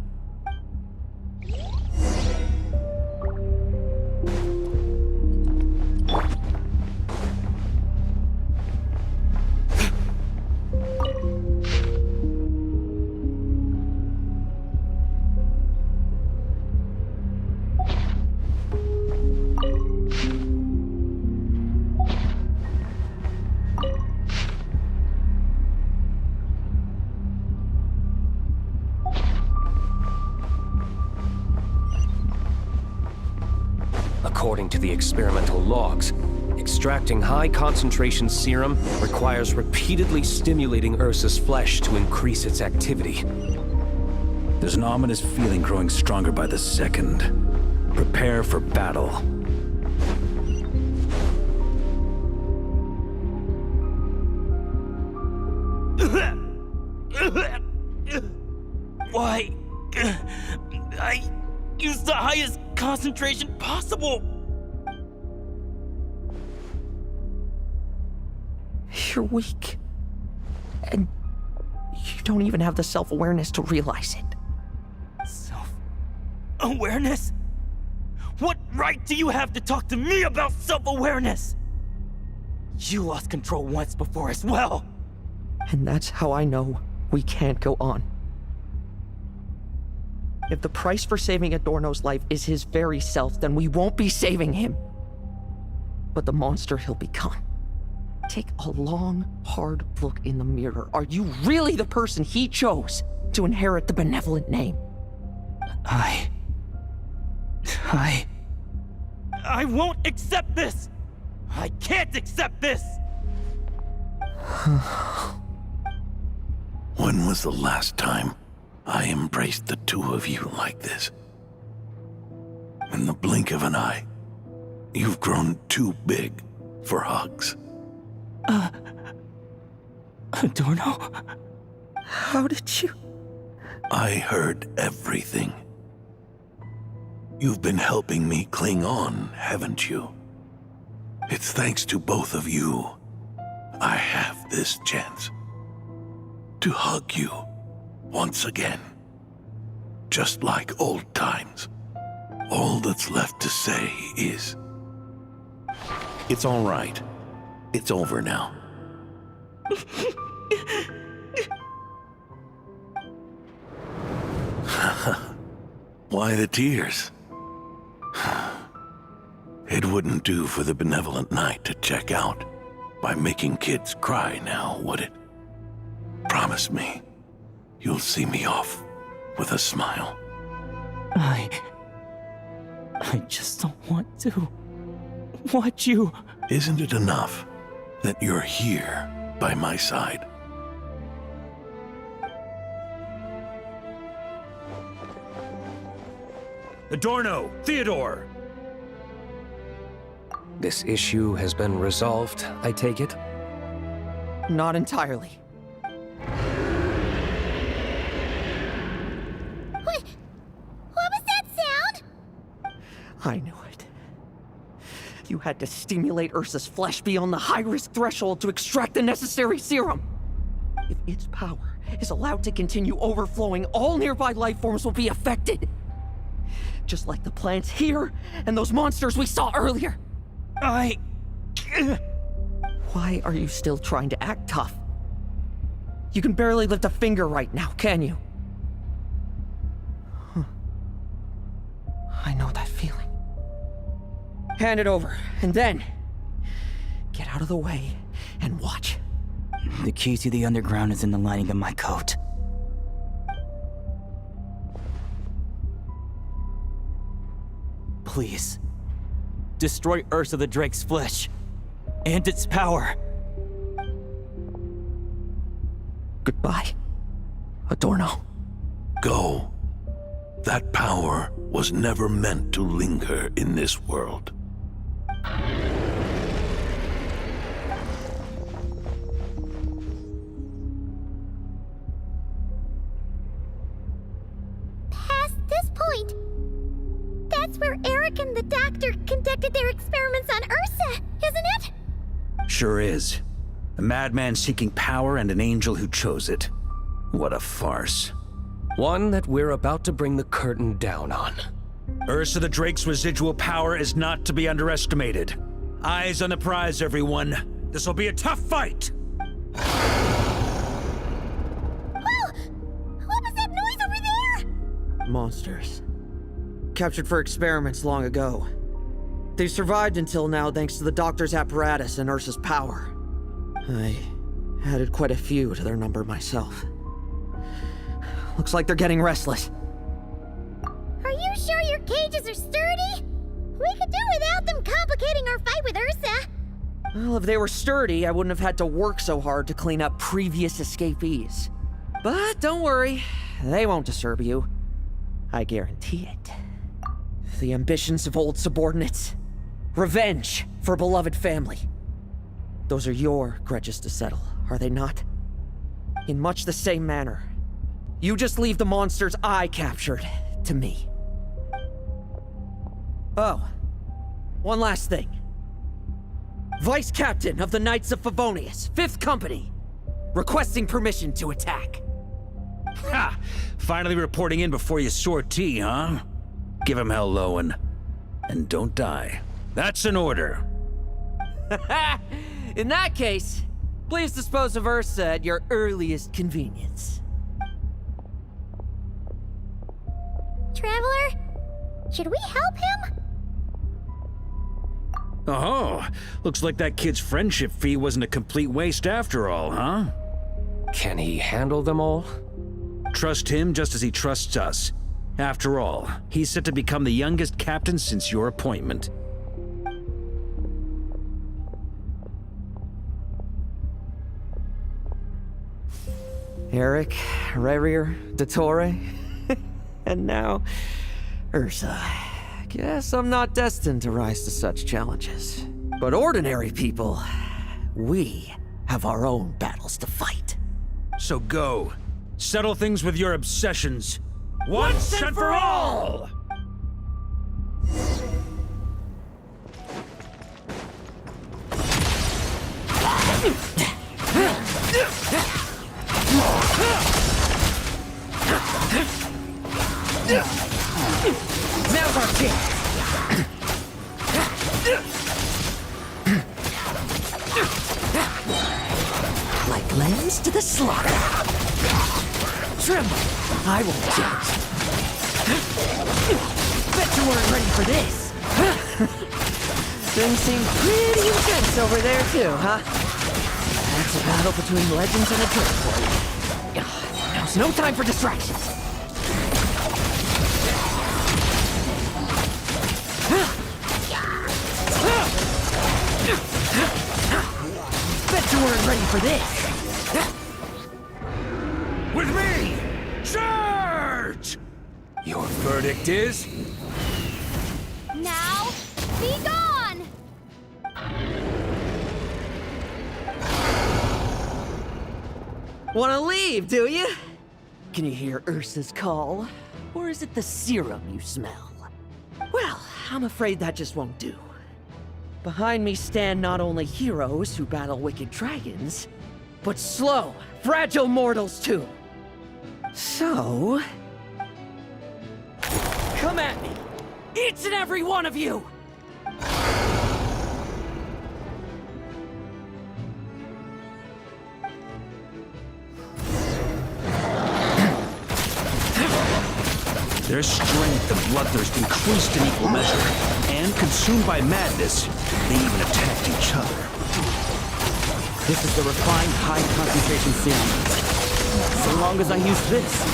According to the experimental logs, extracting high-concentration serum requires repeatedly stimulating Ursa's flesh to increase its activity. There's an ominous feeling growing stronger by the second. Prepare for battle. Why? I used the highest concentration possible! You're weak. And you don't even have the self-awareness to realize it. Self-awareness? What right do you have to talk to me about self-awareness? You lost control once before as well. And that's how I know we can't go on. If the price for saving Adorno's life is his very self, then we won't be saving him, but the monster he'll become. Take a long, hard look in the mirror. Are you really the person he chose to inherit the benevolent name? I won't accept this! I can't accept this! When was the last time I embraced the two of you like this? In the blink of an eye, you've grown too big for hugs. Adorno? How did you? I heard everything. You've been helping me cling on, haven't you? It's thanks to both of you I have this chance to hug you once again. Just like old times. All that's left to say is... It's all right. It's over now. Why the tears? It wouldn't do for the benevolent knight to check out by making kids cry now, would it? Promise me, you'll see me off with a smile. I just don't want to watch you. Isn't it enough that you're here by my side? Adorno! Theodore! This issue has been resolved, I take it? Not entirely. What was that sound? I knew it. You had to stimulate Ursa's flesh beyond the high-risk threshold to extract the necessary serum. If its power is allowed to continue overflowing, all nearby life forms will be affected. Just like the plants here and those monsters we saw earlier. Why are you still trying to act tough? You can barely lift a finger right now, can you? I know that feeling. Hand it over, and then get out of the way and watch. The key to the underground is in the lining of my coat. Please, destroy Ursa the Drake's flesh and its power. Goodbye, Adorno. Go. That power was never meant to linger in this world. Past this point, that's where Eric and the doctor conducted their experiments on Ursa, isn't it? Sure is. A madman seeking power and an angel who chose it. What a farce. One that we're about to bring the curtain down on. Ursa the Drake's residual power is not to be underestimated. Eyes on the prize, everyone. This will be a tough fight! Oh! What was that noise over there? Monsters. Captured for experiments long ago. They've survived until now thanks to the doctor's apparatus and Ursa's power. I added quite a few to their number myself. Looks like they're getting restless. Are you sure your cages are sturdy? We could do without them complicating our fight with Ursa. Well, if they were sturdy, I wouldn't have had to work so hard to clean up previous escapees. But don't worry, they won't disturb you. I guarantee it. The ambitions of old subordinates. Revenge for beloved family. Those are your grudges to settle, are they not? In much the same manner, you just leave the monsters I captured to me. Oh, one last thing. Vice Captain of the Knights of Favonius, 5th Company, requesting permission to attack. Ha! Finally reporting in before you sortie, huh? Give him hell, Lowen. And don't die. That's an order. In that case, Please dispose of Ursa at your earliest convenience. Traveler? Should we help him? Oh, looks like that kid's friendship fee wasn't a complete waste after all, huh? Can he handle them all? Trust him just as he trusts us. After all, he's set to become the youngest captain since your appointment. Eric, Rerir, Dottore, and now Ursa. Guess I'm not destined to rise to such challenges. But ordinary people, we have our own battles to fight. So go. Settle things with your obsessions. Once and for all! Now's our chance! Like lambs to the slaughter. Tremble! I won't judge. Bet you weren't ready for this. Things seem pretty intense over there too, huh? That's a battle between legends and a drink for you. Now's no time for distractions. Bet you weren't ready for this. With me! Charge! Your verdict is? Now, be gone! Wanna leave, do you? Can you hear Ursa's call? Or is it the serum you smell? Well, I'm afraid that just won't do. Behind me stand not only heroes who battle wicked dragons, but slow, fragile mortals too. So... come at me! Each and every one of you! Their strength and bloodthirst increased in equal measure, and consumed by madness, they even attacked each other. This is the refined high-concentration serum. So long as I use this.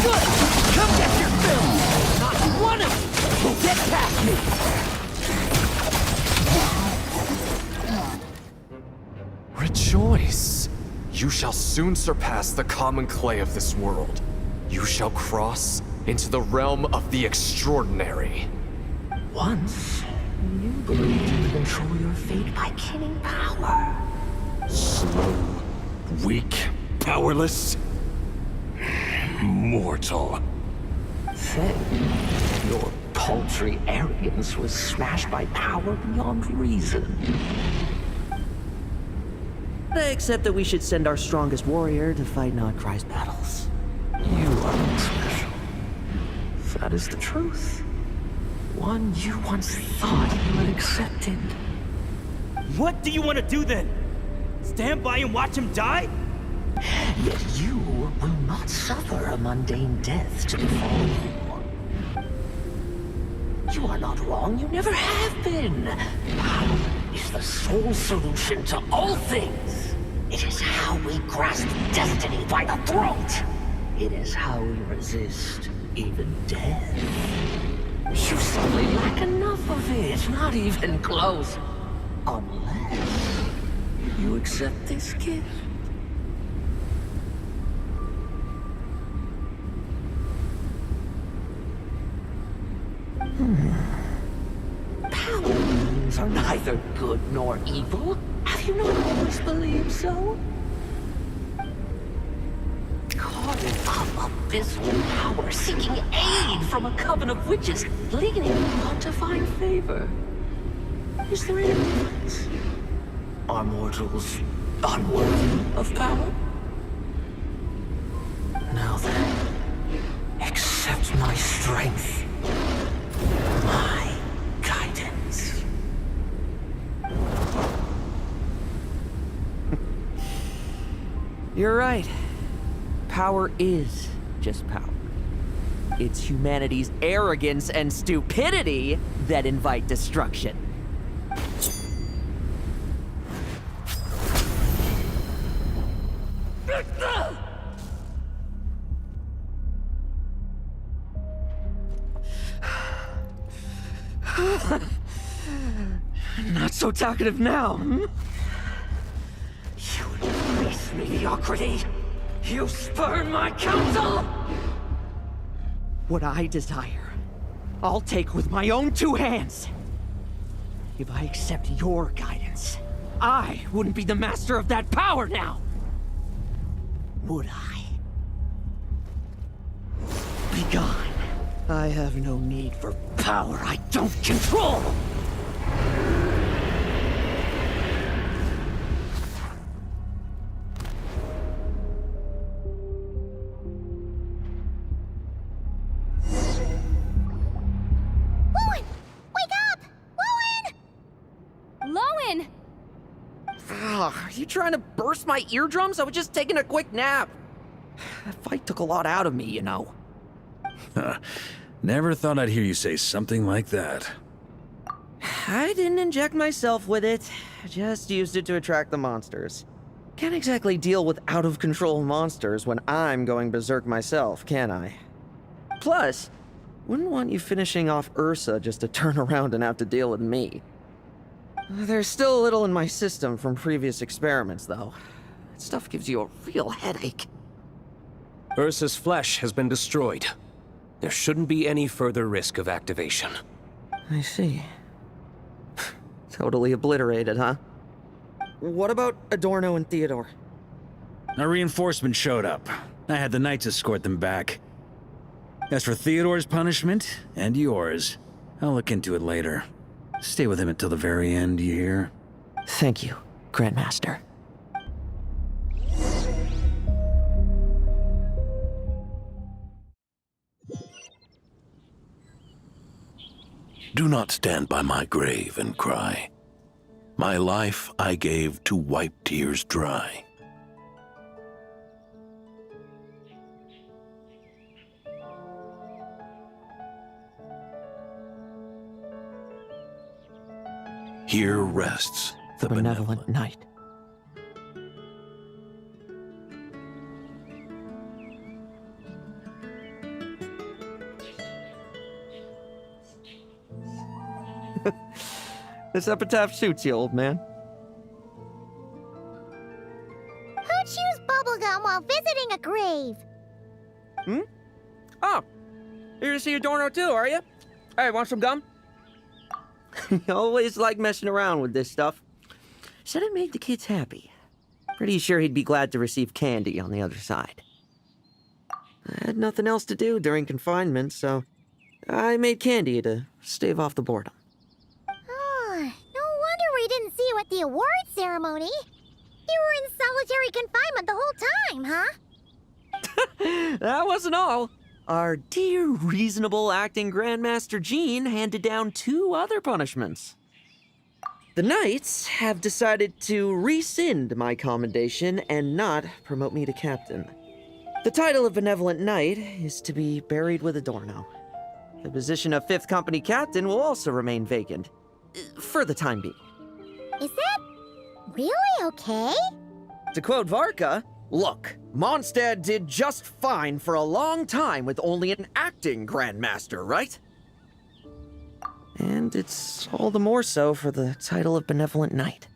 Good! Come get your fill! Not one of you will get past me! Rejoice! You shall soon surpass the common clay of this world. You shall cross into the realm of the extraordinary. Once, you believed you could control your fate by killing power. Slow, weak, powerless, mortal. Then, your paltry arrogance was smashed by power beyond reason. Except that we should send our strongest warrior to fight Nodcry's battles. You are not special. That is the truth. One you once thought you had accepted. What do you want to do then? Stand by and watch him die? Yet you will not suffer a mundane death to befall you. You are not wrong, you never have been. Power is the sole solution to all things. It is how we grasp destiny by the throat. It is how we resist even death. You simply lack enough of it, not even close. Unless you accept this gift. Power means are neither good nor evil. Have you not always believed so? Carving up abysmal power, seeking aid from a coven of witches, leaning on divine favor. Is there any difference? Are mortals unworthy of power? Now then, accept my strength, my guidance. You're right. Power is just power. It's humanity's arrogance and stupidity that invite destruction. Not so talkative now, hmm? You embrace mediocrity. You spurn my counsel. What I desire, I'll take with my own two hands. If I accept your guidance, I wouldn't be the master of that power now. Would I? Be gone. I have no need for power I don't control. Lowen! Ugh, are you trying to burst my eardrums? I was just taking a quick nap. That fight took a lot out of me, you know. Never thought I'd hear you say something like that. I didn't inject myself with it. I just used it to attract the monsters. Can't exactly deal with out-of-control monsters when I'm going berserk myself, can I? Plus, wouldn't want you finishing off Ursa just to turn around and have to deal with me. There's still a little in my system from previous experiments, though. That stuff gives you a real headache. Ursa's flesh has been destroyed. There shouldn't be any further risk of activation. I see. Totally obliterated, huh? What about Adorno and Theodore? A reinforcement showed up. I had the Knights escort them back. As for Theodore's punishment, and yours, I'll look into it later. Stay with him until the very end, you hear? Thank you, Grandmaster. Do not stand by my grave and cry. My life I gave to wipe tears dry. Here rests the benevolent knight. This epitaph suits you, old man. Who chews bubblegum while visiting a grave? Hmm? Oh, you're to see Adorno too, are you? Hey, want some gum? You always like messing around with this stuff. Said it made the kids happy. Pretty sure he'd be glad to receive candy on the other side. I had nothing else to do during confinement, so I made candy to stave off the boredom. Oh, no wonder we didn't see you at the award ceremony. You were in solitary confinement the whole time, huh? That wasn't all. Our dear, reasonable acting Grandmaster Jean handed down 2 other punishments. The Knights have decided to rescind my commendation and not promote me to captain. The title of Benevolent Knight is to be buried with Adorno. The position of 5th Company Captain will also remain vacant, for the time being. Is that really okay? To quote Varka, look, Mondstadt did just fine for a long time with only an acting Grandmaster, right? And it's all the more so for the title of Benevolent Knight.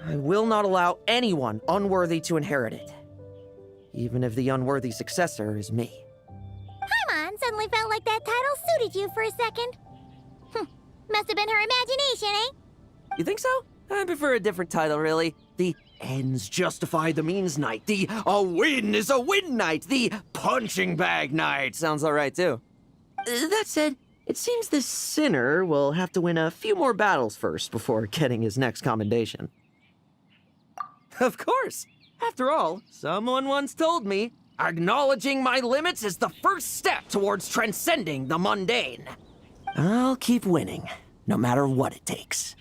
I will not allow anyone unworthy to inherit it, even if the unworthy successor is me. Paimon suddenly felt like that title suited you for a second. Must have been her imagination, eh? You think so? I prefer a different title, really. The ends justify the means knight. The a win is a win knight. The punching bag knight. Sounds alright, too. That said, it seems this sinner will have to win a few more battles first before getting his next commendation. Of course. After all, someone once told me, acknowledging my limits is the first step towards transcending the mundane. I'll keep winning, no matter what it takes.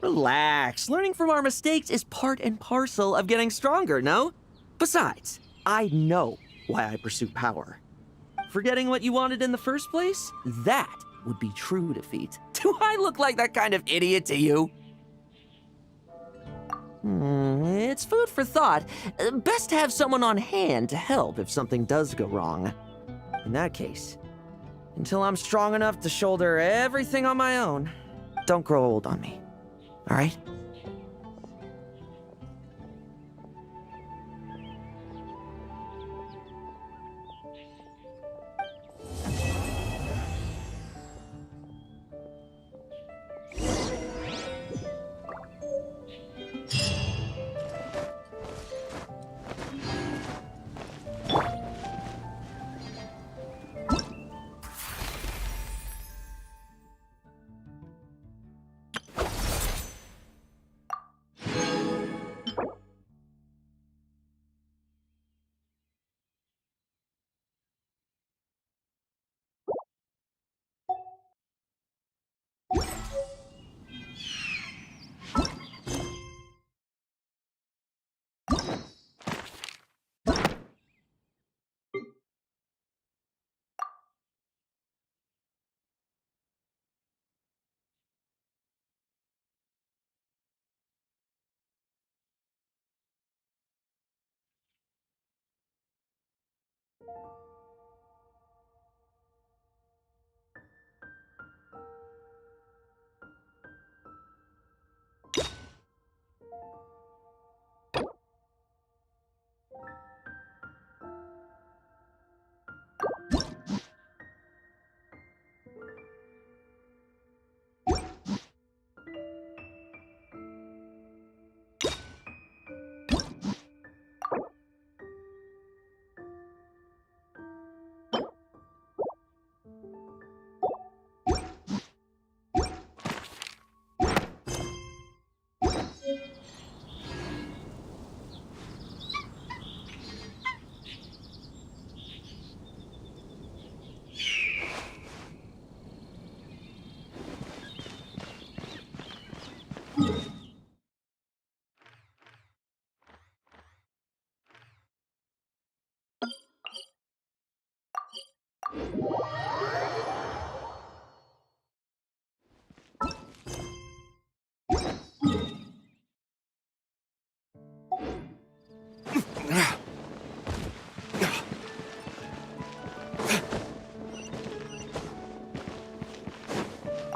Relax. Learning from our mistakes is part and parcel of getting stronger, no? Besides, I know why I pursue power. Forgetting what you wanted in the first place? That would be true defeat. Do I look like that kind of idiot to you? It's food for thought. Best to have someone on hand to help if something does go wrong. In that case, until I'm strong enough to shoulder everything on my own, don't grow old on me. All right?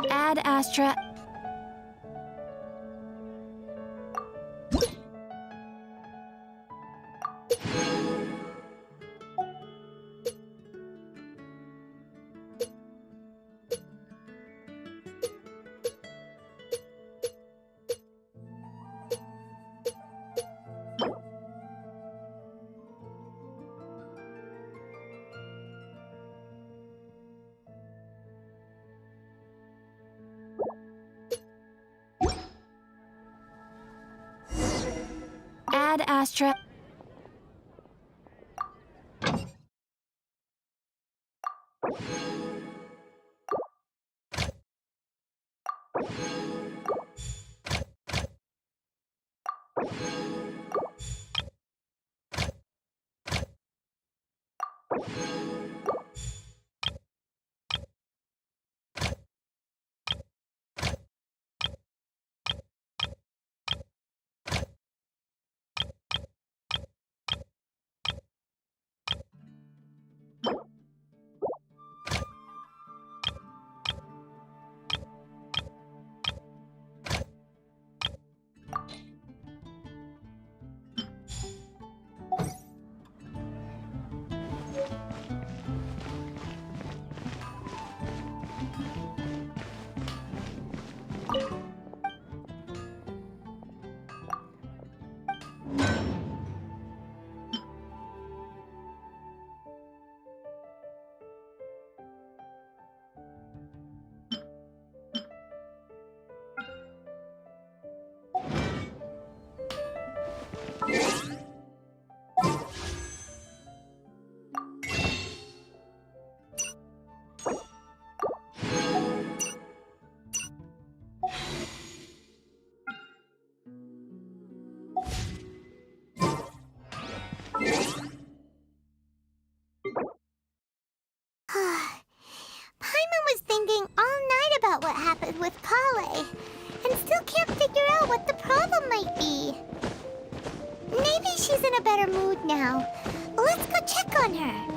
Ad Astra. Ad Astra. might be. Maybe she's in a better mood now. Let's go check on her.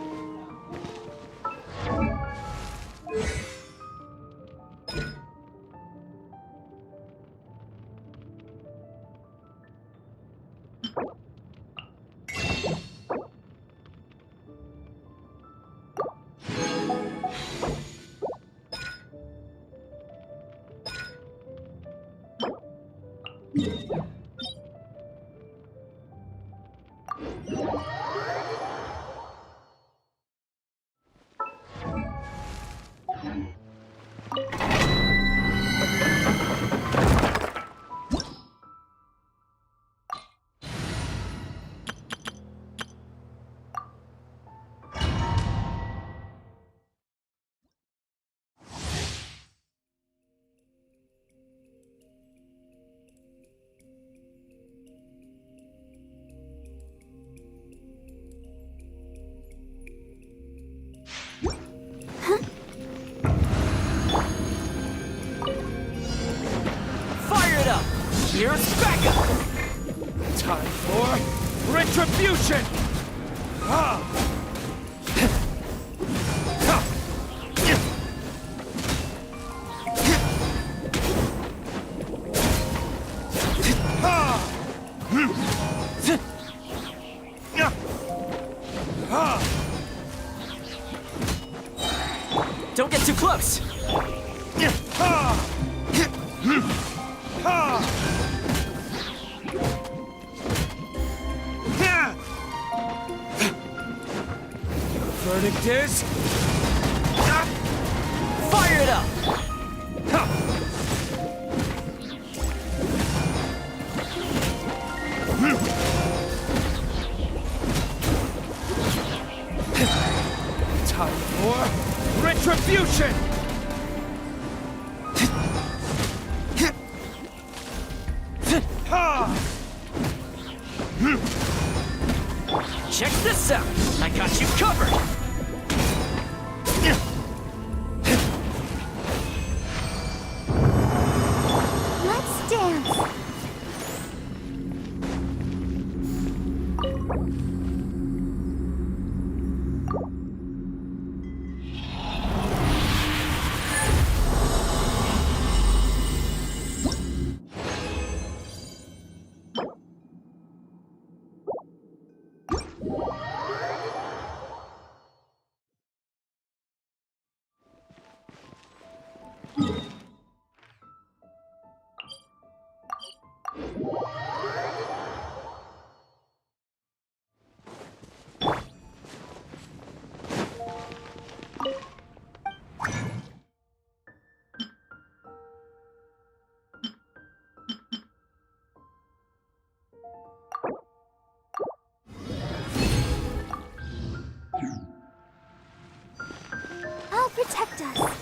Fire it up! Here's backup! Time for retribution! Don't get too close! Verdict is... Fire it up! Time for retribution! Check this out! I got you covered! Let's dance. I'll protect us.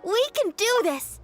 We can do this!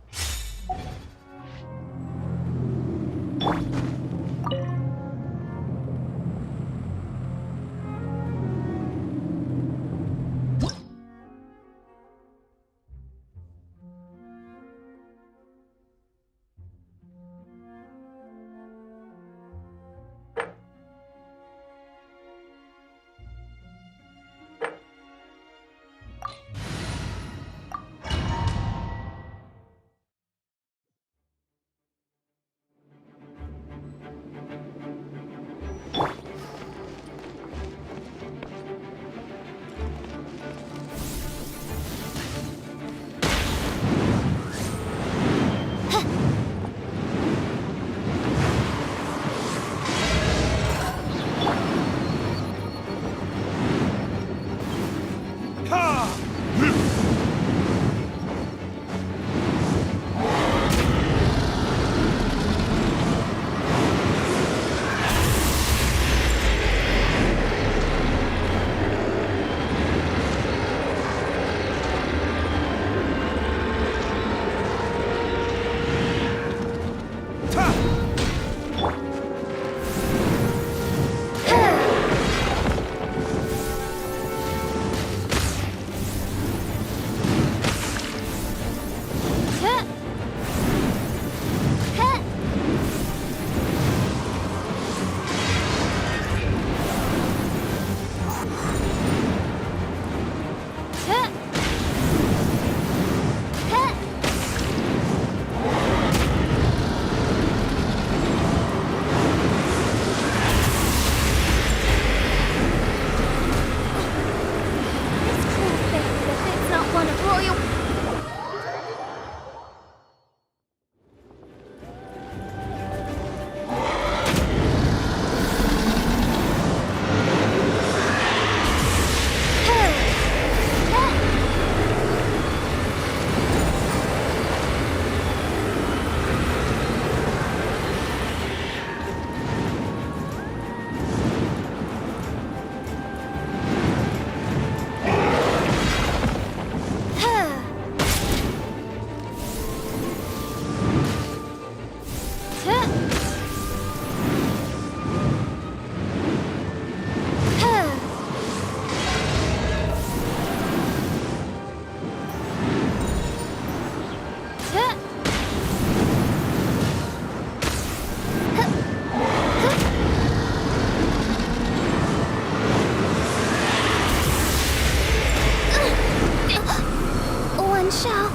shall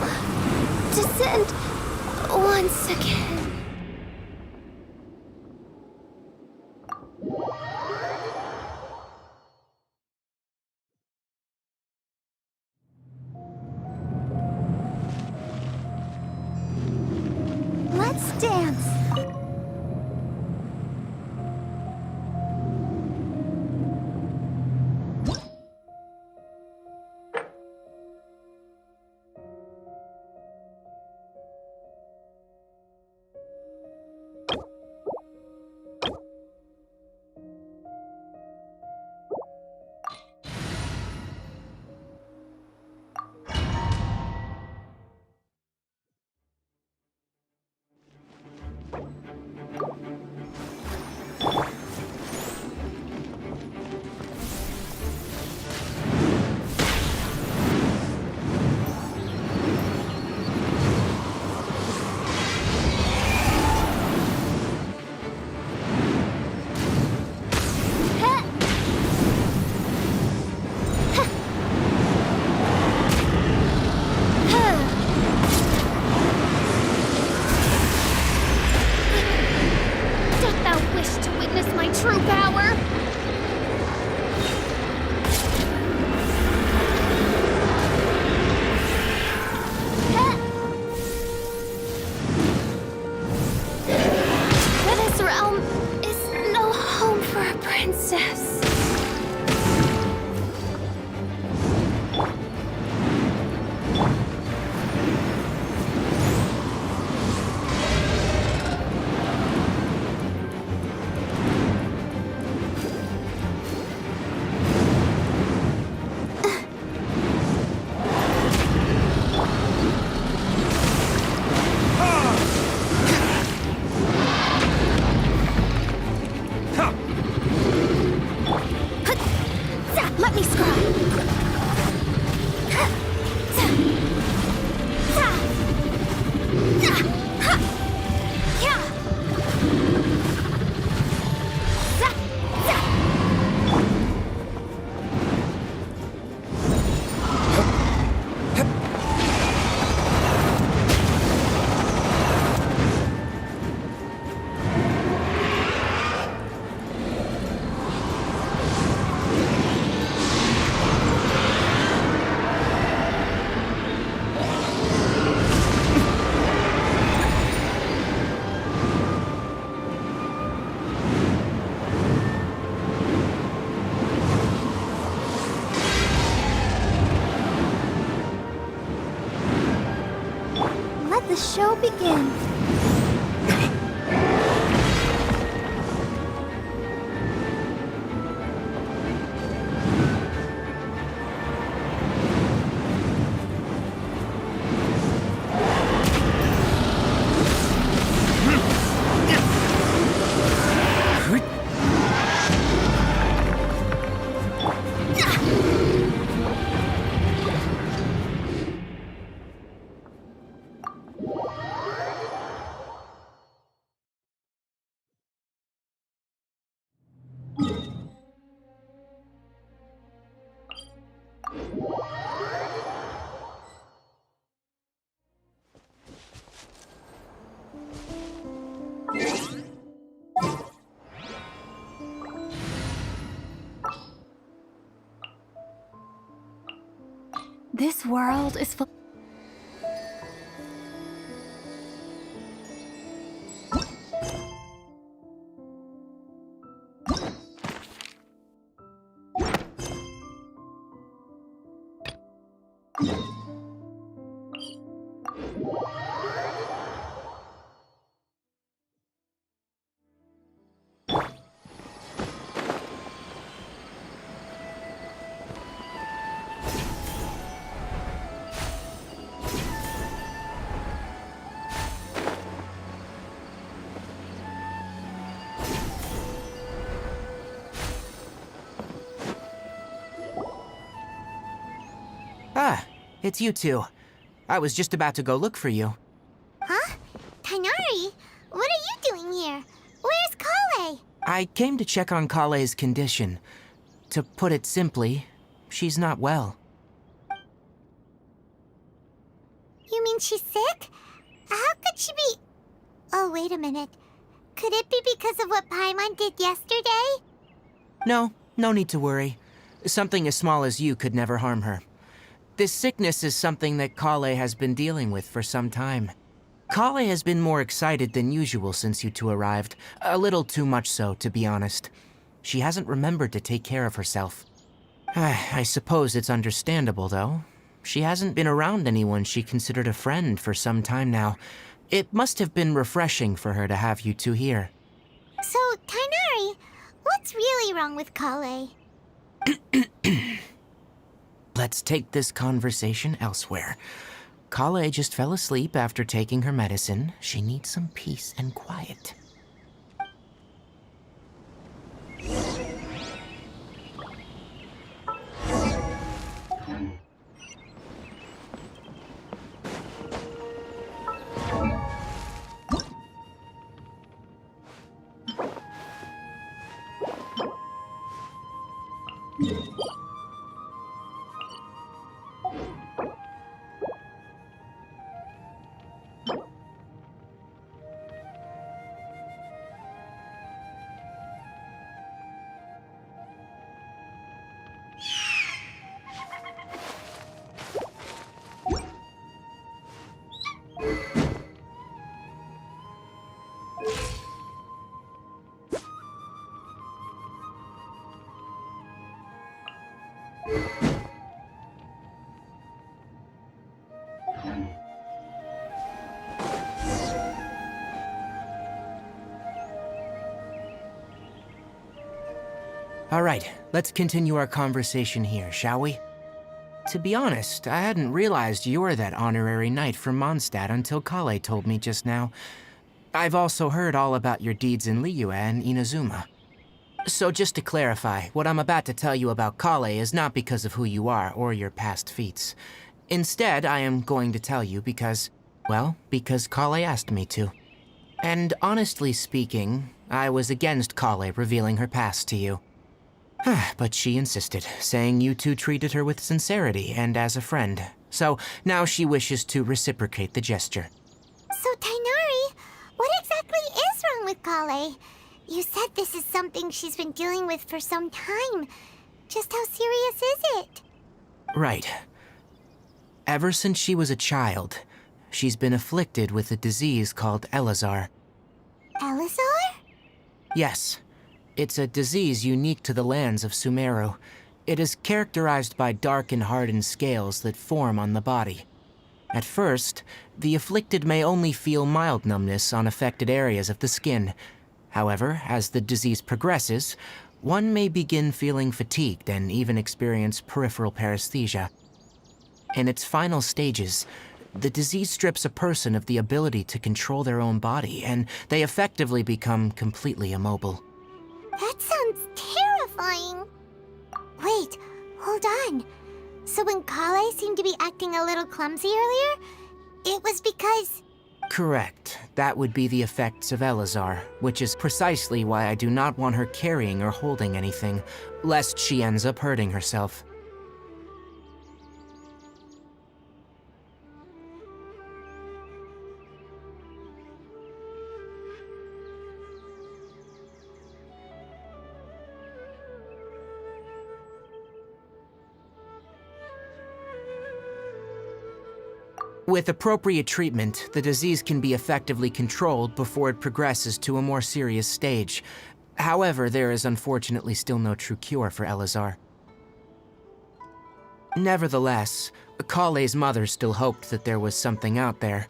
descend once again. Let's dance. The show begins. This world is full. Ah, it's you two. I was just about to go look for you. Huh? Tighnari? What are you doing here? Where's Kale? I came to check on Kale's condition. To put it simply, she's not well. You mean she's sick? How could she be... Oh, wait a minute. Could it be because of what Paimon did yesterday? No need to worry. Something as small as you could never harm her. This sickness is something that Kale has been dealing with for some time. Kale has been more excited than usual since you two arrived. A little too much so, to be honest. She hasn't remembered to take care of herself. I suppose it's understandable, though. She hasn't been around anyone she considered a friend for some time now. It must have been refreshing for her to have you two here. So, Tighnari, what's really wrong with Kale? Let's take this conversation elsewhere. Kale just fell asleep after taking her medicine. She needs some peace and quiet. All right, let's continue our conversation here, shall we? To be honest, I hadn't realized you were that honorary knight from Mondstadt until Kale told me just now. I've also heard all about your deeds in Liyue and Inazuma. So just to clarify, what I'm about to tell you about Kale is not because of who you are or your past feats. Instead, I am going to tell you because Kale asked me to. And honestly speaking, I was against Kale revealing her past to you. But she insisted, saying you two treated her with sincerity and as a friend. So now she wishes to reciprocate the gesture. So, Tighnari, what exactly is wrong with Kale? You said this is something she's been dealing with for some time. Just how serious is it? Right. Ever since she was a child, she's been afflicted with a disease called Elazar. Elazar? Yes. It's a disease unique to the lands of Sumeru. It is characterized by dark and hardened scales that form on the body. At first, the afflicted may only feel mild numbness on affected areas of the skin. However, as the disease progresses, one may begin feeling fatigued and even experience peripheral paresthesia. In its final stages, the disease strips a person of the ability to control their own body, and they effectively become completely immobile. That sounds terrifying. Wait, hold on. So when Kale seemed to be acting a little clumsy earlier, it was because... Correct. That would be the effects of Elazar, which is precisely why I do not want her carrying or holding anything, lest she ends up hurting herself. With appropriate treatment, the disease can be effectively controlled before it progresses to a more serious stage. However, there is unfortunately still no true cure for Elazar. Nevertheless, Kale's mother still hoped that there was something out there.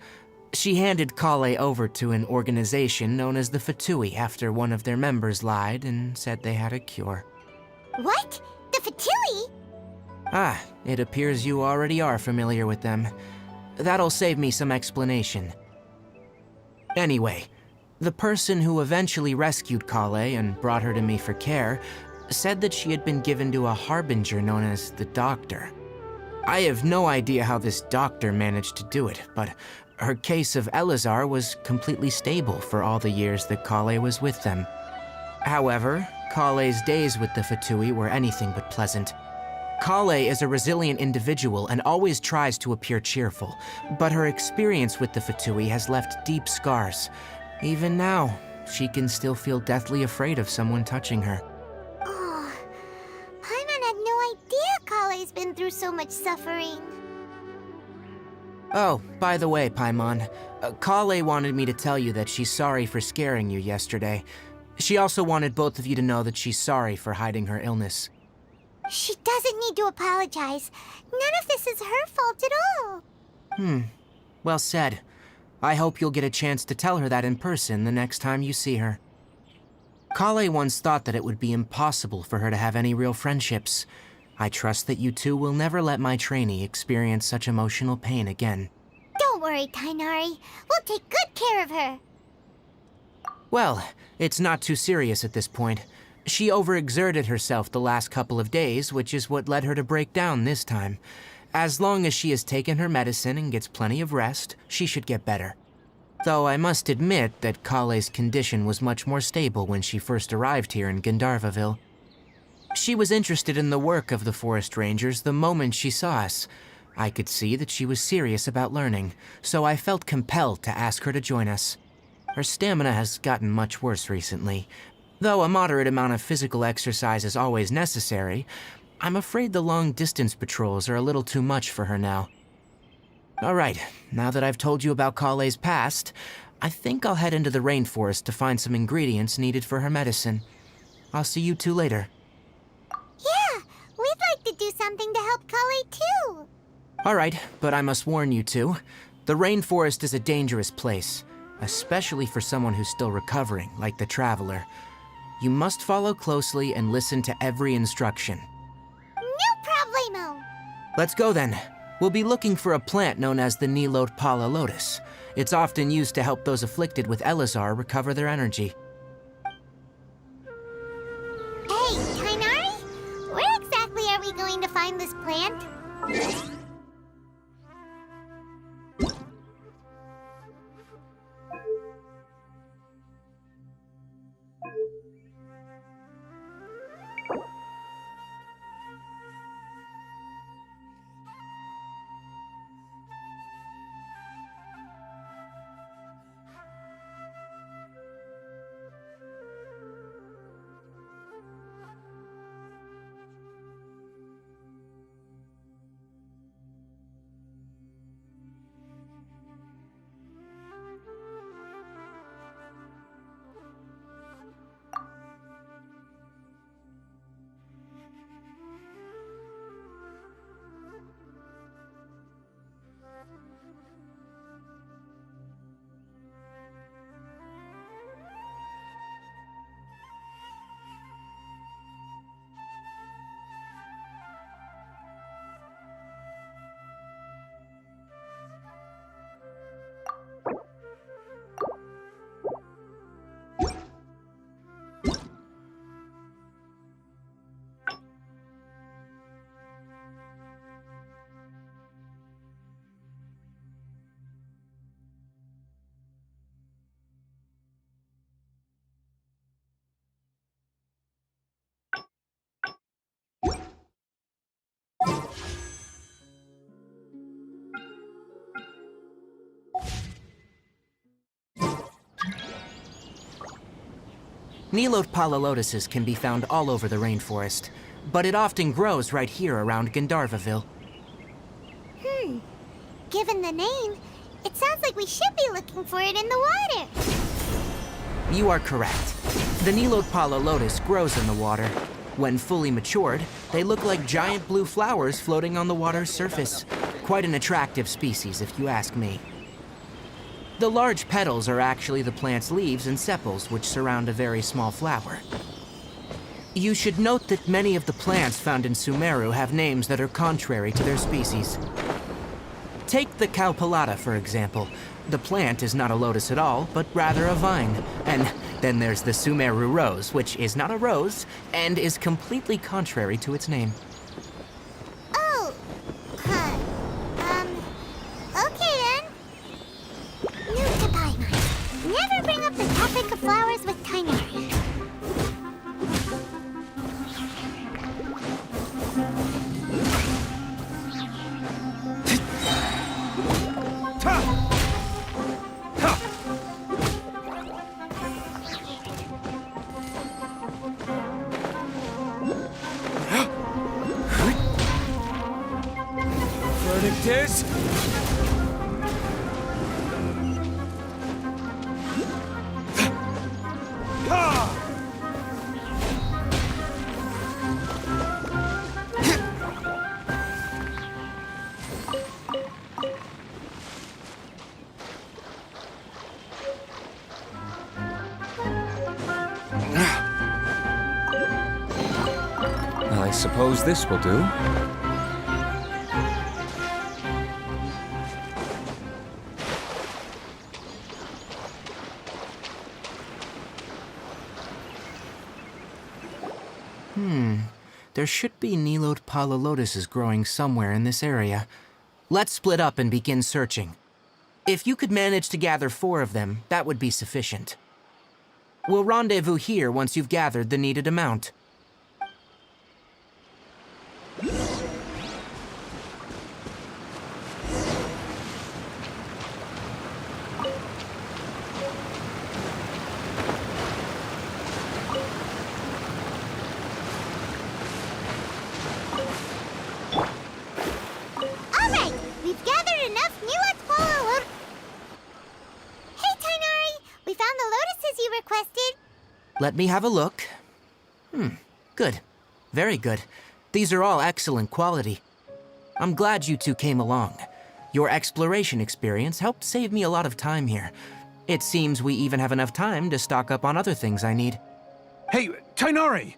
She handed Kale over to an organization known as the Fatui after one of their members lied and said they had a cure. What? The Fatui? Ah, it appears you already are familiar with them. That'll save me some explanation. Anyway, the person who eventually rescued Kale and brought her to me for care said that she had been given to a harbinger known as the Doctor. I have no idea how this doctor managed to do it, but her case of Elazar was completely stable for all the years that Kale was with them. However, Kale's days with the Fatui were anything but pleasant. Kale is a resilient individual and always tries to appear cheerful, but her experience with the Fatui has left deep scars. Even now, she can still feel deathly afraid of someone touching her. Oh, Paimon had no idea Kale's been through so much suffering. Oh, by the way, Paimon, Kale wanted me to tell you that she's sorry for scaring you yesterday. She also wanted both of you to know that she's sorry for hiding her illness. She doesn't need to apologize. None of this is her fault at all. Well said. I hope you'll get a chance to tell her that in person the next time you see her. Kale once thought that it would be impossible for her to have any real friendships. I trust that you two will never let my trainee experience such emotional pain again. Don't worry, Tainari. We'll take good care of her. Well, it's not too serious at this point. She overexerted herself the last couple of days, which is what led her to break down this time. As long as she has taken her medicine and gets plenty of rest, she should get better. Though I must admit that Kale's condition was much more stable when she first arrived here in Gandharvaville. She was interested in the work of the forest rangers the moment she saw us. I could see that she was serious about learning, so I felt compelled to ask her to join us. Her stamina has gotten much worse recently. Though a moderate amount of physical exercise is always necessary, I'm afraid the long-distance patrols are a little too much for her now. All right, now that I've told you about Kale's past, I think I'll head into the rainforest to find some ingredients needed for her medicine. I'll see you two later. Yeah, we'd like to do something to help Kale too. All right, but I must warn you two. The rainforest is a dangerous place, especially for someone who's still recovering, like the Traveler. You must follow closely and listen to every instruction. No problemo! Let's go then. We'll be looking for a plant known as the Nilotpala lotus. It's often used to help those afflicted with Elazar recover their energy. Hey, Tainari? Where exactly are we going to find this plant? Nilotpala lotuses can be found all over the rainforest, but it often grows right here around Gandharvaville. Given the name, it sounds like we should be looking for it in the water. You are correct. The Nilotpala lotus grows in the water. When fully matured, they look like giant blue flowers floating on the water's surface. Quite an attractive species, if you ask me. The large petals are actually the plant's leaves and sepals, which surround a very small flower. You should note that many of the plants found in Sumeru have names that are contrary to their species. Take the Cowpelata, for example. The plant is not a lotus at all, but rather a vine. And then there's the Sumeru rose, which is not a rose, and is completely contrary to its name. Oh, okay then. Note to Paimon. Never bring up the topic of flowers with Tainari. suppose this will do. There should be Nilode Palalotuses growing somewhere in this area. Let's split up and begin searching. If you could manage to gather 4 of them, that would be sufficient. We'll rendezvous here once you've gathered the needed amount. Alright, we've gathered enough Nilode Palalotuses. Hey, Tainari! We found the lotuses you requested. Let me have a look. Good. Very good. These are all excellent quality. I'm glad you two came along. Your exploration experience helped save me a lot of time here. It seems we even have enough time to stock up on other things I need. Hey, Tainari!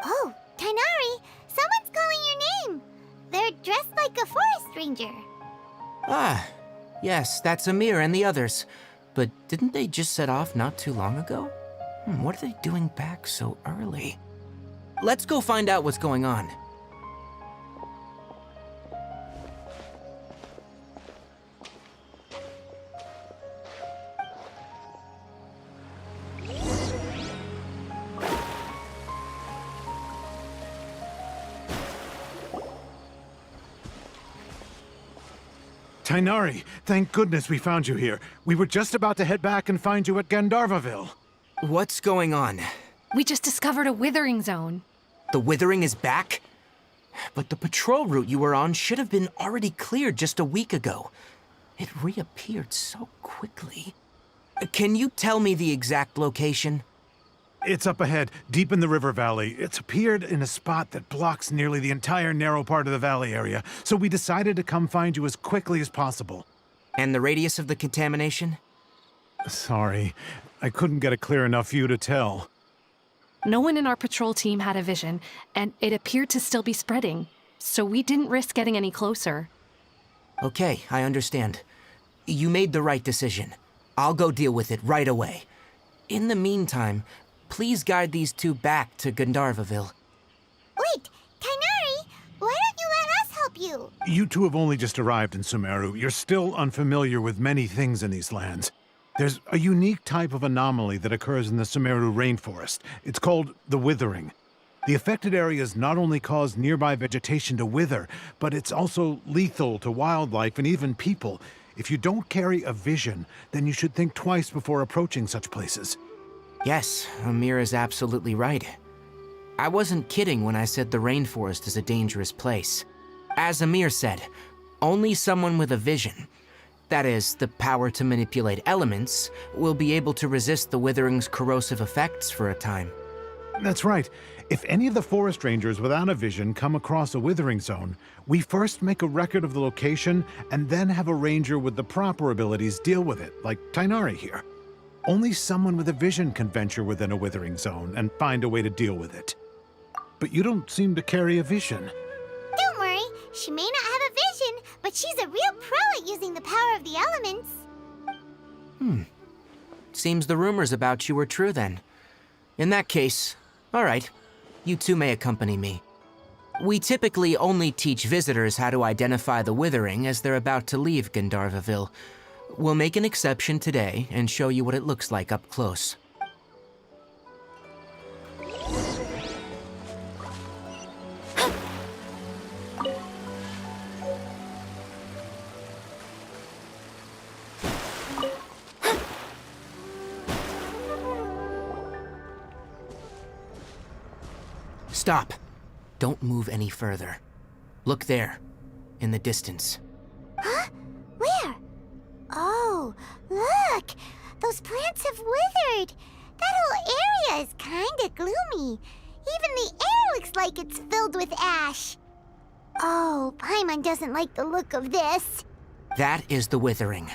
Oh, Tainari! Someone's calling your name! They're dressed like a forest ranger. Ah, yes, that's Amir and the others. But didn't they just set off not too long ago? What are they doing back so early? Let's go find out what's going on. Tainari, thank goodness we found you here. We were just about to head back and find you at Gandharvaville. What's going on? We just discovered a withering zone. The withering is back? But the patrol route you were on should have been already cleared just a week ago. It reappeared so quickly. Can you tell me the exact location? It's up ahead, deep in the river valley. It's appeared in a spot that blocks nearly the entire narrow part of the valley area, so we decided to come find you as quickly as possible. And the radius of the contamination? Sorry, I couldn't get a clear enough view to tell. No one in our patrol team had a vision, and it appeared to still be spreading, so we didn't risk getting any closer. Okay, I understand. You made the right decision. I'll go deal with it right away. In the meantime, please guide these two back to Gandharvaville. Wait, Tainari! Why don't you let us help you? You two have only just arrived in Sumeru. You're still unfamiliar with many things in these lands. There's a unique type of anomaly that occurs in the Sumeru rainforest. It's called the withering. The affected areas not only cause nearby vegetation to wither, but it's also lethal to wildlife and even people. If you don't carry a vision, then you should think twice before approaching such places. Yes, Amir is absolutely right. I wasn't kidding when I said the rainforest is a dangerous place. As Amir said, only someone with a vision, that is, the power to manipulate elements, will be able to resist the withering's corrosive effects for a time. That's right. If any of the forest rangers without a vision come across a withering zone, we first make a record of the location and then have a ranger with the proper abilities deal with it, like Tainari here. Only someone with a vision can venture within a withering zone and find a way to deal with it. But you don't seem to carry a vision. Don't worry, she may not have a vision, but she's a real pro at using the power of the elements. Seems the rumors about you were true then. In that case, all right, you two may accompany me. We typically only teach visitors how to identify the withering as they're about to leave Gandharvaville. We'll make an exception today and show you what it looks like up close. Stop. Don't move any further. Look there, in the distance. Huh? Where? Oh, look! Those plants have withered! That whole area is kinda gloomy. Even the air looks like it's filled with ash. Oh, Paimon doesn't like the look of this. That is the withering.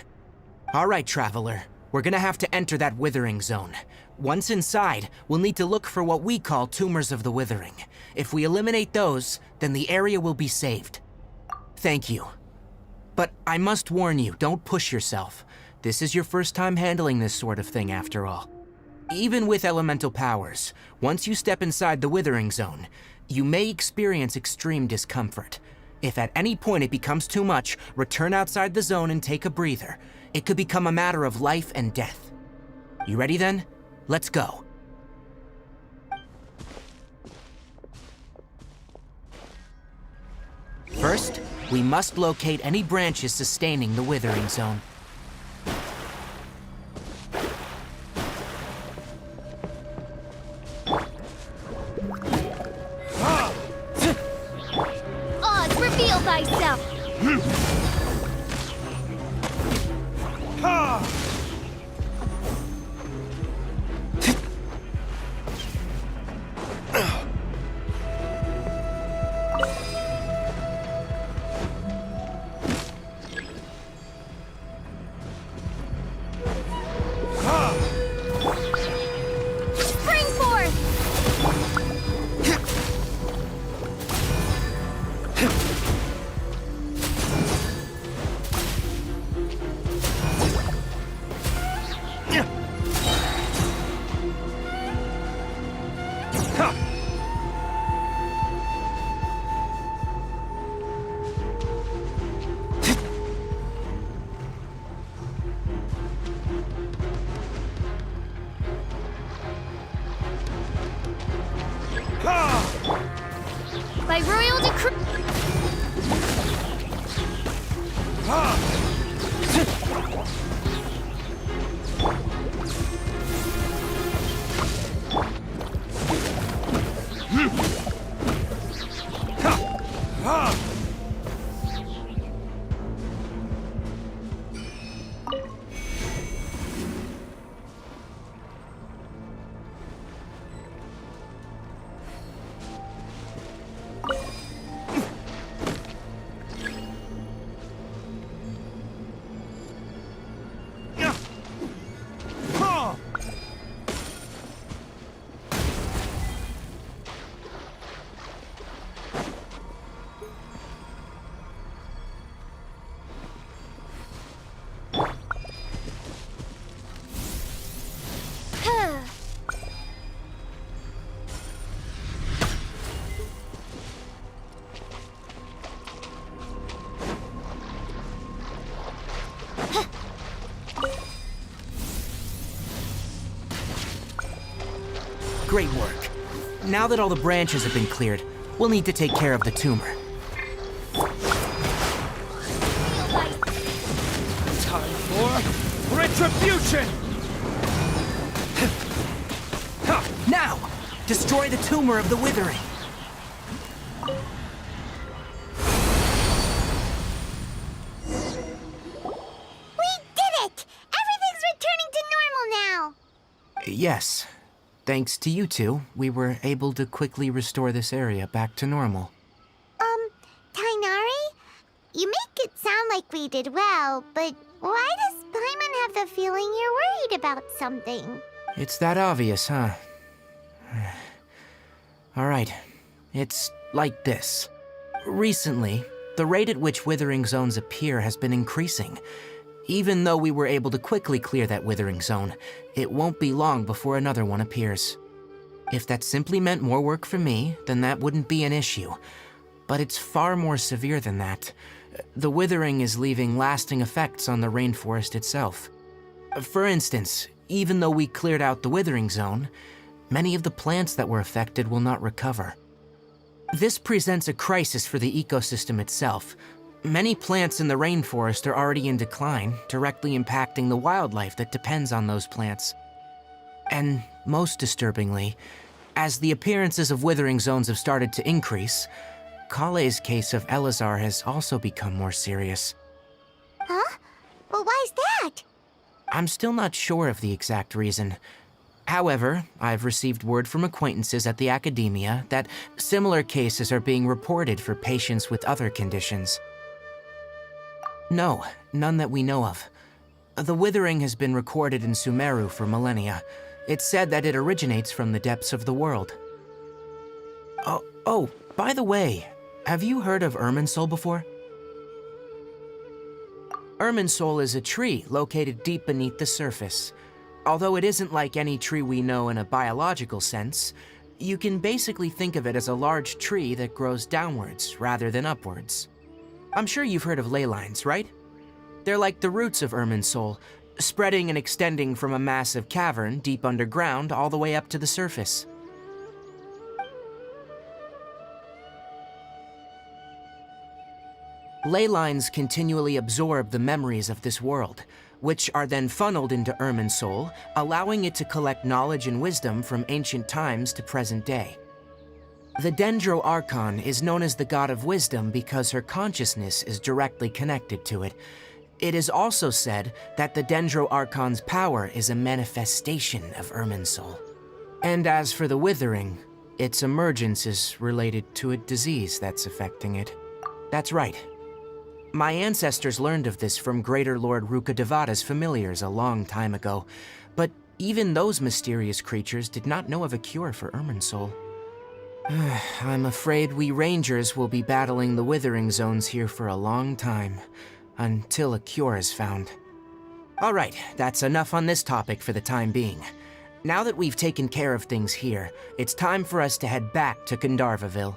All right, traveler. we're gonna have to enter that withering zone. Once inside, we'll need to look for what we call tumors of the withering. If we eliminate those, then the area will be saved. Thank you. But I must warn you, don't push yourself. This is your first time handling this sort of thing, after all. Even with elemental powers, once you step inside the withering zone, you may experience extreme discomfort. If at any point it becomes too much, return outside the zone and take a breather. It could become a matter of life and death. You ready then? Let's go. First, we must locate any branches sustaining the withering zone. Oz, reveal thyself! Spring forth! By royal decree. Great work. Now that all the branches have been cleared, we'll need to take care of the tumor. Time for retribution! Now! Destroy the tumor of the withering! We did it! Everything's returning to normal now! Yes. Thanks to you two, we were able to quickly restore this area back to normal. Tainari? You make it sound like we did well, but why does Paimon have the feeling you're worried about something? It's that obvious, huh? Alright, it's like this. Recently, the rate at which withering zones appear has been increasing. Even though we were able to quickly clear that withering zone, it won't be long before another one appears. If that simply meant more work for me, then that wouldn't be an issue. But it's far more severe than that. The withering is leaving lasting effects on the rainforest itself. For instance, even though we cleared out the withering zone, many of the plants that were affected will not recover. This presents a crisis for the ecosystem itself. Many plants in the rainforest are already in decline, directly impacting the wildlife that depends on those plants. And most disturbingly, as the appearances of withering zones have started to increase, Kale's case of Elazar has also become more serious. Huh? Well, why's that? I'm still not sure of the exact reason. However, I've received word from acquaintances at the academia that similar cases are being reported for patients with other conditions. No, none that we know of. The Withering has been recorded in Sumeru for millennia. It's said that it originates from the depths of the world. Oh, by the way, have you heard of Irminsul before? Irminsul is a tree located deep beneath the surface. Although it isn't like any tree we know in a biological sense, you can basically think of it as a large tree that grows downwards rather than upwards. I'm sure you've heard of ley lines, right? They're like the roots of Irminsul, spreading and extending from a massive cavern deep underground all the way up to the surface. Ley lines continually absorb the memories of this world, which are then funneled into Irminsul, allowing it to collect knowledge and wisdom from ancient times to present day. The Dendro Archon is known as the God of Wisdom because her consciousness is directly connected to it. It is also said that the Dendro Archon's power is a manifestation of Irminsul. And as for the Withering, its emergence is related to a disease that's affecting it. That's right. My ancestors learned of this from Greater Lord Rukkhadevata's familiars a long time ago, but even those mysterious creatures did not know of a cure for Irminsul. I'm afraid we Rangers will be battling the Withering Zones here for a long time, until a cure is found. Alright, that's enough on this topic for the time being. Now that we've taken care of things here, it's time for us to head back to Gandharvaville.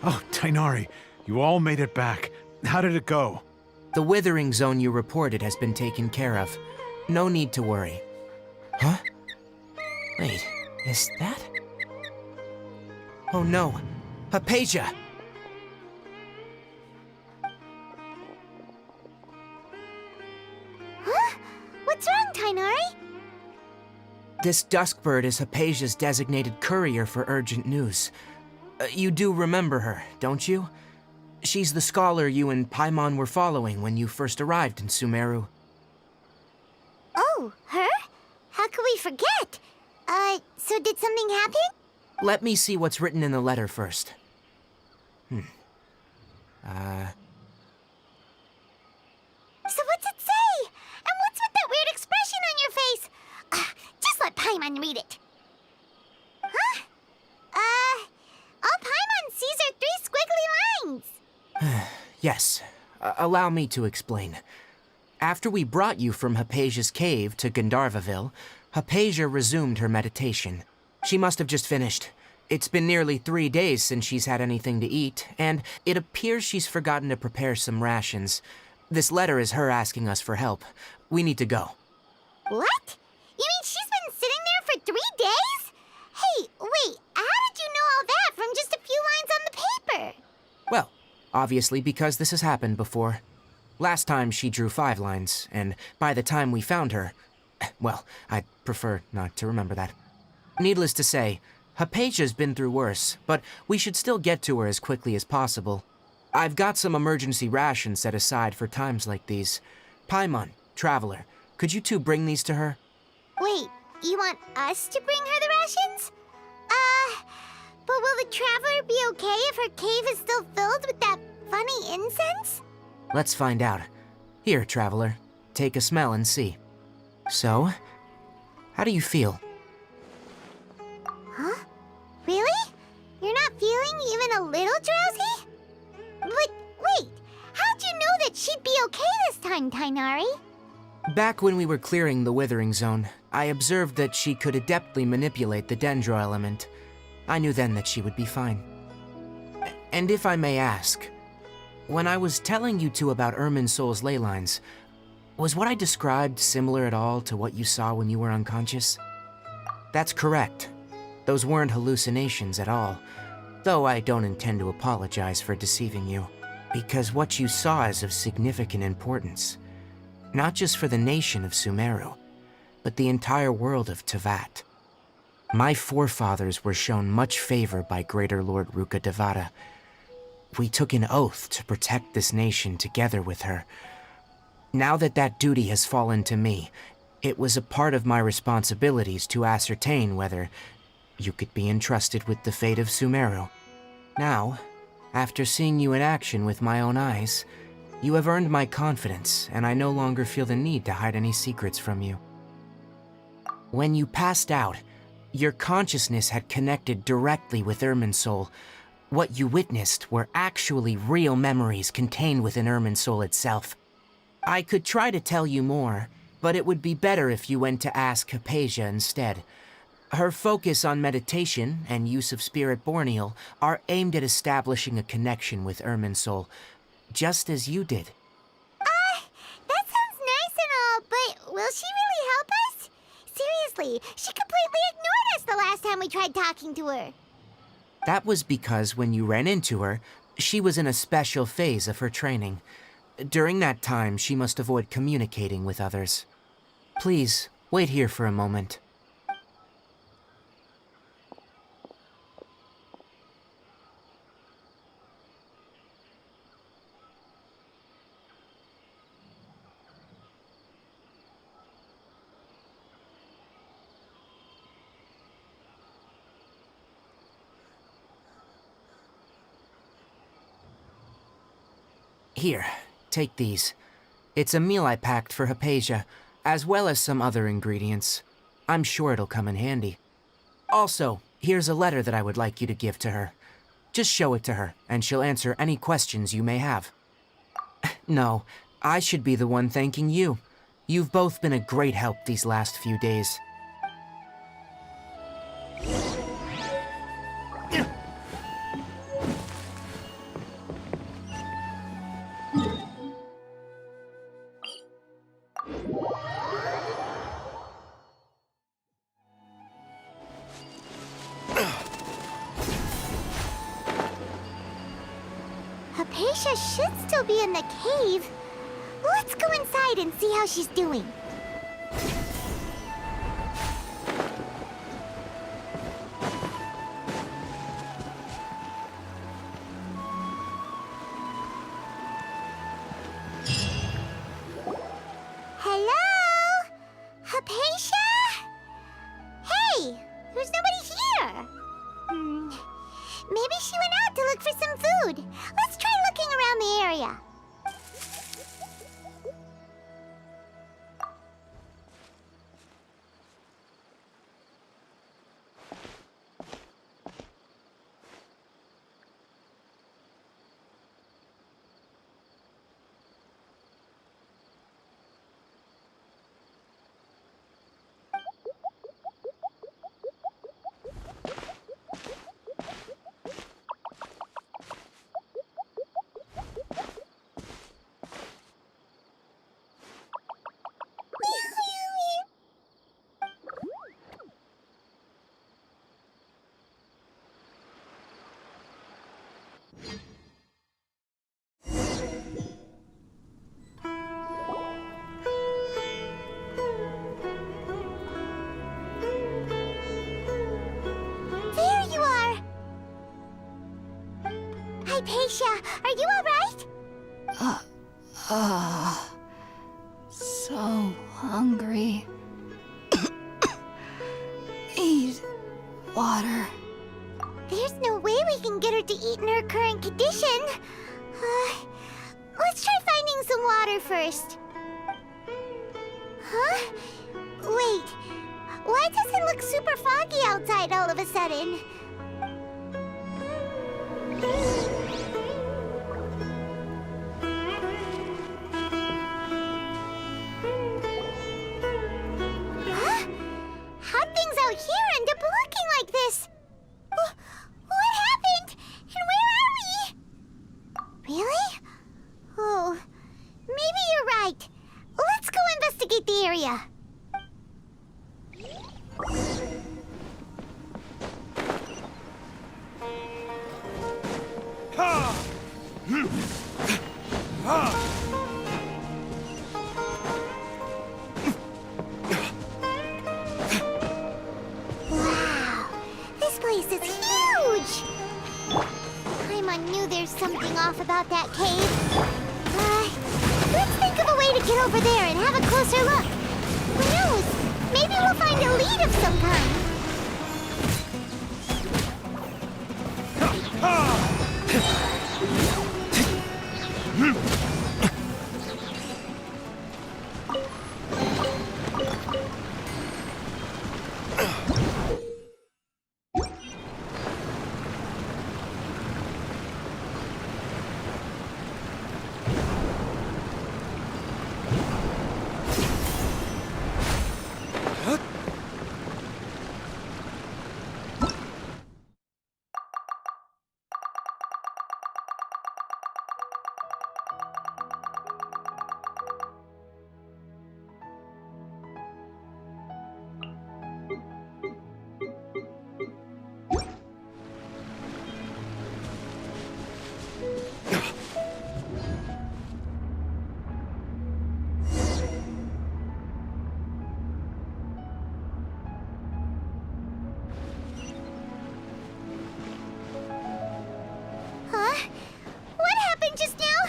Oh, Tainari, you all made it back. How did it go? The Withering Zone you reported has been taken care of. No need to worry. Huh? Wait, is that? Oh no, Hypatia! Huh? What's wrong, Tainari? This Duskbird is Hypatia's designated courier for urgent news. You do remember her, don't you? She's the scholar you and Paimon were following when you first arrived in Sumeru. Oh, her? How could we forget? So did something happen? Let me see what's written in the letter first. So what's it say? And what's with that weird expression on your face? Just let Paimon read it. Huh? All Paimon Yes. Allow me to explain. After we brought you from Hypatia's cave to Gandharvaville, Hypatia resumed her meditation. She must have just finished. It's been nearly 3 days since she's had anything to eat, and it appears she's forgotten to prepare some rations. This letter is her asking us for help. We need to go. What? You mean she's been sitting there for 3 days? Hey, wait, how did you know all that from just a few lines on the paper? Well, obviously because this has happened before. Last time she drew 5 lines, and by the time we found her... Well, I'd prefer not to remember that. Needless to say, Hypatia's been through worse, but we should still get to her as quickly as possible. I've got some emergency rations set aside for times like these. Paimon, Traveler, could you two bring these to her? Wait, you want us to bring her the rations? But will the Traveler be okay if her cave is still filled with that funny incense? Let's find out. Here, Traveler, take a smell and see. So, how do you feel? Huh? Really? You're not feeling even a little drowsy? But wait, how'd you know that she'd be okay this time, Tainari? Back when we were clearing the Withering Zone, I observed that she could adeptly manipulate the Dendro element. I knew then that she would be fine. And if I may ask, when I was telling you two about Irminsul's ley lines, was what I described similar at all to what you saw when you were unconscious? That's correct. Those weren't hallucinations at all, though I don't intend to apologize for deceiving you, because what you saw is of significant importance, not just for the nation of Sumeru, but the entire world of Tevat. My forefathers were shown much favor by Greater Lord Ruka Devata. We took an oath to protect this nation together with her. Now that that duty has fallen to me, it was a part of my responsibilities to ascertain whether you could be entrusted with the fate of Sumeru. Now, after seeing you in action with my own eyes, you have earned my confidence, and I no longer feel the need to hide any secrets from you. When you passed out, your consciousness had connected directly with Irminsul. What you witnessed were actually real memories contained within Irminsul itself. I could try to tell you more, but it would be better if you went to ask Hypatia instead. Her focus on meditation and use of Spirit Borneal are aimed at establishing a connection with Irminsul, just as you did. That sounds nice and all, but will she really help us? Seriously, she completely ignored us the last time we tried talking to her. That was because when you ran into her, she was in a special phase of her training. During that time, she must avoid communicating with others. Please, wait here for a moment. Here, take these. It's a meal I packed for Hypatia, as well as some other ingredients. I'm sure it'll come in handy. Also, here's a letter that I would like you to give to her. Just show it to her, and she'll answer any questions you may have. No, I should be the one thanking you. You've both been a great help these last few days. Hypatia should still be in the cave. Let's go inside and see how she's doing. Hello? Hypatia? Hey, there's nobody here. Maybe she went out to look for some food. Let's try looking around the area. Hypatia, are you alright? So hungry. Eat water. There's no way we can get her to eat in her current condition. Let's try finding some water first. Huh? Wait, why does it look super foggy outside all of a sudden? Huh? How'd things out here end up looking like this? What happened? And where are we? Really? Oh, maybe you're right. Let's go investigate the area. Wow, this place is huge! Paimon knew there's something off about that cave. Let's think of a way to get over there and have a closer look. Who knows? Maybe we'll find a lead of some kind. Huh? What happened just now?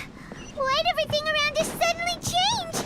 Why'd everything around us suddenly change?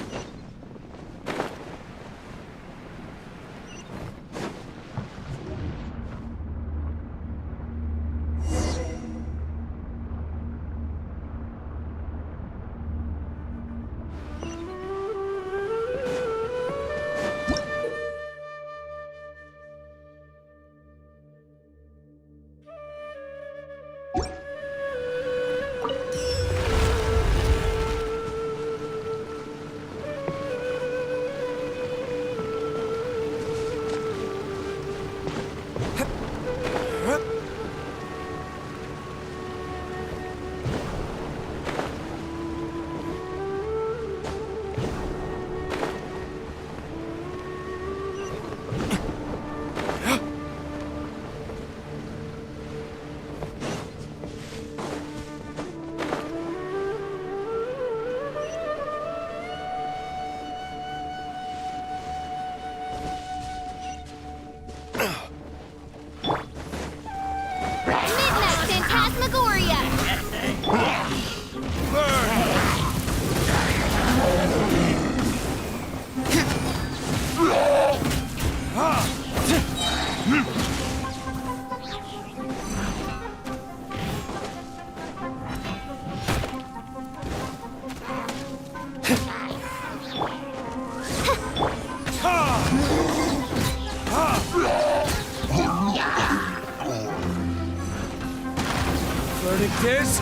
Verdict is...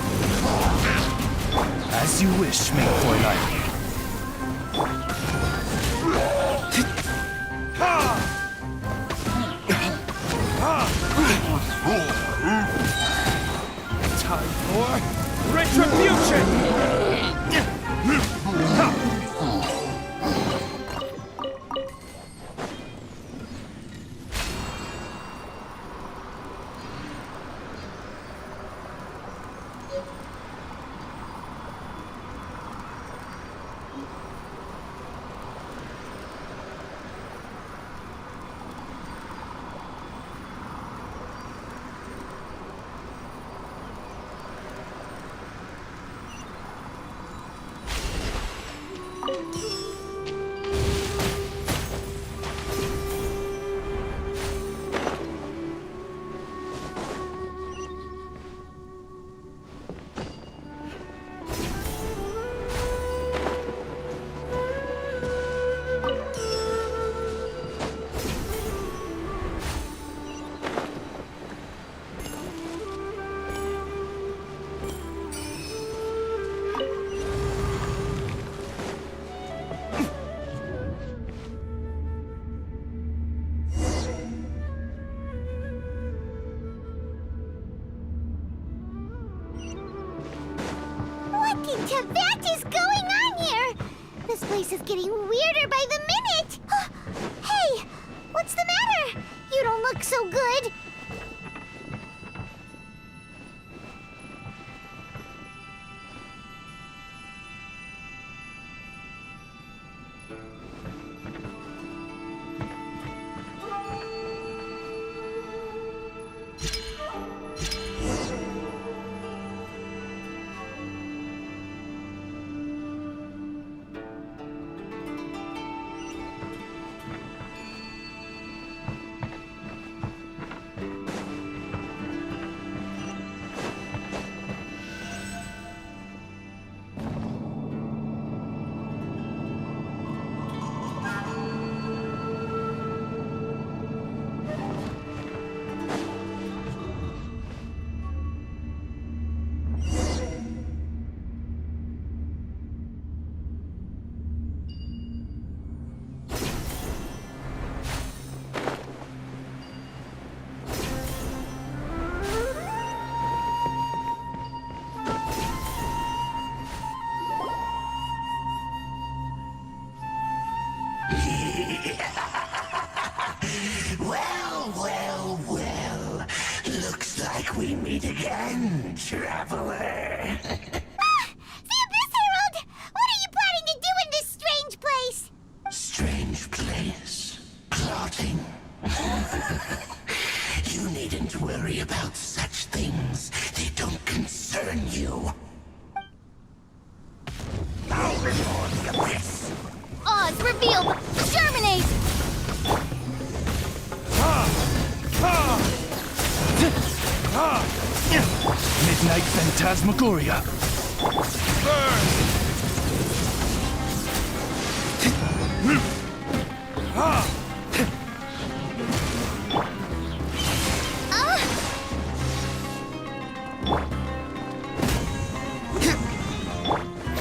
as you wish, Mayport Knight. Time for retribution! What is going on here? This place is getting weirder by the minute. Hey, what's the matter? You don't look so good. Well. Looks like we meet again, traveler. The Abyss Herald! What are you planning to do in this strange place? Strange place. Plotting. You needn't worry about such things. They don't concern you. Now before the Abyss. Oz, reveal! Germinate! Midnight Phantasmagoria.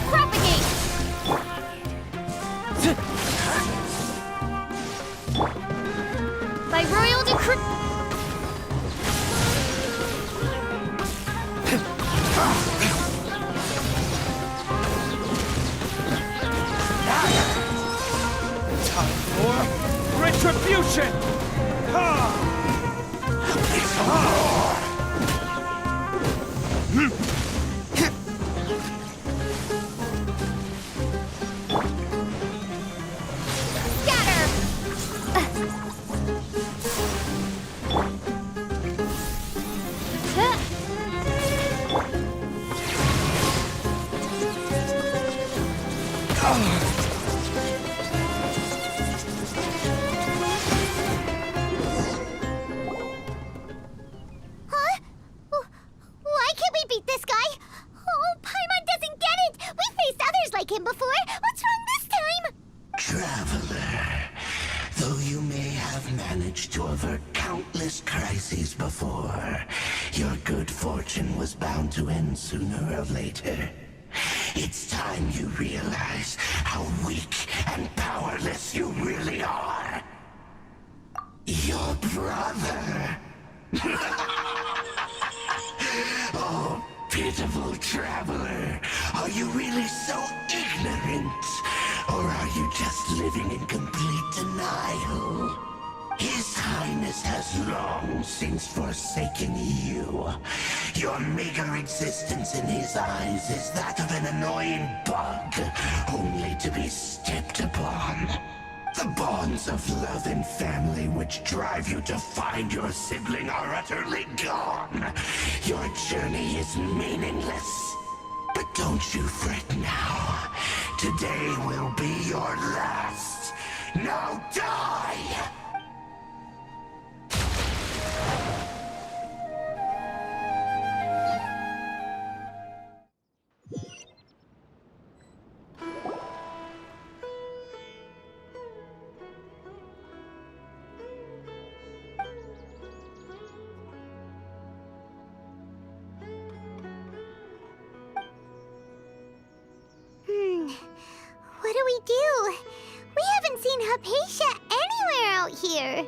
Propagate! By royal decree... Time for retribution! Huh? Why can't we beat this guy? Oh, Paimon doesn't get it! We faced others like him before! What's wrong this time? Traveler, though you may have managed to avert countless crises before, your good fortune was bound to end sooner or later. It's time you realize how weak and powerless you really are. Your brother. Oh, pitiful traveler. Are you really so ignorant? Or are you just living in complete denial? His Highness has long since forsaken you. Your meager existence in his eyes is that of an annoying bug, only to be stepped upon. The bonds of love and family which drive you to find your sibling are utterly gone. Your journey is meaningless. But don't you fret now. Today will be your last. Now die! What do we do? We haven't seen Hypatia anywhere out here.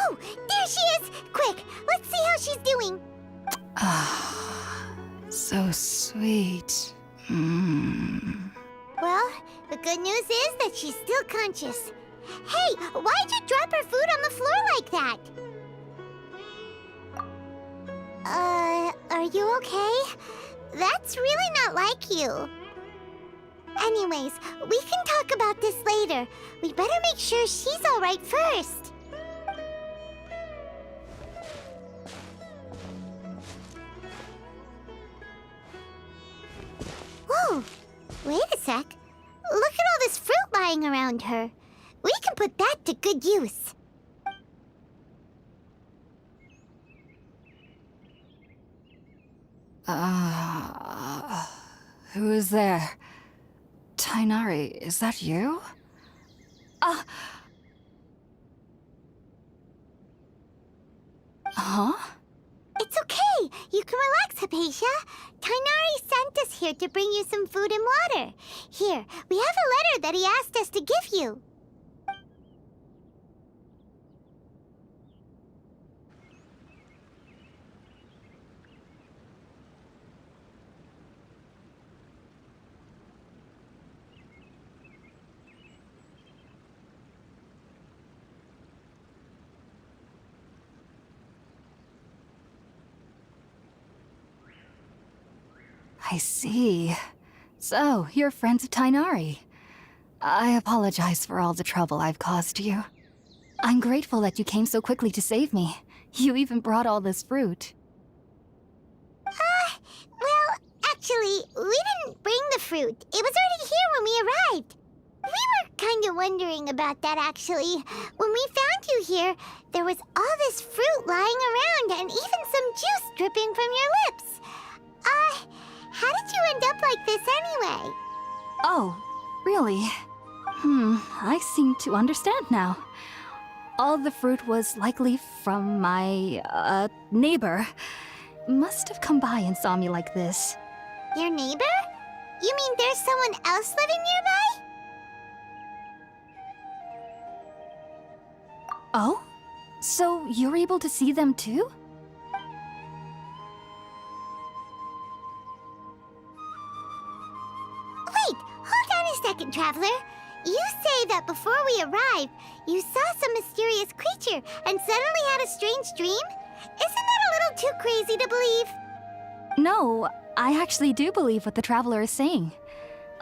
Oh, there she is! Quick, let's see how she's doing. So sweet. Well, the good news is that she's still conscious. Hey, why'd you drop her food on the floor like that? Are you okay? That's really not like you. Anyways, we can talk about this later. We better make sure she's alright first. Whoa, wait a sec. Look at all this fruit lying around her. We can put that to good use. Who is there? Tainari, is that you? Huh? It's okay. You can relax, Hypatia. Tainari sent us here to bring you some food and water. Here, we have a letter that he asked us to give you. I see. So, you're friends of Tainari. I apologize for all the trouble I've caused you. I'm grateful that you came so quickly to save me. You even brought all this fruit. Well, actually, we didn't bring the fruit. It was already here when we arrived. We were kind of wondering about that, actually. When we found you here, there was all this fruit lying around and even some juice dripping from your lips. How did you end up like this anyway? Oh, really? I seem to understand now. All the fruit was likely from my, neighbor. Must have come by and saw me like this. Your neighbor? You mean there's someone else living nearby? Oh? So you're able to see them too? Wait, hold on a second, Traveler. You say that before we arrived, you saw some mysterious creature and suddenly had a strange dream? Isn't that a little too crazy to believe? No, I actually do believe what the Traveler is saying.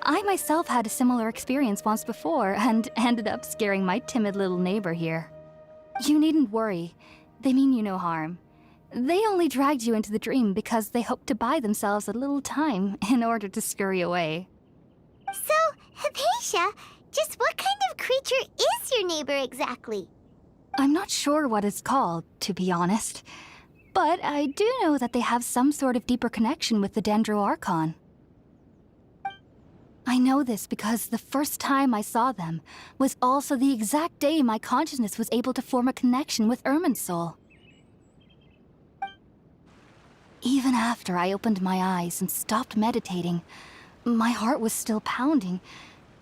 I myself had a similar experience once before and ended up scaring my timid little neighbor here. You needn't worry. They mean you no harm. They only dragged you into the dream because they hoped to buy themselves a little time in order to scurry away. So, Hypatia, just what kind of creature is your neighbor exactly? I'm not sure what it's called, to be honest. But I do know that they have some sort of deeper connection with the Dendro Archon. I know this because the first time I saw them was also the exact day my consciousness was able to form a connection with Irminsul. Even after I opened my eyes and stopped meditating, my heart was still pounding,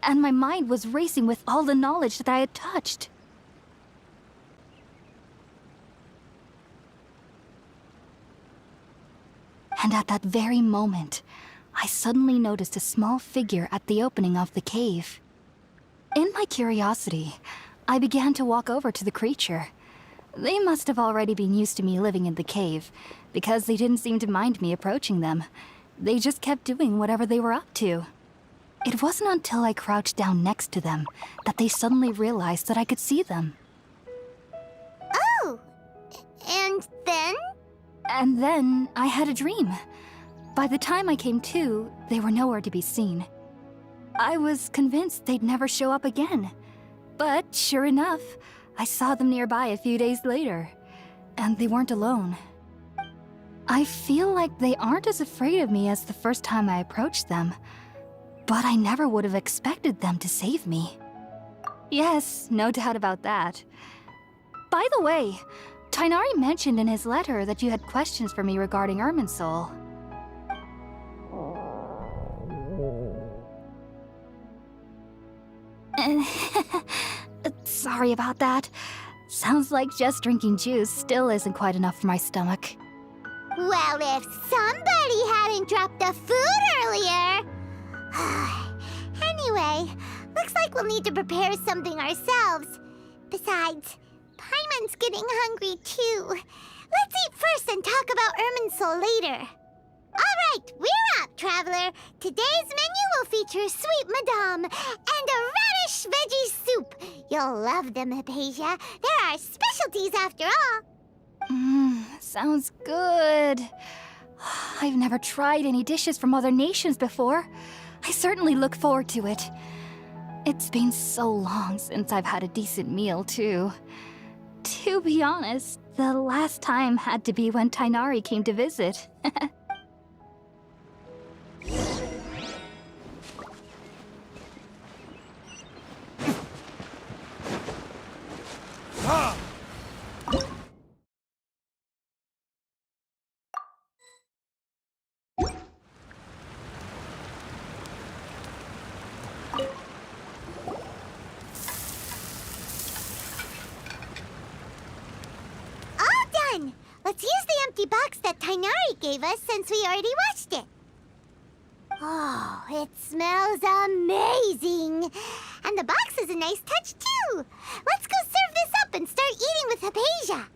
and my mind was racing with all the knowledge that I had touched. And at that very moment, I suddenly noticed a small figure at the opening of the cave. In my curiosity, I began to walk over to the creature. They must have already been used to me living in the cave, because they didn't seem to mind me approaching them. They just kept doing whatever they were up to. It wasn't until I crouched down next to them that they suddenly realized that I could see them. Oh! And then? And then I had a dream. By the time I came to, they were nowhere to be seen. I was convinced they'd never show up again. But sure enough, I saw them nearby a few days later. And they weren't alone. I feel like they aren't as afraid of me as the first time I approached them. But I never would have expected them to save me. Yes, no doubt about that. By the way, Tainari mentioned in his letter that you had questions for me regarding Irminsul. Sorry about that. Sounds like just drinking juice still isn't quite enough for my stomach. Well, if somebody hadn't dropped the food earlier... Anyway, looks like we'll need to prepare something ourselves. Besides, Paimon's getting hungry too. Let's eat first and talk about Irminsul later. Alright, we're up, Traveler. Today's menu will feature Sweet Madame and a radish veggie soup. You'll love them, Hypatia. They're our specialties after all. Sounds good. I've never tried any dishes from other nations before. I certainly look forward to it. It's been so long since I've had a decent meal, too. To be honest, the last time had to be when Tainari came to visit. Let's use the empty box that Tainari gave us since we already watched it. Oh, it smells amazing. And the box is a nice touch, too. Let's go serve this up and start eating with Hypatia.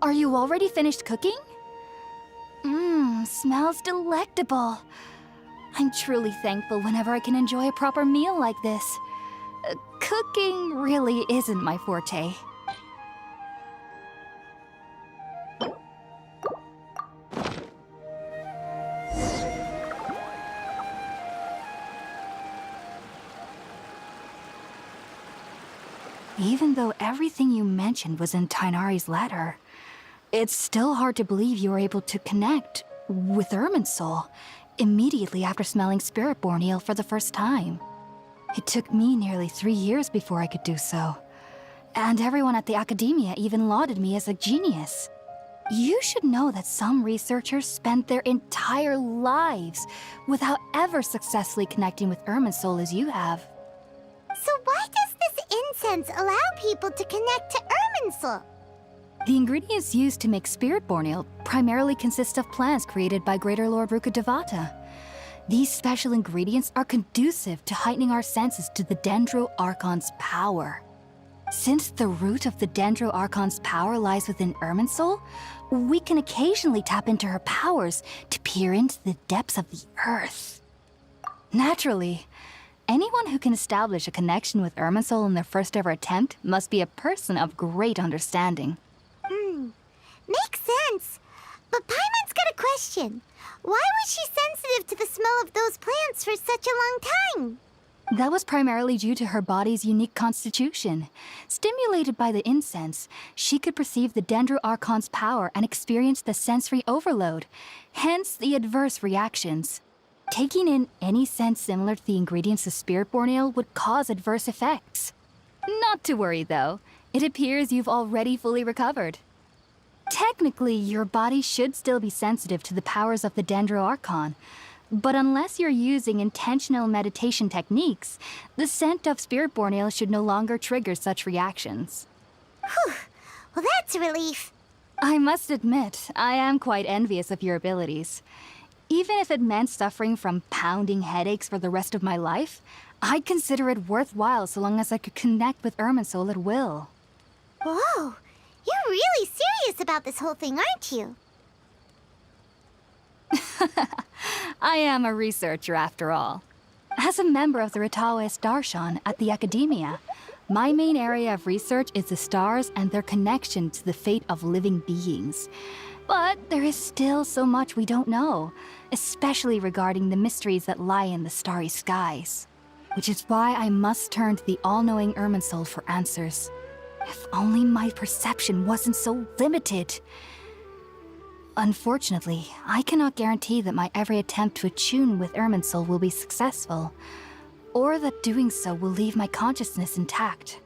Are you already finished cooking? Smells delectable. I'm truly thankful whenever I can enjoy a proper meal like this. Cooking really isn't my forte. Even though everything you mentioned was in Tainari's letter, it's still hard to believe you were able to connect with Irminsul. immediately after smelling spirit-born eel for the first time. It took me nearly 3 years before I could do so. And everyone at the academia even lauded me as a genius. You should know that some researchers spent their entire lives without ever successfully connecting with Irminsul as you have. So why does this incense allow people to connect to Irminsul? The ingredients used to make spirit-born ale primarily consist of plants created by Greater Lord Rukkhadevata. These special ingredients are conducive to heightening our senses to the Dendro Archon's power. Since the root of the Dendro Archon's power lies within Irminsul, we can occasionally tap into her powers to peer into the depths of the earth. Naturally, anyone who can establish a connection with Irminsul in their first ever attempt must be a person of great understanding. Makes sense. But Paimon's got a question. Why was she sensitive to the smell of those plants for such a long time? That was primarily due to her body's unique constitution. Stimulated by the incense, she could perceive the Dendro Archon's power and experience the sensory overload, hence the adverse reactions. Taking in any scent similar to the ingredients of spirit-born ale would cause adverse effects. Not to worry, though. It appears you've already fully recovered. Technically, your body should still be sensitive to the powers of the Dendro Archon, but unless you're using intentional meditation techniques, the scent of spirit-born ale should no longer trigger such reactions. Whew. Well, that's a relief. I must admit, I am quite envious of your abilities. Even if it meant suffering from pounding headaches for the rest of my life, I'd consider it worthwhile so long as I could connect with Irminsul at will. Whoa, you're really serious about this whole thing, aren't you? I am a researcher after all. As a member of the Ritaoist Darshan at the Academia, my main area of research is the stars and their connection to the fate of living beings. But there is still so much we don't know, especially regarding the mysteries that lie in the starry skies. Which is why I must turn to the all-knowing Irminsul for answers. If only my perception wasn't so limited. Unfortunately, I cannot guarantee that my every attempt to attune with Irminsul will be successful, or that doing so will leave my consciousness intact.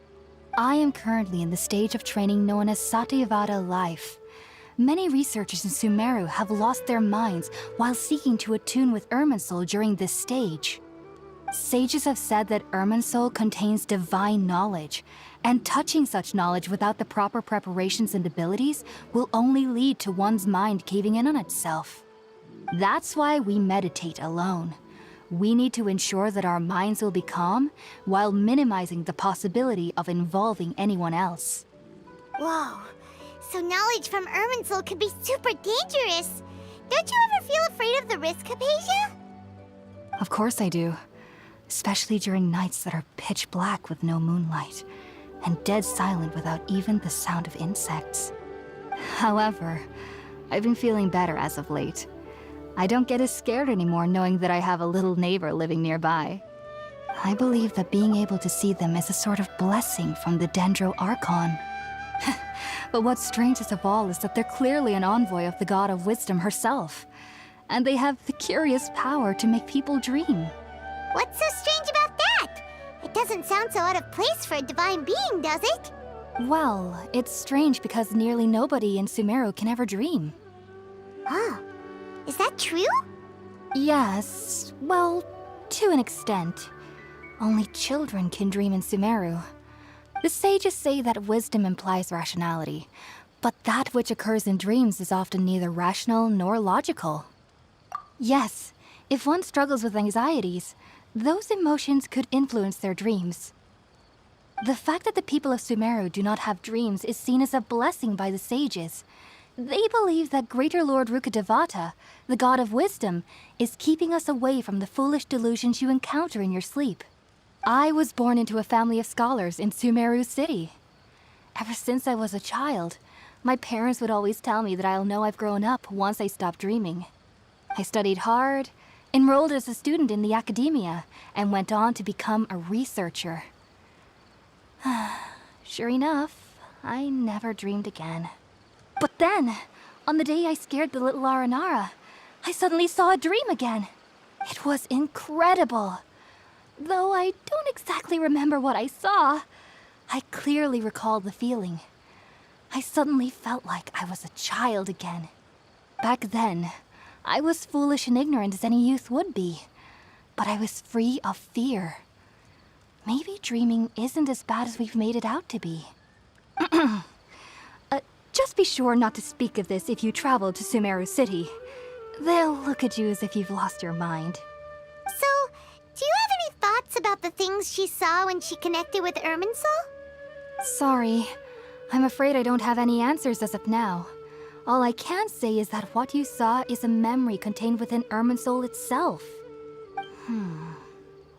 I am currently in the stage of training known as Satyavada life. Many researchers in Sumeru have lost their minds while seeking to attune with Irminsul during this stage. Sages have said that Irminsul contains divine knowledge, and touching such knowledge without the proper preparations and abilities will only lead to one's mind caving in on itself. That's why we meditate alone. We need to ensure that our minds will be calm while minimizing the possibility of involving anyone else. Whoa, so knowledge from Irminsul could be super dangerous. Don't you ever feel afraid of the risk, Hypatia? Of course I do. Especially during nights that are pitch black with no moonlight, and dead silent without even the sound of insects. However, I've been feeling better as of late. I don't get as scared anymore knowing that I have a little neighbor living nearby. I believe that being able to see them is a sort of blessing from the Dendro Archon. But what's strangest of all is that they're clearly an envoy of the God of Wisdom herself, and they have the curious power to make people dream. What's so strange about that? It doesn't sound so out of place for a divine being, does it? Well, it's strange because nearly nobody in Sumeru can ever dream. Oh, is that true? Yes, well, to an extent. Only children can dream in Sumeru. The sages say that wisdom implies rationality, but that which occurs in dreams is often neither rational nor logical. Yes, if one struggles with anxieties, those emotions could influence their dreams. The fact that the people of Sumeru do not have dreams is seen as a blessing by the sages. They believe that Greater Lord Rukkhadevata, the God of Wisdom, is keeping us away from the foolish delusions you encounter in your sleep. I was born into a family of scholars in Sumeru City. Ever since I was a child, my parents would always tell me that I'll know I've grown up once I stop dreaming. I studied hard, enrolled as a student in the academia, and went on to become a researcher. Sure enough, I never dreamed again. But then, on the day I scared the little Aranara, I suddenly saw a dream again. It was incredible. Though I don't exactly remember what I saw, I clearly recall the feeling. I suddenly felt like I was a child again. Back then, I was foolish and ignorant as any youth would be, but I was free of fear. Maybe dreaming isn't as bad as we've made it out to be. Just be sure not to speak of this if you travel to Sumeru City. They'll look at you as if you've lost your mind. So, do you have any thoughts about the things she saw when she connected with Irminsul? Sorry. I'm afraid I don't have any answers as of now. All I can say is that what you saw is a memory contained within Irminsul itself.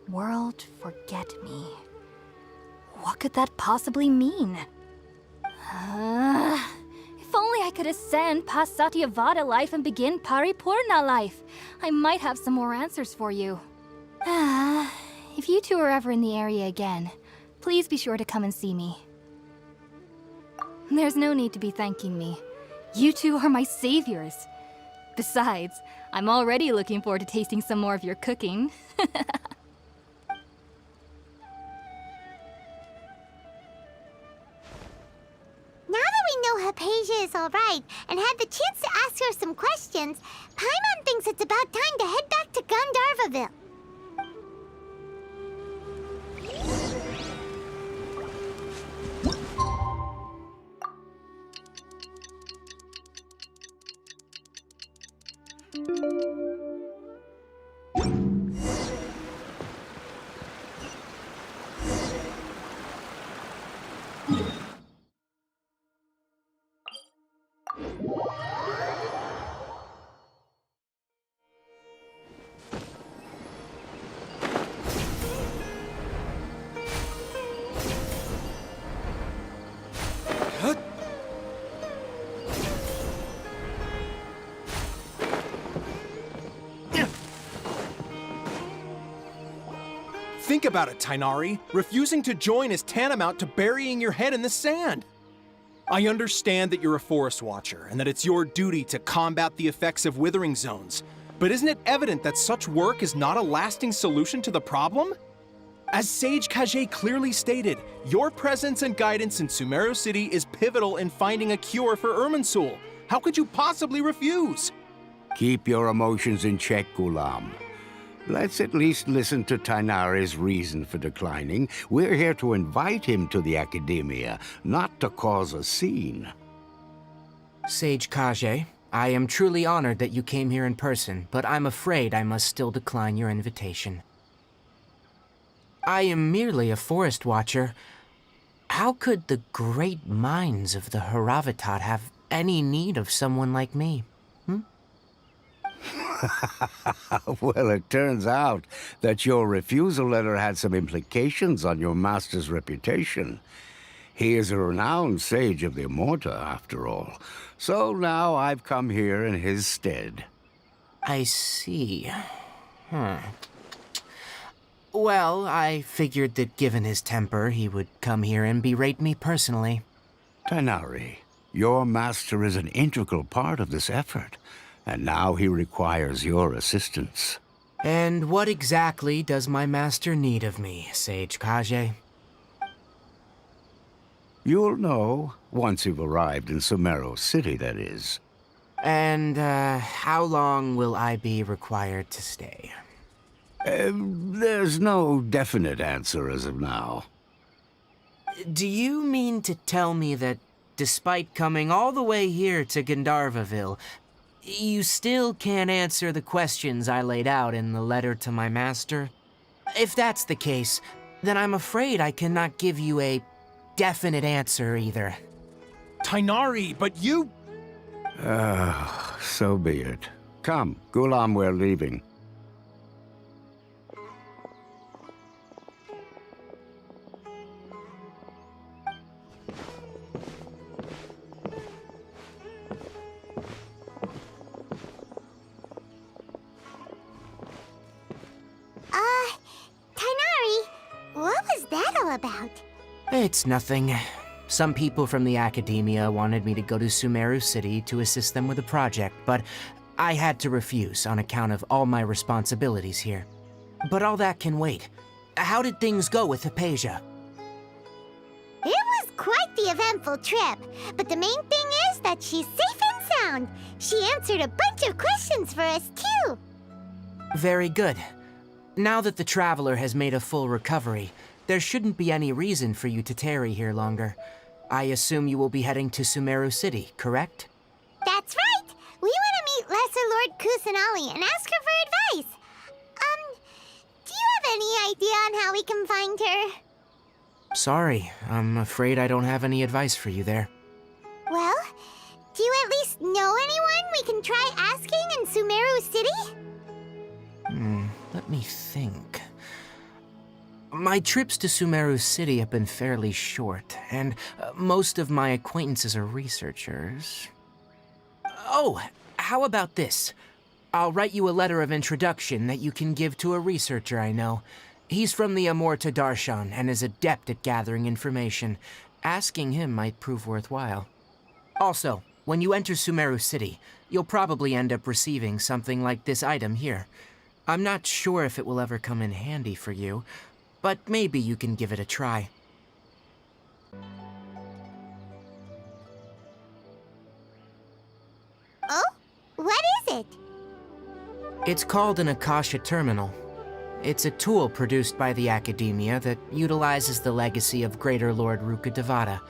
World Forget Me. What could that possibly mean? If only I could ascend past Satyavada life and begin Paripurna life. I might have some more answers for you. If you two are ever in the area again, please be sure to come and see me. There's no need to be thanking me. You two are my saviors. Besides, I'm already looking forward to tasting some more of your cooking. Now that we know Hypatia is alright and had the chance to ask her some questions, Paimon thinks it's about time to head back to Gandharvaville. Think about it, Tainari. Refusing to join is tantamount to burying your head in the sand. I understand that you're a forest watcher and that it's your duty to combat the effects of withering zones, but isn't it evident that such work is not a lasting solution to the problem? As Sage Kage clearly stated, your presence and guidance in Sumeru City is pivotal in finding a cure for Irminsul. How could you possibly refuse? Keep your emotions in check, Ghulam. Let's at least listen to Tainari's reason for declining. We're here to invite him to the Academia, not to cause a scene. Sage Kage, I am truly honored that you came here in person, but I'm afraid I must still decline your invitation. I am merely a forest watcher. How could the great minds of the Haravatat have any need of someone like me? Well, it turns out that your refusal letter had some implications on your master's reputation. He is a renowned sage of the Immorta, after all. So now I've come here in his stead. I see. Well, I figured that given his temper, he would come here and berate me personally. Tainari, your master is an integral part of this effort. And now he requires your assistance. And what exactly does my master need of me, Sage Kage? You'll know, once you've arrived in Sumeru City, that is. And, how long will I be required to stay? There's no definite answer as of now. Do you mean to tell me that, despite coming all the way here to Gandharvaville, you still can't answer the questions I laid out in the letter to my master? If that's the case, then I'm afraid I cannot give you a definite answer either. Tainari, but you... So be it. Come, Ghulam, we're leaving. Tainari, what was that all about? It's nothing. Some people from the Academia wanted me to go to Sumeru City to assist them with a project, but I had to refuse on account of all my responsibilities here. But all that can wait. How did things go with Hypatia? It was quite the eventful trip, but the main thing is that she's safe and sound. She answered a bunch of questions for us, too. Very good. Now that the Traveler has made a full recovery, there shouldn't be any reason for you to tarry here longer. I assume you will be heading to Sumeru City, correct? That's right! We want to meet Lesser Lord Kusanali and ask her for advice. Do you have any idea on how we can find her? Sorry, I'm afraid I don't have any advice for you there. Well, do you at least know anyone we can try asking in Sumeru City? Let me think. My trips to Sumeru City have been fairly short, and most of my acquaintances are researchers. Oh, how about this? I'll write you a letter of introduction that you can give to a researcher I know. He's from the Amorta Darshan and is adept at gathering information. Asking him might prove worthwhile. Also, when you enter Sumeru City, you'll probably end up receiving something like this item here. I'm not sure if it will ever come in handy for you, but maybe you can give it a try. Oh? What is it? It's called an Akasha Terminal. It's a tool produced by the Academia that utilizes the legacy of Greater Lord Rukkhadevata.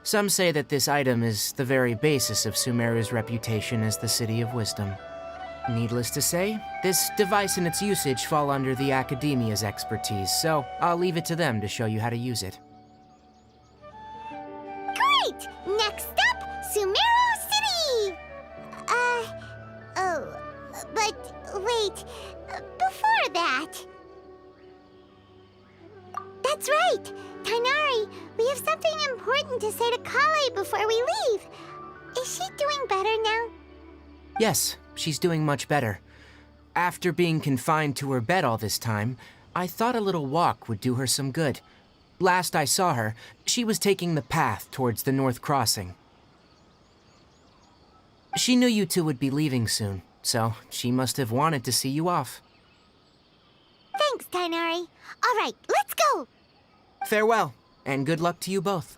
Some say that this item is the very basis of Sumeru's reputation as the City of Wisdom. Needless to say, this device and its usage fall under the Academia's expertise, so I'll leave it to them to show you how to use it. Great! Next up, Sumeru City! But wait, before that... That's right! Tainari, we have something important to say to Kale before we leave. Is she doing better now? Yes, she's doing much better. After being confined to her bed all this time, I thought a little walk would do her some good. Last I saw her, she was taking the path towards the North Crossing. She knew you two would be leaving soon, so she must have wanted to see you off. Thanks, Tainari. All right, let's go! Farewell, and good luck to you both.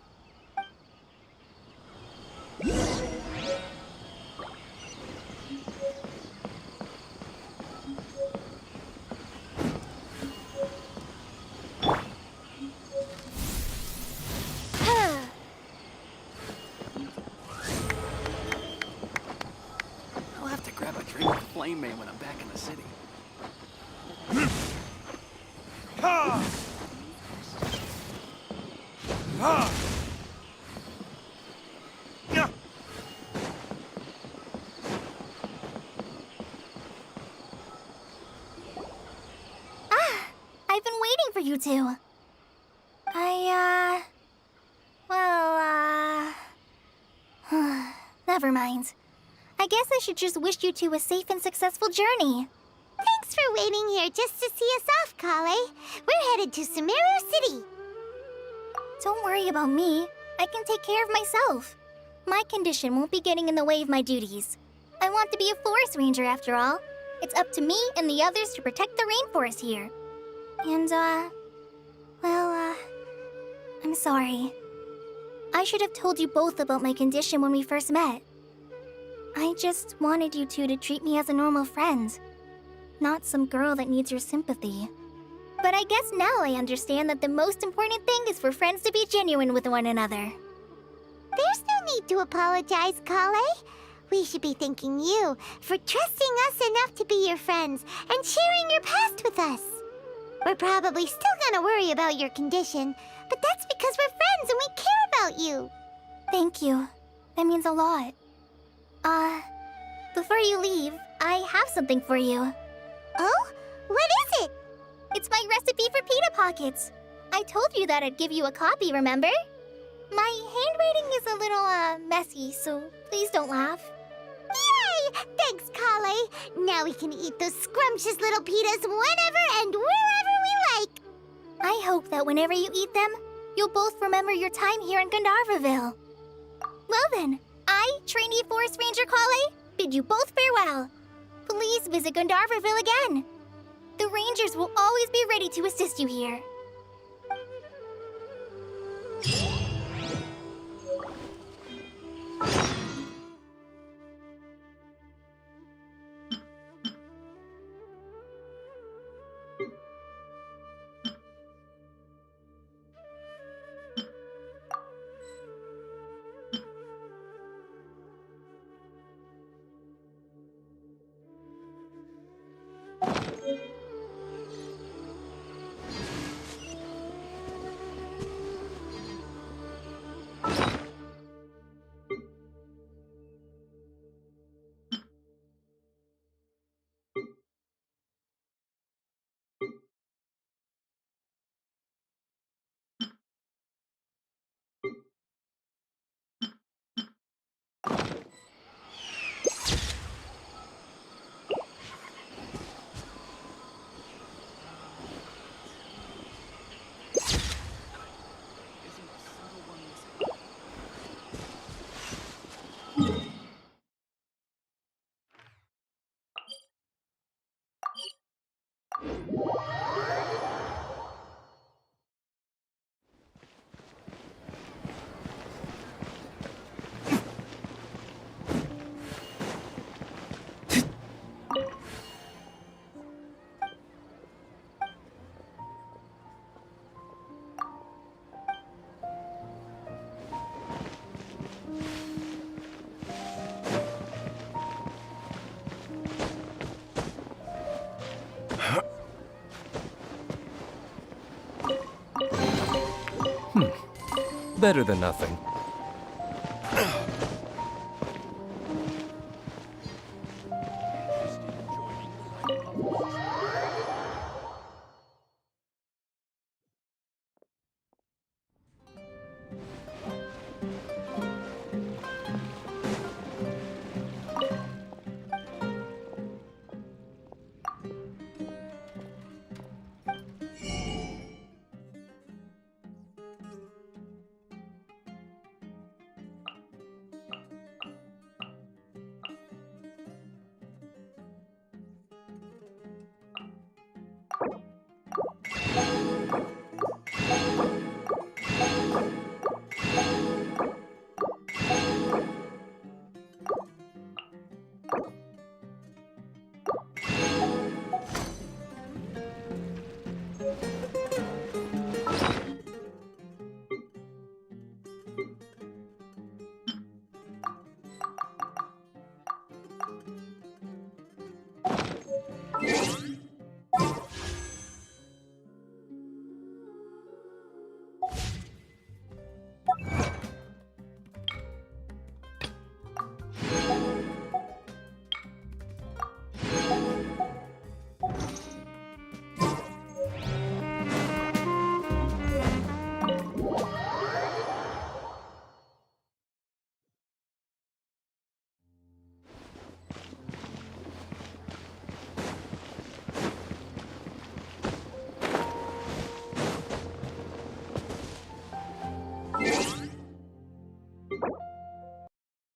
I'll have to grab a drink with Flame Man when I'm back in the city. Ha! Ha! Yeah. I've been waiting for you two. Never mind. I guess I should just wish you two a safe and successful journey. Thanks for waiting here just to see us off, Kale. We're headed to Sumeru City. Don't worry about me. I can take care of myself. My condition won't be getting in the way of my duties. I want to be a forest ranger after all. It's up to me and the others to protect the rainforest here. And, I'm sorry. I should have told you both about my condition when we first met. I just wanted you two to treat me as a normal friend, not some girl that needs your sympathy. But I guess now I understand that the most important thing is for friends to be genuine with one another. There's no need to apologize, Kale. We should be thanking you for trusting us enough to be your friends and sharing your past with us. We're probably still gonna worry about your condition, but that's because we're friends and we care about you. Thank you. That means a lot. Before you leave, I have something for you. Oh? What is it? It's my recipe for pita pockets. I told you that I'd give you a copy, remember? My handwriting is a little, messy, so please don't laugh. Yay! Thanks, Kale. Now we can eat those scrumptious little pitas whenever and wherever we like. I hope that whenever you eat them, you'll both remember your time here in Gandharvaville. Well then, I, trainee Forest Ranger Kale, bid you both farewell. Please visit Gandharville again. The Rangers will always be ready to assist you here. Better than nothing.